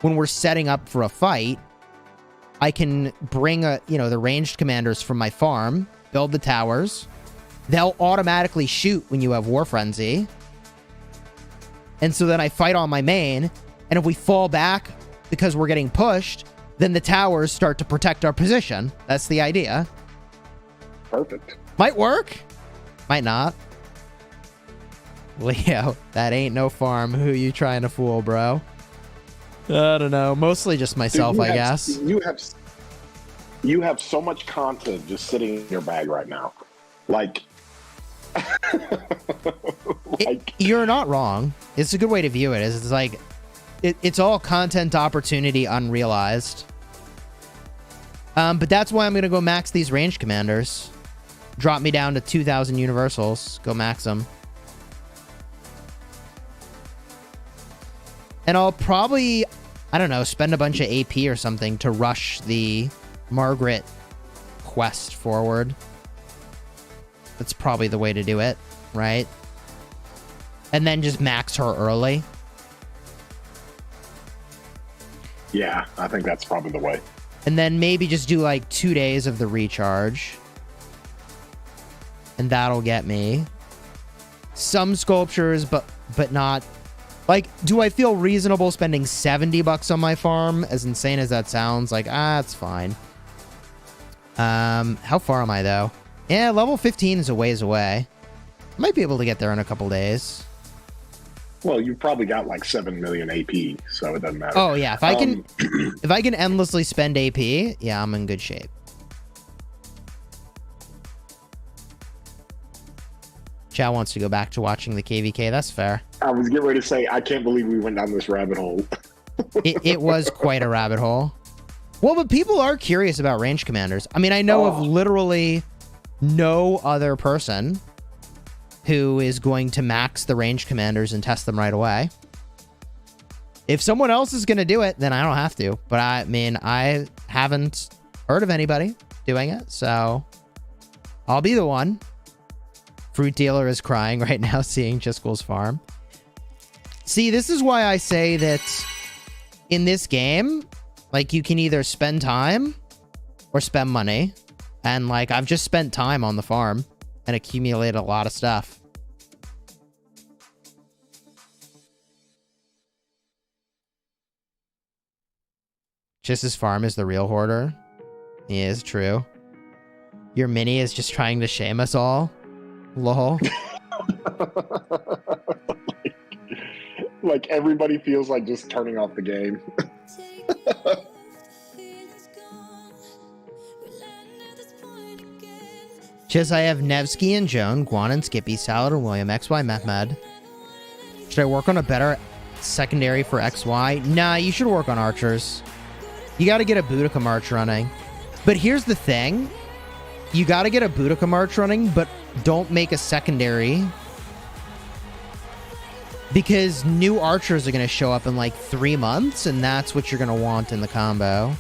when we're setting up for a fight, I can bring, the ranged commanders from my farm, build the towers. They'll automatically shoot when you have War Frenzy. And so then I fight on my main. And if we fall back because we're getting pushed, then the towers start to protect our position. That's the idea. Perfect. Might work. Might not. Leo, that ain't no farm. Who you trying to fool, bro? I don't know. Mostly just myself, I guess. You have so much content just sitting in your bag right now. Like... you're not wrong. It's a good way to view it. It's like it's all content opportunity unrealized. But that's why I'm gonna go max these range commanders. Drop me down to 2,000 universals. Go max them. And I'll probably, I don't know, spend a bunch of AP or something to rush the Margaret quest forward. That's probably the way to do it, right? And then just max her early. Yeah, I think that's probably the way. And then maybe just do like 2 days of the recharge. And that'll get me some sculptures, but not... Like, do I feel reasonable spending $70 on my farm? As insane as that sounds, like, it's fine. How far am I, though? Yeah, level 15 is a ways away. I might be able to get there in a couple days. Well, you've probably got like 7 million AP, so it doesn't matter. Oh, yeah. If I can if I can endlessly spend AP, yeah, I'm in good shape. Chow wants to go back to watching the KvK. That's fair. I was getting ready to say, I can't believe we went down this rabbit hole. it was quite a rabbit hole. Well, but people are curious about range commanders. I mean, I know of literally no other person who is going to max the range commanders and test them right away. If someone else is going to do it, then I don't have to. But I mean, I haven't heard of anybody doing it, so I'll be the one. Fruit dealer is crying right now seeing Chisgule's farm. See, this is why I say that in this game, like, you can either spend time or spend money. And, like, I've just spent time on the farm and accumulated a lot of stuff. Chis's farm is the real hoarder. He is true. Your mini is just trying to shame us all. Lol. like everybody feels like just turning off the game. Just I have Nevsky and Joan, Guan and Skippy, Salad and William, XY Mehmed. Should I work on a better secondary for XY? Nah, you should work on archers. You got to get a Boudica March running. But here's the thing. You got to get a Boudica March running, but don't make a secondary. Because new archers are going to show up in like 3 months, and that's what you're going to want in the combo.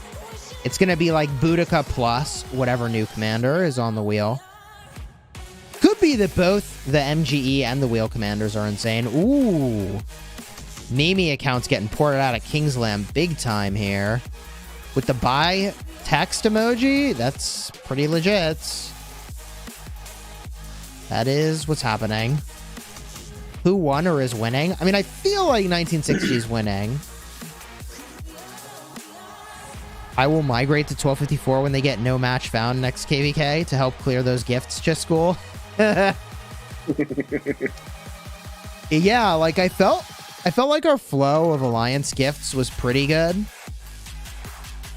It's going to be like Boudica plus whatever new commander is on the wheel. Could be that both the MGE and the wheel commanders are insane. Ooh. Mimi account's getting ported out of Kingsland big time here. With the buy text emoji, that's pretty legit. That is what's happening. Who won or is winning? I mean, I feel like 1960 is winning. I will migrate to 1254 when they get no match found next KvK to help clear those gifts, Chisgule. Yeah, like I felt like our flow of Alliance gifts was pretty good.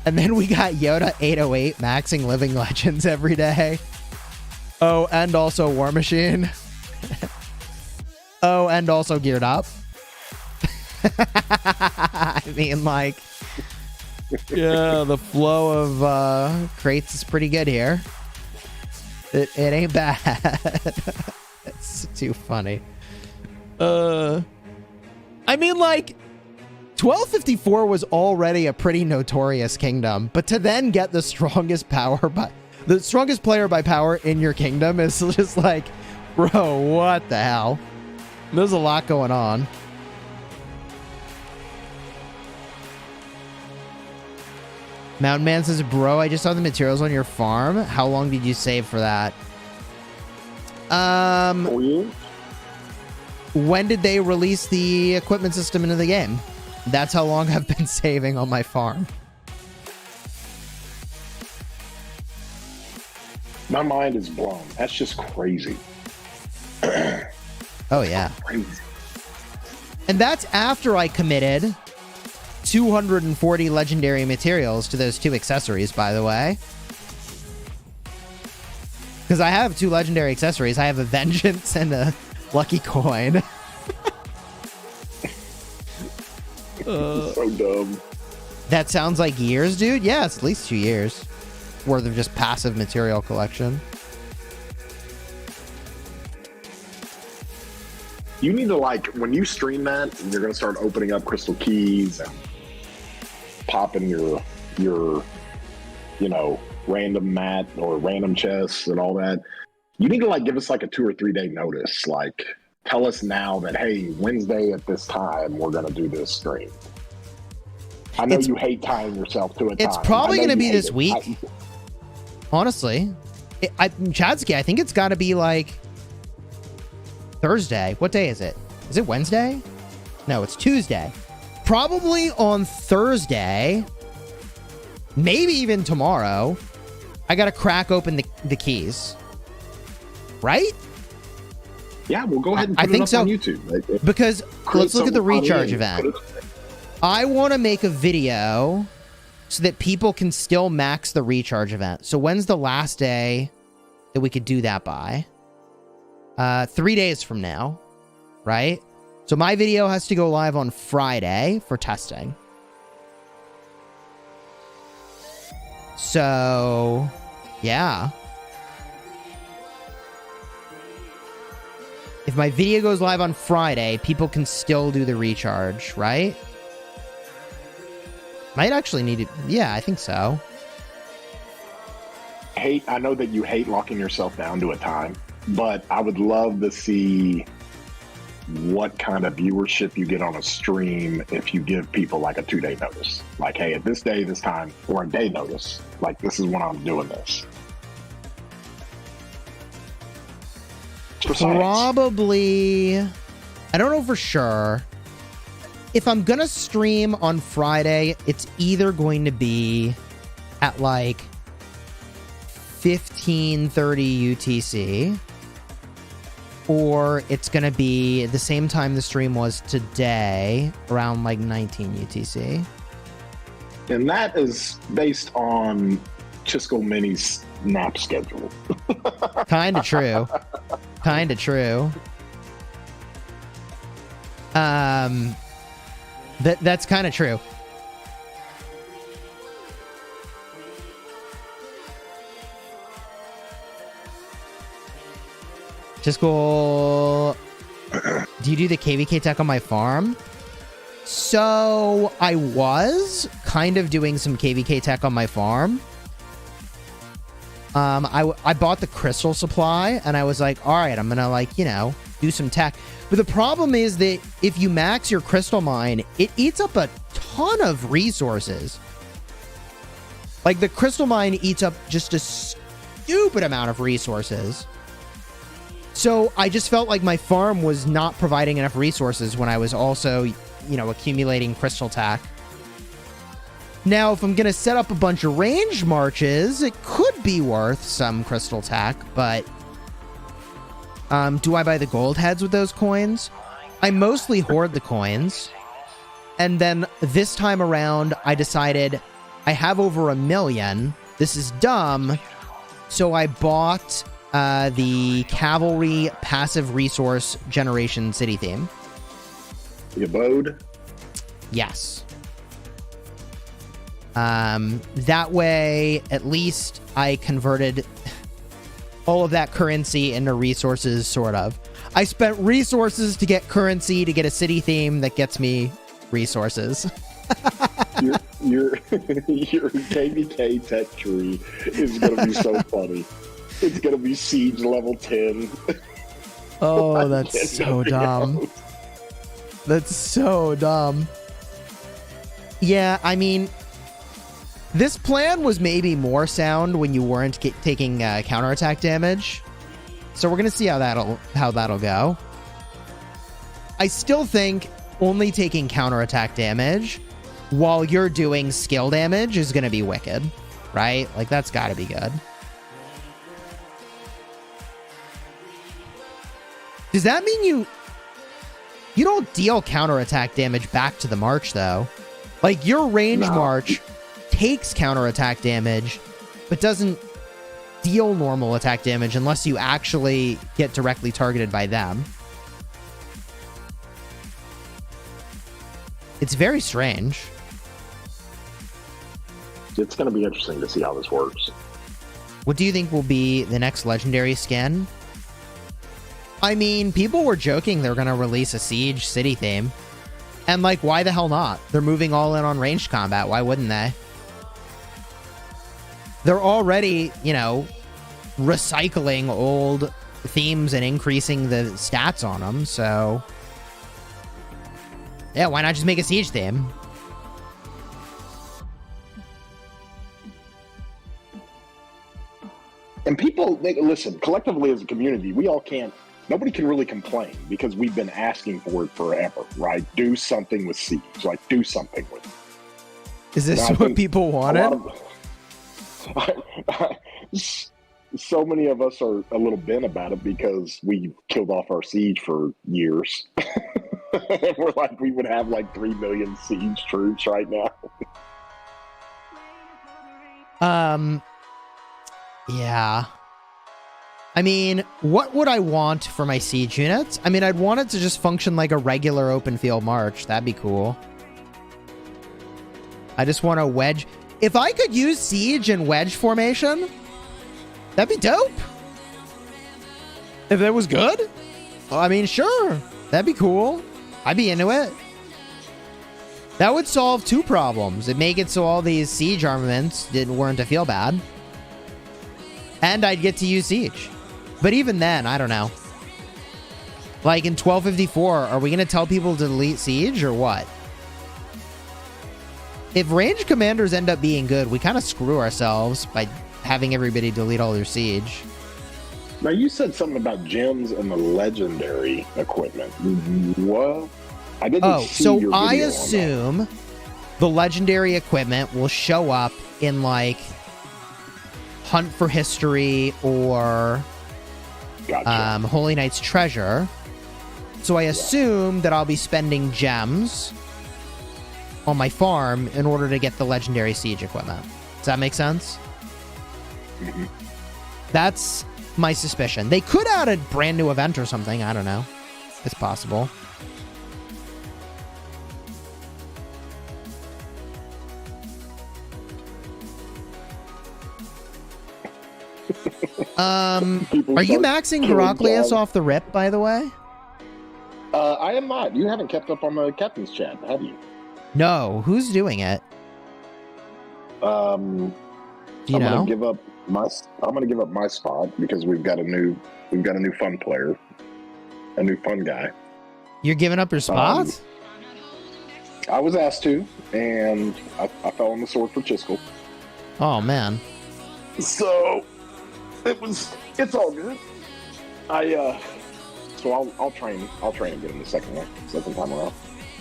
And then we got Yoda 808 maxing Living Legends every day. Oh, and also War Machine. Oh, and also Geared Up. I mean, like, yeah, the flow of crates is pretty good here. It ain't bad. It's too funny. I mean, like, 1254 was already a pretty notorious kingdom, but to then get the strongest player by power in your kingdom is just like, bro, what the hell? There's a lot going on. Mountain Man says, bro, I just saw the materials on your farm. How long did you save for that? 4 years? When did they release the equipment system into the game? That's how long I've been saving on my farm. My mind is blown. That's just crazy. Oh, yeah. Crazy. And that's after I committed 240 legendary materials to those 2 accessories, by the way. Because I have 2 legendary accessories. I have a Vengeance and a Lucky Coin. So dumb. That sounds like years, dude. Yeah, it's at least 2 years worth of just passive material collection. You need to, like, when you stream that, you're going to start opening up crystal keys and popping your you know, random mat or random chests and all that. You need to, like, give us like a 2 or 3 day notice. Like, tell us now that, hey, Wednesday at this time we're going to do this stream. I know you hate tying yourself to a time. It's probably going to be this week. Honestly, Chadsky, I think it's got to be like Thursday. What day is it? Is it Wednesday? No, it's Tuesday. Probably on Thursday, maybe even tomorrow, I got to crack open the keys. Right? Yeah, we'll go ahead and put I think it up so. on YouTube. Because let's look at the recharge event. I want to make a video so that people can still max the recharge event. So when's the last day that we could do that by? 3 days from now, right? So my video has to go live on Friday for testing. So, yeah. If my video goes live on Friday, people can still do the recharge, right? Might actually need it. Yeah, I think so. I know that you hate locking yourself down to a time, but I would love to see what kind of viewership you get on a stream if you give people like a 2 day notice. Like, hey, at this day, this time, or a day notice. Like, this is when I'm doing this. Probably. I don't know for sure. If I'm going to stream on Friday, it's either going to be at like 15:30 UTC, or it's going to be the same time the stream was today, around like 19 UTC. And that is based on Chisgule Mini's nap schedule. Kind of true. Kind of true. That's kind of true. Chisgule, do you do the KvK tech on my farm? So I was kind of doing some KvK tech on my farm. I bought the crystal supply and I was like, all right, I'm gonna like, you know, do some tech. But the problem is that if you max your crystal mine, it eats up a ton of resources. Like the crystal mine eats up just a stupid amount of resources. So I just felt like my farm was not providing enough resources when I was also, you know, accumulating crystal tech. Now, if I'm going to set up a bunch of range marches, it could be worth some crystal tech, but do I buy the gold heads with those coins? I mostly hoard the coins. And then this time around, I decided I have over 1 million. This is dumb. So I bought the cavalry passive resource generation city theme. The abode? Yes. That way, at least I converted all of that currency into resources, sort of. I spent resources to get currency to get a city theme that gets me resources. your KvK tech tree is going to be so funny. It's going to be siege level 10. Oh, that's so dumb. Else. That's so dumb. Yeah, I mean, this plan was maybe more sound when you weren't taking counterattack damage. So we're going to see how that'll go. I still think only taking counterattack damage while you're doing skill damage is going to be wicked, right? Like, that's got to be good. Does that mean you don't deal counterattack damage back to the march, though? Like, your range march takes counterattack damage, but doesn't deal normal attack damage unless you actually get directly targeted by them. It's very strange. It's going to be interesting to see how this works. What do you think will be the next legendary skin? I mean, people were joking they're going to release a siege city theme. And, like, why the hell not? They're moving all in on ranged combat. Why wouldn't they? They're already, you know, recycling old themes and increasing the stats on them, so... yeah, why not just make a siege theme? And people, listen, collectively as a community, we all can't, nobody can really complain because we've been asking for it forever, right? Do something with siege, like do something with it. Is this what people wanted? So many of us are a little bent about it because we killed off our siege for years. We're like, we would have like 3 million siege troops right now. Yeah. I mean, what would I want for my siege units? I mean, I'd want it to just function like a regular open field march. That'd be cool. I just want a wedge. If I could use siege and wedge formation, that'd be dope. If it was good, well, I mean, sure. That'd be cool. I'd be into it. That would solve 2 problems. It'd make it so all these siege armaments weren't to feel bad. And I'd get to use siege. But even then, I don't know. Like in 1254, are we going to tell people to delete siege or what? If range commanders end up being good, we kind of screw ourselves by having everybody delete all their siege. Now, you said something about gems and the legendary equipment. What? I didn't see your video I on that. assume the legendary equipment will show up in, like, Hunt for History or Gotcha. Holy Knight's Treasure. So I assume that I'll be spending gems on my farm in order to get the legendary siege equipment. Does that make sense? That's my suspicion. They could add a brand new event or something. I don't know. It's possible. Are you maxing Heraclius off the rip, by the way? I am not. You haven't kept up on the captain's chat, have you? No. Who's doing it? Do you know? I'm gonna give up my spot because we've got a new fun player, a new fun guy. You're giving up your spot? I was asked to, and I fell on the sword for Chisgule. Oh man. So it's all good. I'll train again the second time around.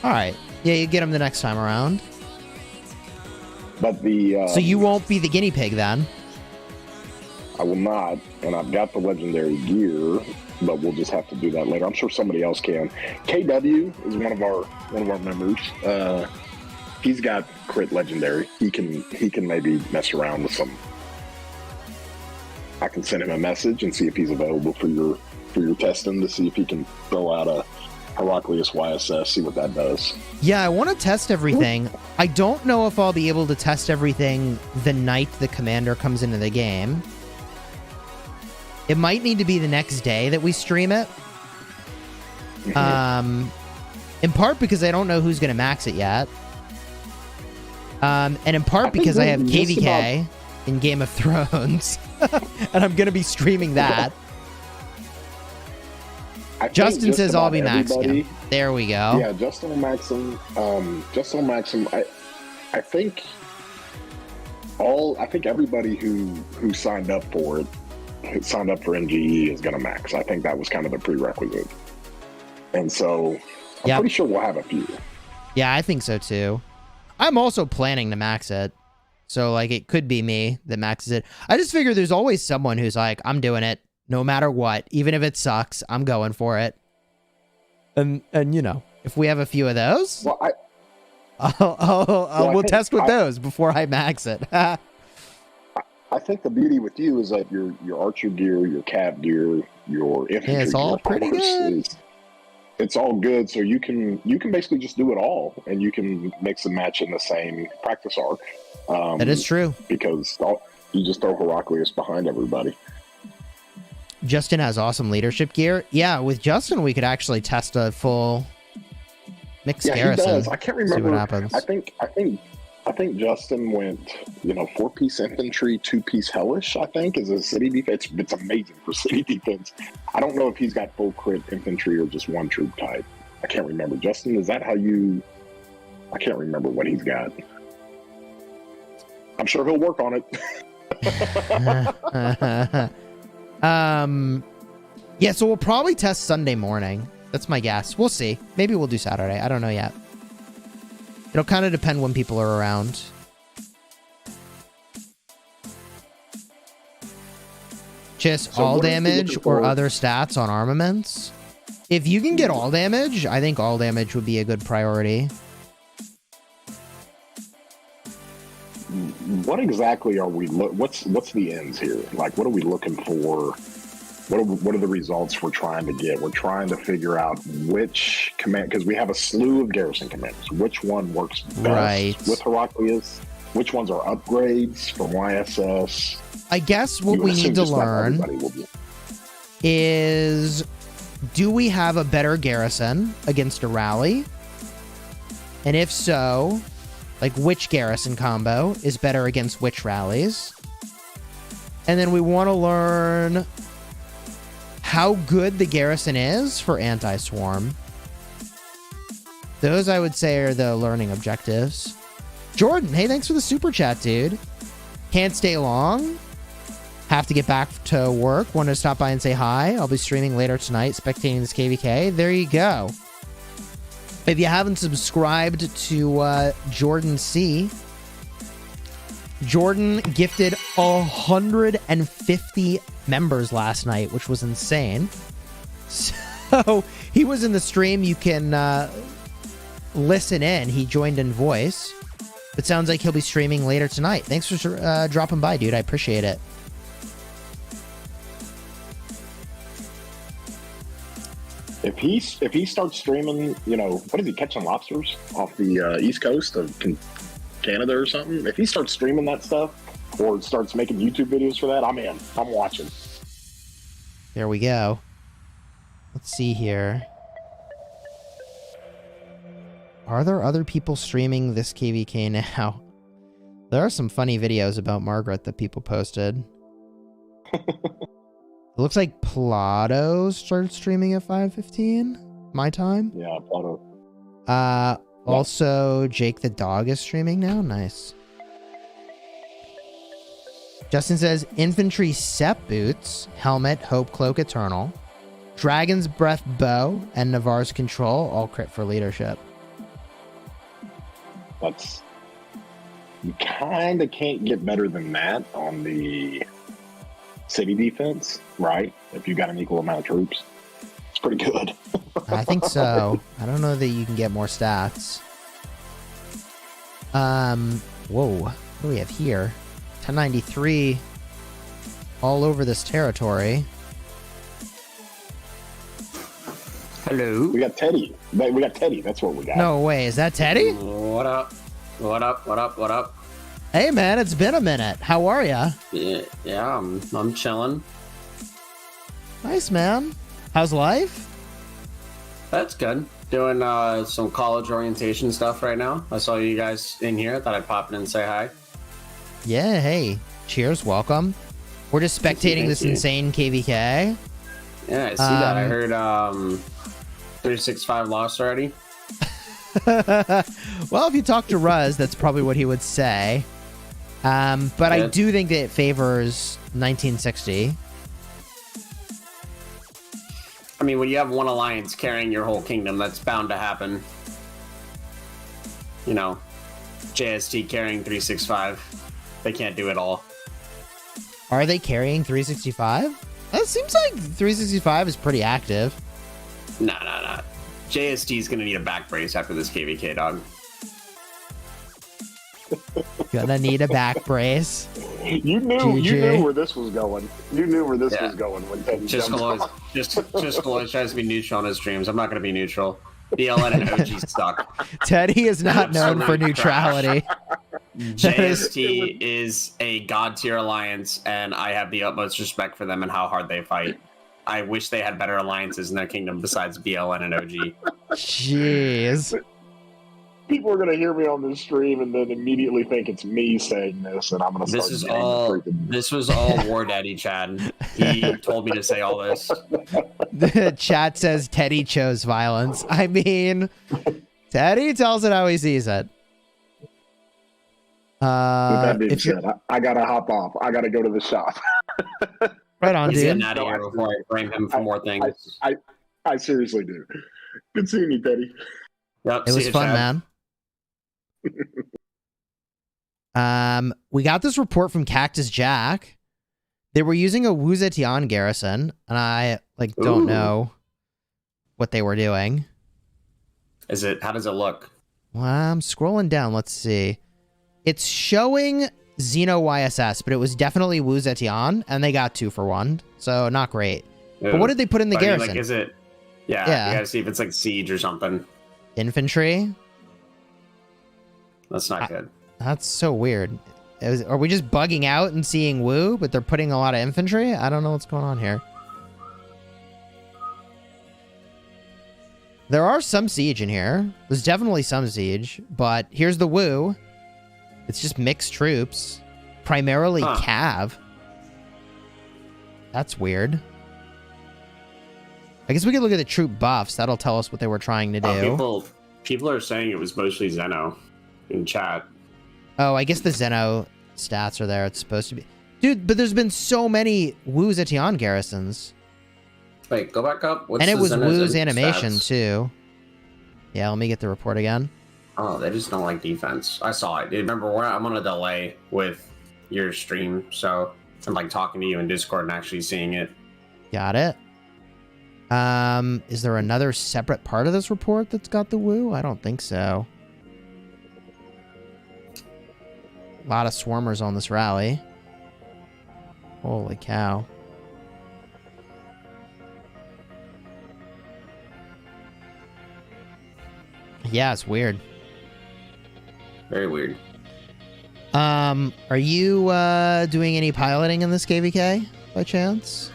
All right. Yeah, you get him the next time around. But so you won't be the guinea pig then? I will not, and I've got the legendary gear, but we'll just have to do that later. I'm sure somebody else can. KW is one of our members. He's got crit legendary. He can maybe mess around with some. I can send him a message and see if he's available for your testing to see if he can throw out a Heraclius YSS, see what that does. Yeah, I want to test everything. I don't know if I'll be able to test everything the night the commander comes into the game. It might need to be the next day that we stream it. In part because I don't know who's going to max it yet. And in part because I have KvK in Game of Thrones. And I'm going to be streaming that. Justin says I'll be maxing him. There we go. Yeah, Justin will max him. I think everybody who signed up for it, who signed up for MGE is going to max. I think that was kind of the prerequisite. And so I'm pretty sure we'll have a few. Yeah, I think so too. I'm also planning to max it. So like it could be me that maxes it. I just figure there's always someone who's like, I'm doing it. No matter what, even if it sucks, I'm going for it. And you know, if we have a few of those, we'll test with those before I max it. I think the beauty with you is that your archer gear, your cav gear, your infantry it's all pretty good. It's all good, so you can basically just do it all, and you can mix and match in the same practice arc. That is true because you just throw Heraclius behind everybody. Justin has awesome leadership gear. Yeah, with Justin, we could actually test a full mixed garrison. He does. I can't remember. See what happens. I think Justin went, 4-piece infantry, 2-piece hellish. I think is a city defense. It's amazing for city defense. I don't know if he's got full crit infantry or just one troop type. I can't remember. Justin, is that how you? I can't remember what he's got. I'm sure he'll work on it. Yeah, so we'll probably test Sunday morning. That's my guess. We'll see. Maybe we'll do Saturday. I don't know yet. It'll kind of depend when people are around. Just all damage or other stats on armaments. If you can get all damage, I think all damage would be a good priority. What exactly are we? What's the ends here? Like, what are we looking for? What are the results we're trying to get? We're trying to figure out which command, because we have a slew of garrison commanders. Which one works best with Heraclius? Which ones are upgrades from YSS? I guess what we need to learn is, do we have a better garrison against a rally? And if so, like which garrison combo is better against which rallies? And then we want to learn how good the garrison is for anti-swarm. Those, I would say, are the learning objectives. Jordan, hey, thanks for the super chat, dude. Can't stay long. Have to get back to work. Want to stop by and say hi. I'll be streaming later tonight, spectating this KvK. There you go. If you haven't subscribed to Jordan C, Jordan gifted 150 members last night, which was insane. So he was in the stream. You can listen in. He joined in voice. It sounds like he'll be streaming later tonight. Thanks for dropping by, dude. I appreciate it. if he starts streaming, what is he catching lobsters off the East Coast of Canada or something? If he starts streaming that stuff or starts making YouTube videos for that, I'm in. I'm watching. There we go. Let's see here. Are there other people streaming this KvK now? There are some funny videos about Margaret that people posted. It looks like Plato started streaming at 5:15 my time. Yeah, Plato. Also, Jake the dog is streaming now. Nice. Justin says, Infantry Sep Boots, Helmet, Hope Cloak Eternal, Dragon's Breath Bow, and Navarre's Control, all crit for leadership. You kind of can't get better than that on the city defense, right? If you got an equal amount of troops. It's pretty good. I think so. I don't know that you can get more stats. Whoa. What do we have here? 1093 all over this territory. Hello. We got Teddy. That's what we got. No way. Is that Teddy? What up? What up? What up? What up? Hey, man. It's been a minute. How are ya? Yeah, I'm chilling. Nice, man. How's life? That's good. Doing some college orientation stuff right now. I saw you guys in here. Thought I'd pop in and say hi. Yeah, hey. Cheers. Welcome. We're just spectating this insane KvK. Yeah, I see that. I heard 365 lost already. Well, if you talk to Ruz, that's probably what he would say. But yeah. I do think that it favors 1960. I mean, when you have one alliance carrying your whole kingdom, that's bound to happen. JST carrying 365. They can't do it all. Are they carrying 365? That seems like 365 is pretty active. Nah. JST is going to need a back brace after this KvK, dog. Gonna need a back brace. You knew where this was going. You knew where this was going when Teddy Chisgule always tries to be neutral on his streams. I'm not going to be neutral. BLN and OG stuck. Teddy is not known for neutrality. JST is a god tier alliance, and I have the utmost respect for them and how hard they fight. I wish they had better alliances in their kingdom besides BLN and OG. Jeez. People are going to hear me on this stream and then immediately think it's me saying this, and I'm going to start. This was all War Daddy Chad. He told me to say all this. The chat says Teddy chose violence. I mean, Teddy tells it how he sees it. With that being said, I got to hop off. I got to go to the shop. Right on, He's dude. getting out of here before I blame him for more things. I seriously do. Good seeing you, Teddy. Yep, it was fun, man. We got this report from Cactus Jack. They were using a Wu Zetian garrison, and I don't know what they were doing. How does it look? Well, I'm scrolling down. Let's see. It's showing Xeno YSS, but it was definitely Wu Zetian, and they got 2 for 1, so not great. Ooh. But what did they put in the garrison? is it? Yeah, you gotta see if it's like siege or something. Infantry? That's not good. That's so weird. Are we just bugging out and seeing Wu, but they're putting a lot of infantry? I don't know what's going on here. There are some siege in here. There's definitely some siege, but here's the Wu. It's just mixed troops. Primarily Cav. That's weird. I guess we could look at the troop buffs. That'll tell us what they were trying to do. People are saying it was mostly Zeno in chat. Oh, I guess the Zeno stats are there. It's supposed to be. Dude, but there's been so many Wu Zetian garrisons. Wait, go back up. And it was Wu's animation, too. Yeah, let me get the report again. Oh, they just don't like defense. I saw it. Remember, I'm on a delay with your stream, so I'm talking to you in Discord and actually seeing it. Got it. Is there another separate part of this report that's got the Wu? I don't think so. A lot of swarmers on this rally. Holy cow. Yeah, it's weird. Very weird. Are you doing any piloting in this KvK by chance?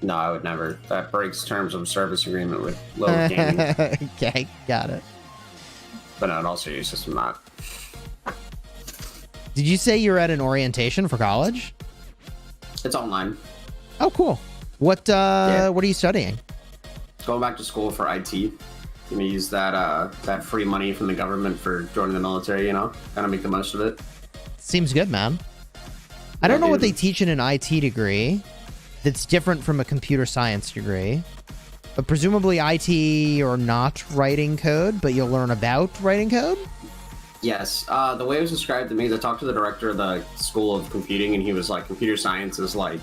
No, I would never. That breaks terms of service agreement with Low Gaming. Okay, got it. But no, in all seriousness, I'm not. Did you say you're at an orientation for college? It's online. Oh, cool. What what are you studying? Going back to school for IT. Gonna use that free money from the government for joining the military, you know? Gotta make the most of it. Seems good, man. I don't know what they teach in an IT degree that's different from a computer science degree. But presumably IT, you're not writing code, but you'll learn about writing code? Yes. The way it was described to me is I talked to the director of the School of Computing, and he was like, computer science is like,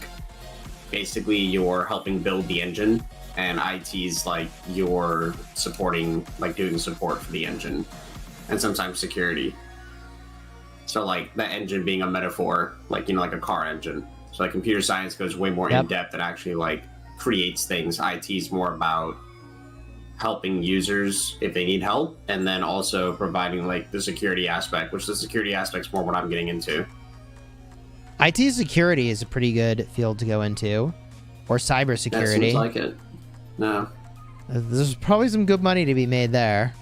basically you're helping build the engine, and IT's like you're supporting, like doing support for the engine, and sometimes security. So like the engine being a metaphor, like, you know, like a car engine. So like computer science goes way more in depth and actually like creates things. IT's more about helping users if they need help, and then also providing like the security aspect, which the security aspect's more what I'm getting into. IT security is a pretty good field to go into, or cybersecurity. That seems like it. No. There's probably some good money to be made there.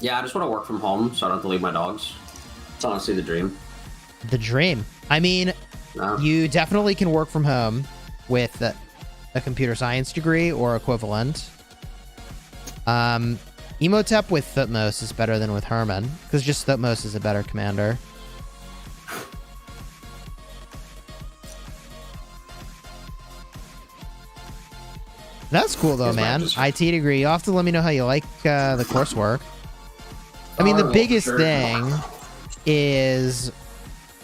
Yeah, I just want to work from home so I don't have to leave my dogs. It's honestly the dream. The dream. I mean, you definitely can work from home with a computer science degree or equivalent. Emotep with Thutmose is better than with Herman, because just Thutmose is a better commander. That's cool though, man. IT degree. You'll have to let me know how you like the coursework. I mean, the biggest thing is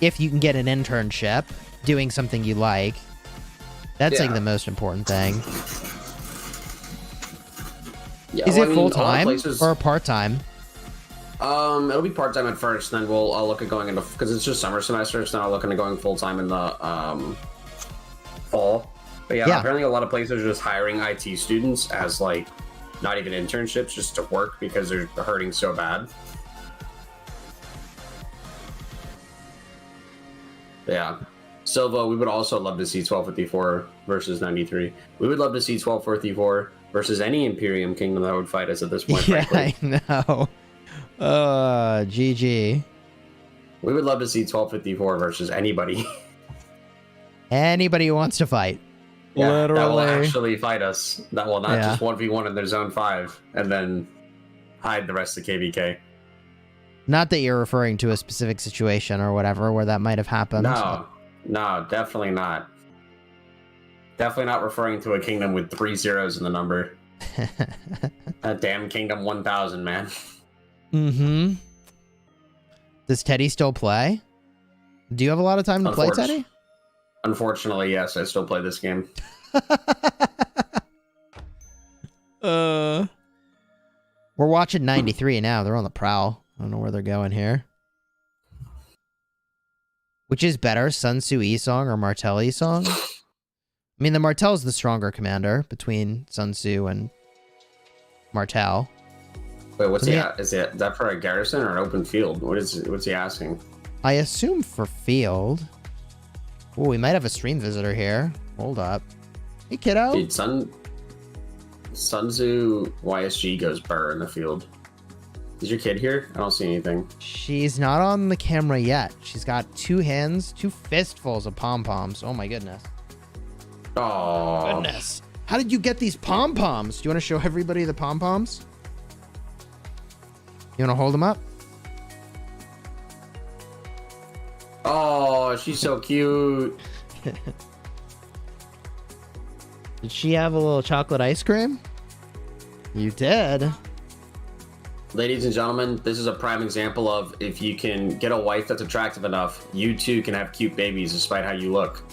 if you can get an internship doing something you like. That's like the most important thing. Yeah, is it full-time or part-time? It'll be part-time at first, then I'll look at going into, because it's just summer semester, so then I'll look into going full-time in the fall. But yeah, apparently a lot of places are just hiring IT students as like not even internships, just to work because they're hurting so bad. Yeah. Silva, we would also love to see 1254 versus 93. We would love to see 1254 versus any Imperium Kingdom that would fight us at this point, frankly. I know. GG. We would love to see 1254 versus anybody. Anybody who wants to fight. Yeah, literally. That will actually fight us. That will not just 1v1 in their zone 5 and then hide the rest of KvK. Not that you're referring to a specific situation or whatever where that might have happened. No, definitely not. Definitely not referring to a kingdom with 3 zeros in the number. That damn kingdom 1000, man. Mm-hmm. Does Teddy still play? Do you have a lot of time to play, Teddy? Unfortunately, yes, I still play this game. We're watching 93 now. They're on the prowl. I don't know where they're going here. Which is better, Sun Tzu Yi-Song or Martel Yi-Song? I mean, the Martel's the stronger commander between Sun Tzu and Martel. Wait, what's is that for a garrison or an open field? What's he asking? I assume for field. Oh, we might have a stream visitor here. Hold up. Hey, kiddo. Dude, Sun Tzu YSG goes burr in the field. Is your kid here? I don't see anything. She's not on the camera yet. She's got 2 hands, 2 fistfuls of pom-poms. Oh my goodness. Oh. Goodness. How did you get these pom-poms? Do you want to show everybody the pom-poms? You want to hold them up? Oh, she's so cute. Did she have a little chocolate ice cream? You did. Ladies and gentlemen, this is a prime example of if you can get a wife that's attractive enough, you too can have cute babies despite how you look.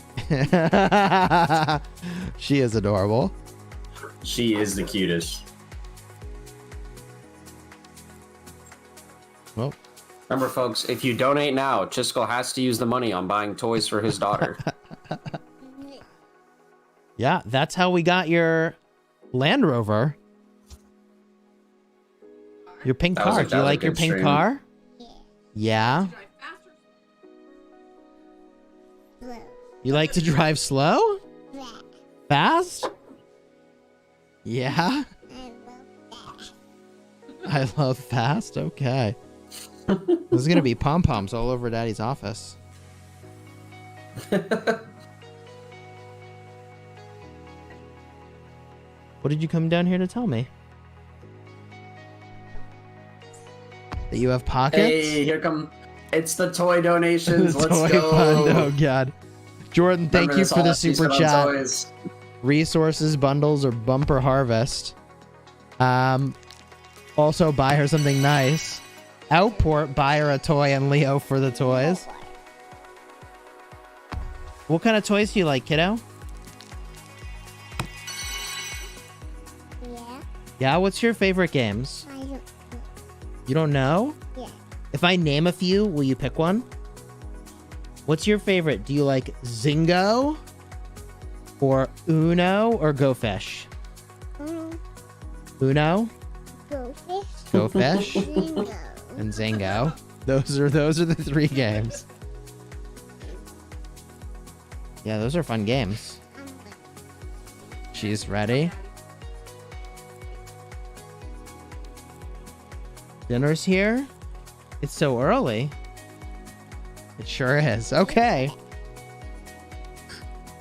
She is adorable. She is the cutest. Well, remember, folks, if you donate now, Chisgule has to use the money on buying toys for his daughter. Yeah, that's how we got your Land Rover. Your pink That was car. a- Do you that was a like your good pink stream. car? Yeah. You like to drive slow? Fast? Yeah. I love fast. Okay. There's gonna be pom poms all over Daddy's office. What did you come down here to tell me? That you have pockets? Hey, here come. It's the toy donations. The Let's toy go. fund. Oh god. Jordan, thank Remember you this for the all super episode on chat. toys. Resources, bundles, or bumper harvest. Also buy her something nice. Outport, buy her a toy, and Leo for the toys. What kind of toys do you like, kiddo? Yeah, Yeah, what's your favorite games? I don't know. You don't know? Yeah. If I name a few, will you pick one? What's your favorite? Do you like Zingo? Or Uno or Go Fish? Uno? Go fish. Go Fish? Bingo. And Zingo. Those are the 3 games. Yeah, those are fun games. She's ready. Dinner's here? It's so early. It sure is. Okay.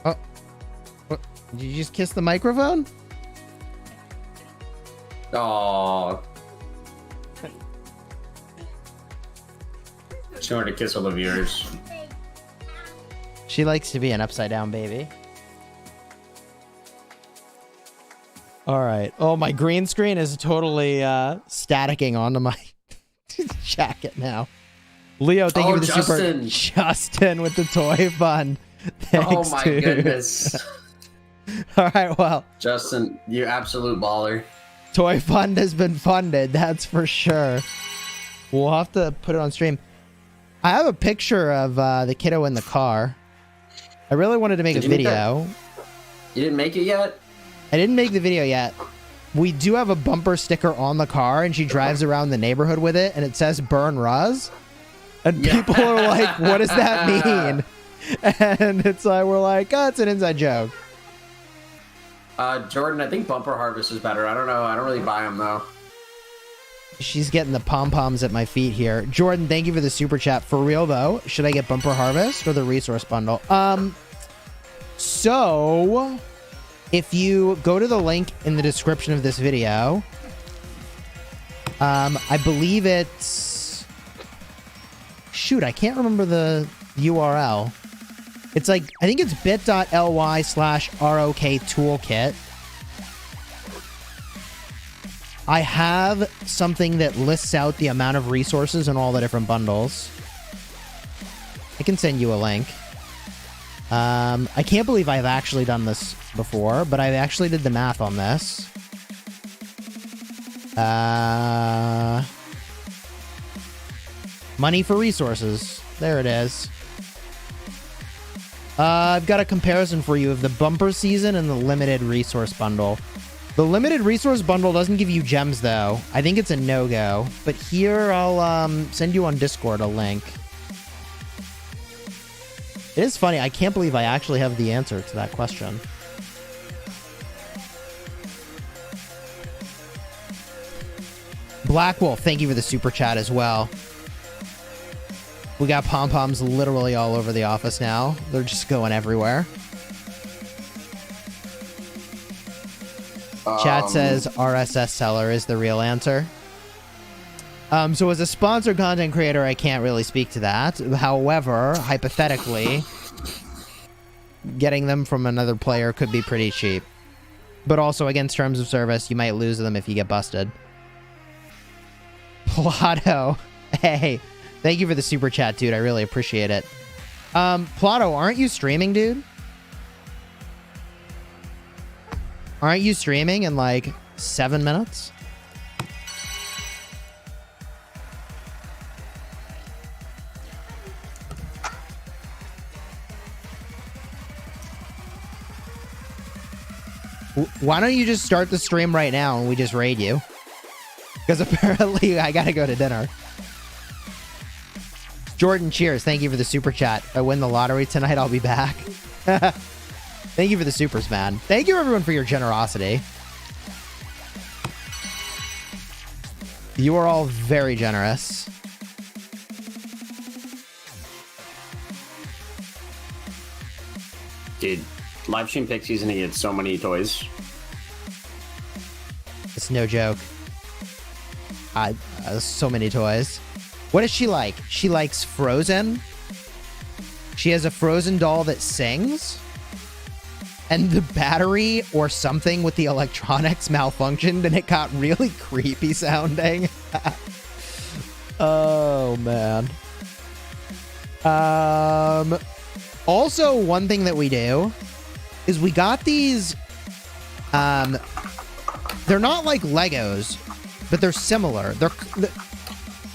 Oh. What? Did you just kiss the microphone? Aww. She wanted to kiss all the viewers. She likes to be an upside down baby. All right. Oh, my green screen is totally staticking onto my jacket now. Leo, thank you for the Justin. super. Justin with the toy fund. Thanks, Oh my dude. goodness. All right. Well, Justin, you absolute baller. toy fund has been funded. That's for sure. We'll have to put it on stream. I have a picture of the kiddo in the car. I really wanted to make Did a you make video. You didn't make it yet? I didn't make the video yet. We do have a bumper sticker on the car, and she drives around the neighborhood with it, and it says "Burn Ruz," and Yeah. people are like, "What does that mean?" And it's like we're like, "Oh, it's an inside joke." Jordan, I think Bumper Harvest is better. I don't know. I don't really buy them, though. She's getting the pom-poms at my feet here. Jordan, thank you for the super chat. For real though, should I get Bumper Harvest or the resource bundle? So if you go to the link in the description of this video, I believe it's, shoot, I can't remember the URL. It's like, I think it's bit.ly/ROK toolkit. I have something that lists out the amount of resources and all the different bundles. I can send you a link. I can't believe I've actually done this before, but I actually did the math on this. Money for resources. There it is. I've got a comparison for you of the bumper season and the limited resource bundle. The limited resource bundle doesn't give you gems, though. I think it's a no-go. But here, I'll send you on Discord a link. It is funny. I can't believe I actually have the answer to that question. Black Wolf, thank you for the super chat as well. We got pom-poms literally all over the office now. They're just going everywhere. Chat says RSS seller is the real answer. So as a sponsored content creator, I can't really speak to that. However, hypothetically, getting them from another player could be pretty cheap. But also, against terms of service, you might lose them if you get busted. Plato. Hey, thank you for the super chat, dude. I really appreciate it. Plato, aren't you streaming, dude? Aren't you streaming in like 7 minutes? Why don't you just start the stream right now and we just raid you? Because apparently I gotta go to dinner. Jordan, cheers. Thank you for the super chat. If I win the lottery tonight, I'll be back. Thank you for the supers, man. Thank you, everyone, for your generosity. You are all very generous. Dude, live stream Pixie's gonna get so many toys. It's no joke. So many toys. What is she like? She likes Frozen. She has a Frozen doll that sings. And the battery or something with the electronics malfunctioned and it got really creepy sounding. Oh, man. Also, one thing that we do is we got these... they're not like Legos, but they're similar.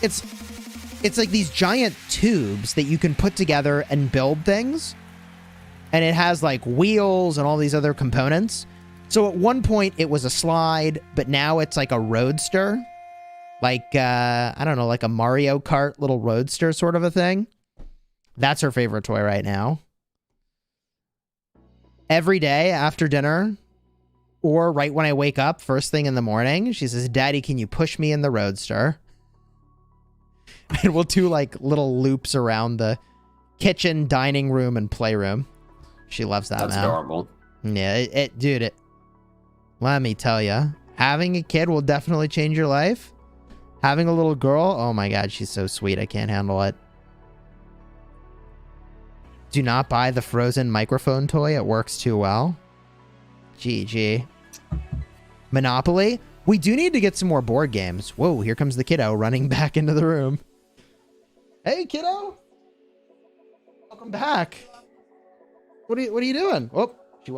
It's like these giant tubes that you can put together and build things. And it has like wheels and all these other components. So at one point it was a slide, but now it's like a roadster. Like, I don't know, like a Mario Kart little roadster sort of a thing. That's her favorite toy right now. Every day after dinner, or right when I wake up, first thing in the morning, she says, Daddy, can you push me in the roadster? And we'll do like little loops around the kitchen, dining room, and playroom. She loves that, man. That's adorable. Yeah, dude, let me tell you, having a kid will definitely change your life. Having a little girl, oh my God, she's so sweet. I can't handle it. Do not buy the Frozen microphone toy. It works too well. GG. Monopoly. We do need to get some more board games. Whoa, here comes the kiddo running back into the room. Hey, kiddo. Welcome back. What are you doing? Oh, she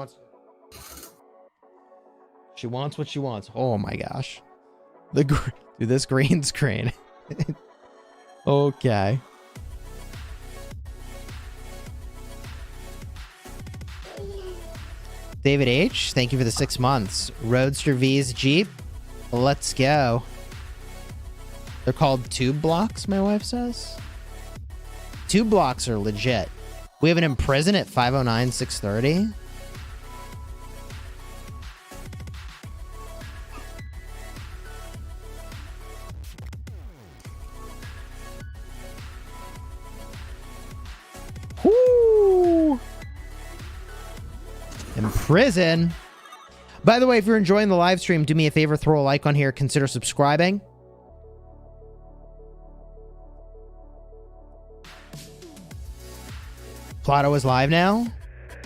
wants what she wants. Oh my gosh. Dude, this green screen. Okay. David H, thank you for the 6 months. Roadster V's Jeep. Let's go. They're called tube blocks, my wife says. Tube blocks are legit. We have an Imprison at 509, 630. Whoo! Imprison. By the way, if you're enjoying the live stream, do me a favor, throw a like on here, consider subscribing. Plato is live now.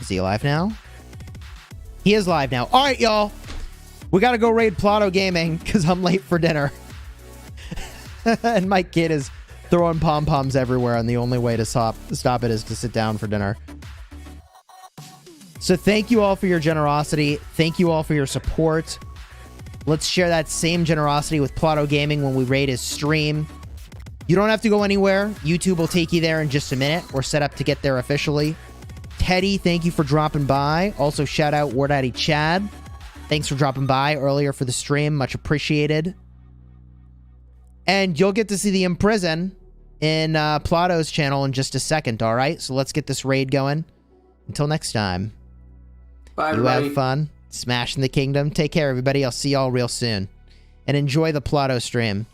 Is he live now? He is live now. All right, y'all. We got to go raid Plato Gaming because I'm late for dinner. And my kid is throwing pom-poms everywhere, and the only way to stop it is to sit down for dinner. So thank you all for your generosity. Thank you all for your support. Let's share that same generosity with Plato Gaming when we raid his stream. You don't have to go anywhere. YouTube will take you there in just a minute. We're set up to get there officially. Teddy, thank you for dropping by. Also, shout out War Daddy Chad. Thanks for dropping by earlier for the stream. Much appreciated. And you'll get to see the Imprison in Plato's channel in just a second, all right? So let's get this raid going. Until next time. Bye, you everybody. have fun smashing the kingdom. Take care, everybody. I'll see y'all real soon. And enjoy the Plato stream.